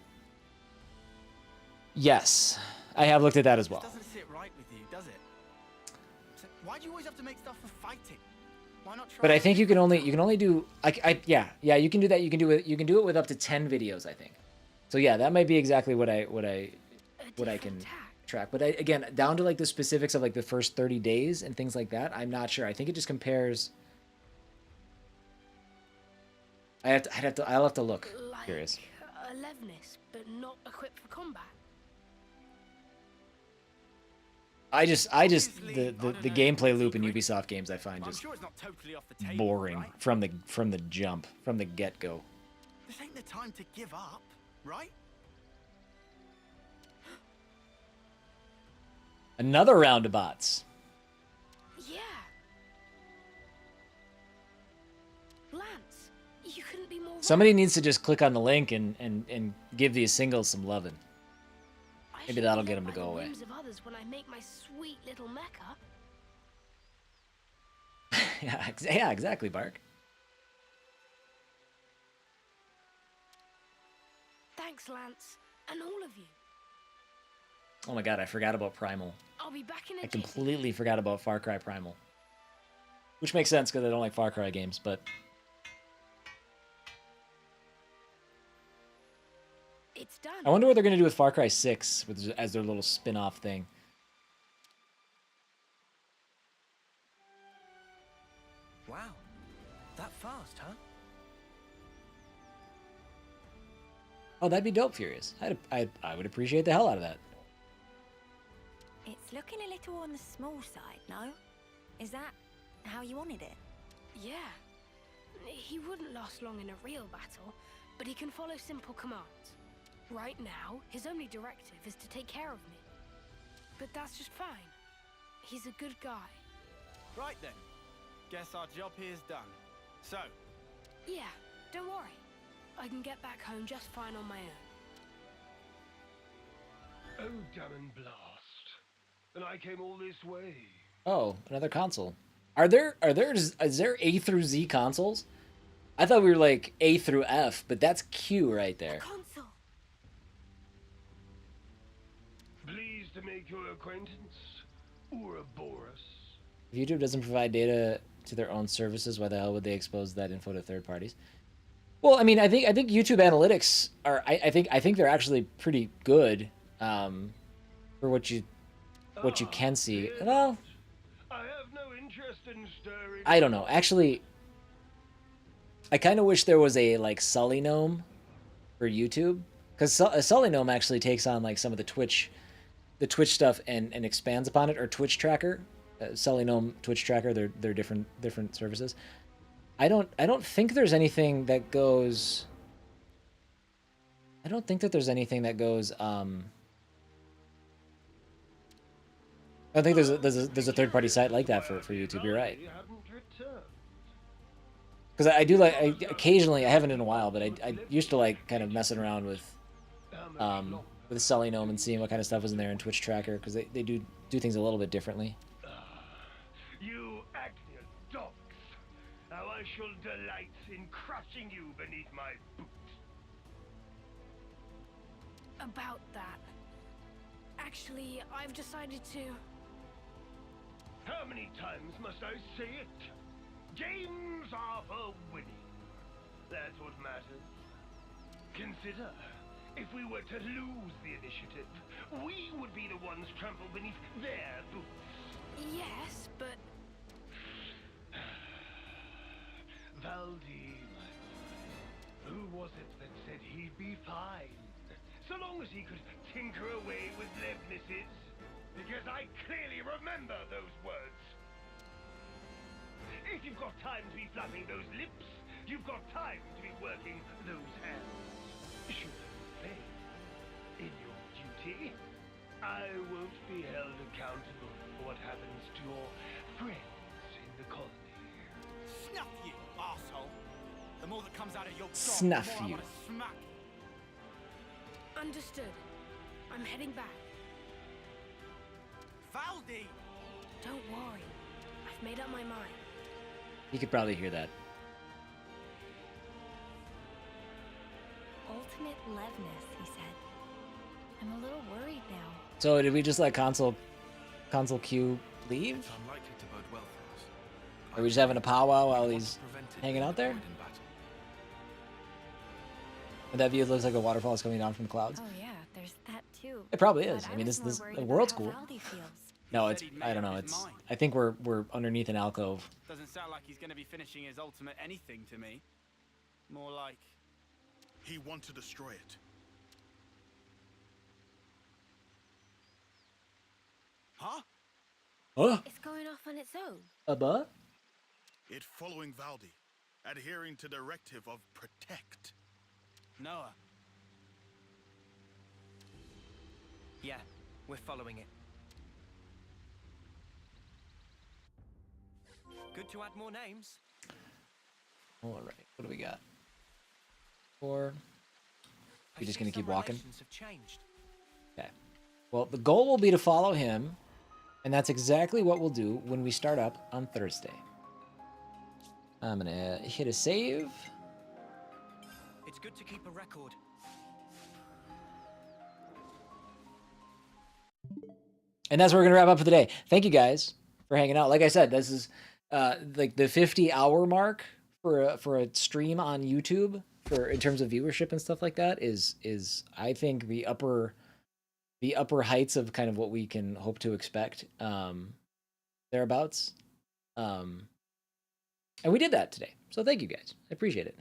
Yes. I have looked at that as well. It doesn't sit right with you, does it? Why do you always have to make stuff for fighting? Why not try? But I think you can only do yeah, you can do that. You can do it with up to 10 videos, I think. So yeah, that might be exactly what I can track. But again, down to like the specifics of like the first 30 days and things like that, I'm not sure. I think it just compares. I'll have to look. Like Curious. A Levinus, but not equipped for combat. I just the gameplay loop in Ubisoft games I find just boring from the jump, from the get-go. This ain't the time to give up, right? Another round of bots. Yeah. Lance, you couldn't be more Somebody needs to just click on the link and give these singles some loving. Maybe that'll get them to go away. Whims of others when I make my sweet little mecha. Yeah, exactly, Bark. Thanks, Lance, and all of you. Oh my god, I forgot about Primal. I'll be back in a I jiffy. completely forgot about Far Cry Primal. Which makes sense because I don't like Far Cry games, but... It's done. I wonder what they're going to do with Far Cry 6 as their little spin-off thing. Wow. That fast, huh? Oh, that'd be dope, Furious. I would appreciate the hell out of that. It's looking a little on the small side, no? Is that how you wanted it? Yeah. He wouldn't last long in a real battle, but he can follow simple commands. Right now, his only directive is to take care of me. But that's just fine. He's a good guy. Right then. Guess our job here's done. So, Yeah, don't worry. I can get back home just fine on my own. Oh, damn and blast. And I came all this way. Oh, another console. Is there A through Z consoles? I thought we were like A through F, but that's Q right there. Console. Pleased to make your acquaintance, Ouroboros. If YouTube doesn't provide data to their own services, why the hell would they expose that info to third parties? Well, I mean, I think YouTube analytics are. I think they're actually pretty good for what you can see. Well, I have no interest in stirring. I don't know. Actually, I kind of wish there was a like Sully Gnome for YouTube, because Sully Gnome actually takes on like some of the Twitch stuff and expands upon it, or Twitch Tracker. Sully Gnome, Twitch Tracker, they're different services. I don't think there's anything that goes. I don't think that there's anything that goes. I don't think there's a third party site like that for YouTube. You're right. Because I do like occasionally, I haven't in a while, but I used to like kind of messing around with Sully Gnome and seeing what kind of stuff was in there in Twitch Tracker, because they do things a little bit differently. You Agnian dogs! How I shall delight in crushing you beneath my boot. About that. Actually, I've decided to... How many times must I say it? Games are for winning. That's what matters. Consider, if we were to lose the initiative, we would be the ones trampled beneath their boots. Yes, but... Valdi, my boy. Who was it that said he'd be fine? So long as he could tinker away with Leibniz's. Because I clearly remember those words. If you've got time to be flapping those lips, you've got time to be working those hands. Should you fail in your duty, I won't be held accountable for what happens to your friends in the colony. Snuff you, arsehole. The more that comes out of your gob, Snuff the more you. I want to smack. Understood. I'm heading back. Valdi! Don't worry. I've made up my mind. You could probably hear that. Ultimate Levness, he said. I'm a little worried now. So did we just let console Q leave? It's unlikely to bode well for us. Are we just having a powwow while We he's want to prevent it hanging being out there? deployed in battle. But that view looks like a waterfall is coming down from the clouds. Oh yeah, there's that too. It probably is. But I mean, was this more worried the about world's how cool. Valdi feels. No, He it's said he'd made I don't up know. his It's mind. I think we're underneath an alcove. Doesn't sound like he's going to be finishing his ultimate anything to me. More like... He wants to destroy it. Huh? Huh? It's going off on its own. Abba? It following Valdi, adhering to directive of protect. Noah. Yeah, we're following it. Good to add more names. All right. What do we got? Or you're just gonna keep walking? Have changed. Okay. Well, the goal will be to follow him, and that's exactly what we'll do when we start up on Thursday. I'm gonna hit a save. It's good to keep a record. And that's where we're gonna wrap up for the day. Thank you guys for hanging out. Like I said, this is like the 50-hour mark for a stream on YouTube for in terms of viewership and stuff like that is I think the upper heights of kind of what we can hope to expect thereabouts. And we did that today. So thank you guys. I appreciate it.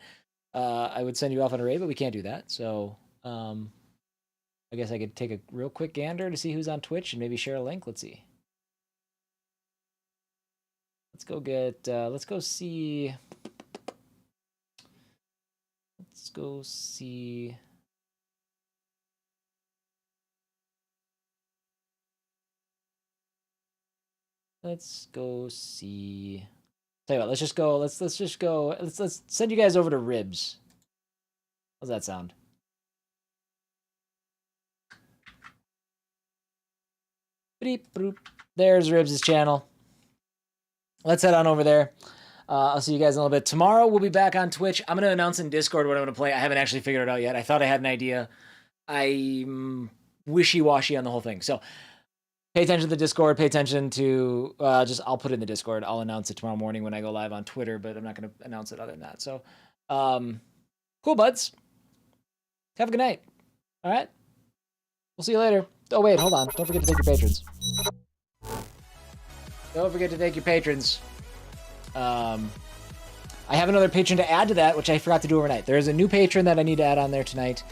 I would send you off on a raid, but we can't do that. So I guess I could take a real quick gander to see who's on Twitch and maybe share a link. Let's see. Let's go get, let's go see. Let's go see. Let's go see. Tell you what, let's just go. Let's just go. Let's send you guys over to Ribs. How's that sound? There's Ribs' channel. Let's head on over there. I'll see you guys in a little bit. Tomorrow we'll be back on Twitch. I'm going to announce in Discord what I'm going to play. I haven't actually figured it out yet. I thought I had an idea. I'm wishy-washy on the whole thing. So pay attention to the Discord. Pay attention to I'll put it in the Discord. I'll announce it tomorrow morning when I go live on Twitter, but I'm not going to announce it other than that. So cool, buds. Have a good night. All right? We'll see you later. Oh, wait, hold on. Don't forget to thank your patrons. Don't forget to thank your patrons. I have another patron to add to that, which I forgot to do overnight. There is a new patron that I need to add on there tonight.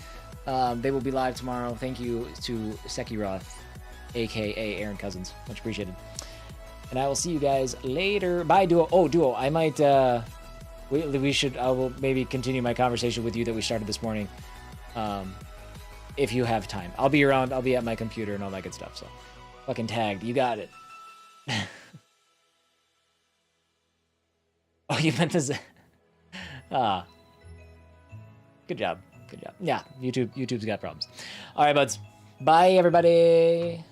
They will be live tomorrow. Thank you to Sekiroth, a.k.a. Aaron Cousins. Much appreciated. And I will see you guys later. Bye, Duo. Oh, Duo, I might... I will maybe continue my conversation with you that we started this morning. If you have time. I'll be around. I'll be at my computer and all that good stuff. So, fucking tagged. You got it. Oh, you meant to say... Good job. Good job. Yeah, YouTube's got problems. All right, buds. Bye, everybody.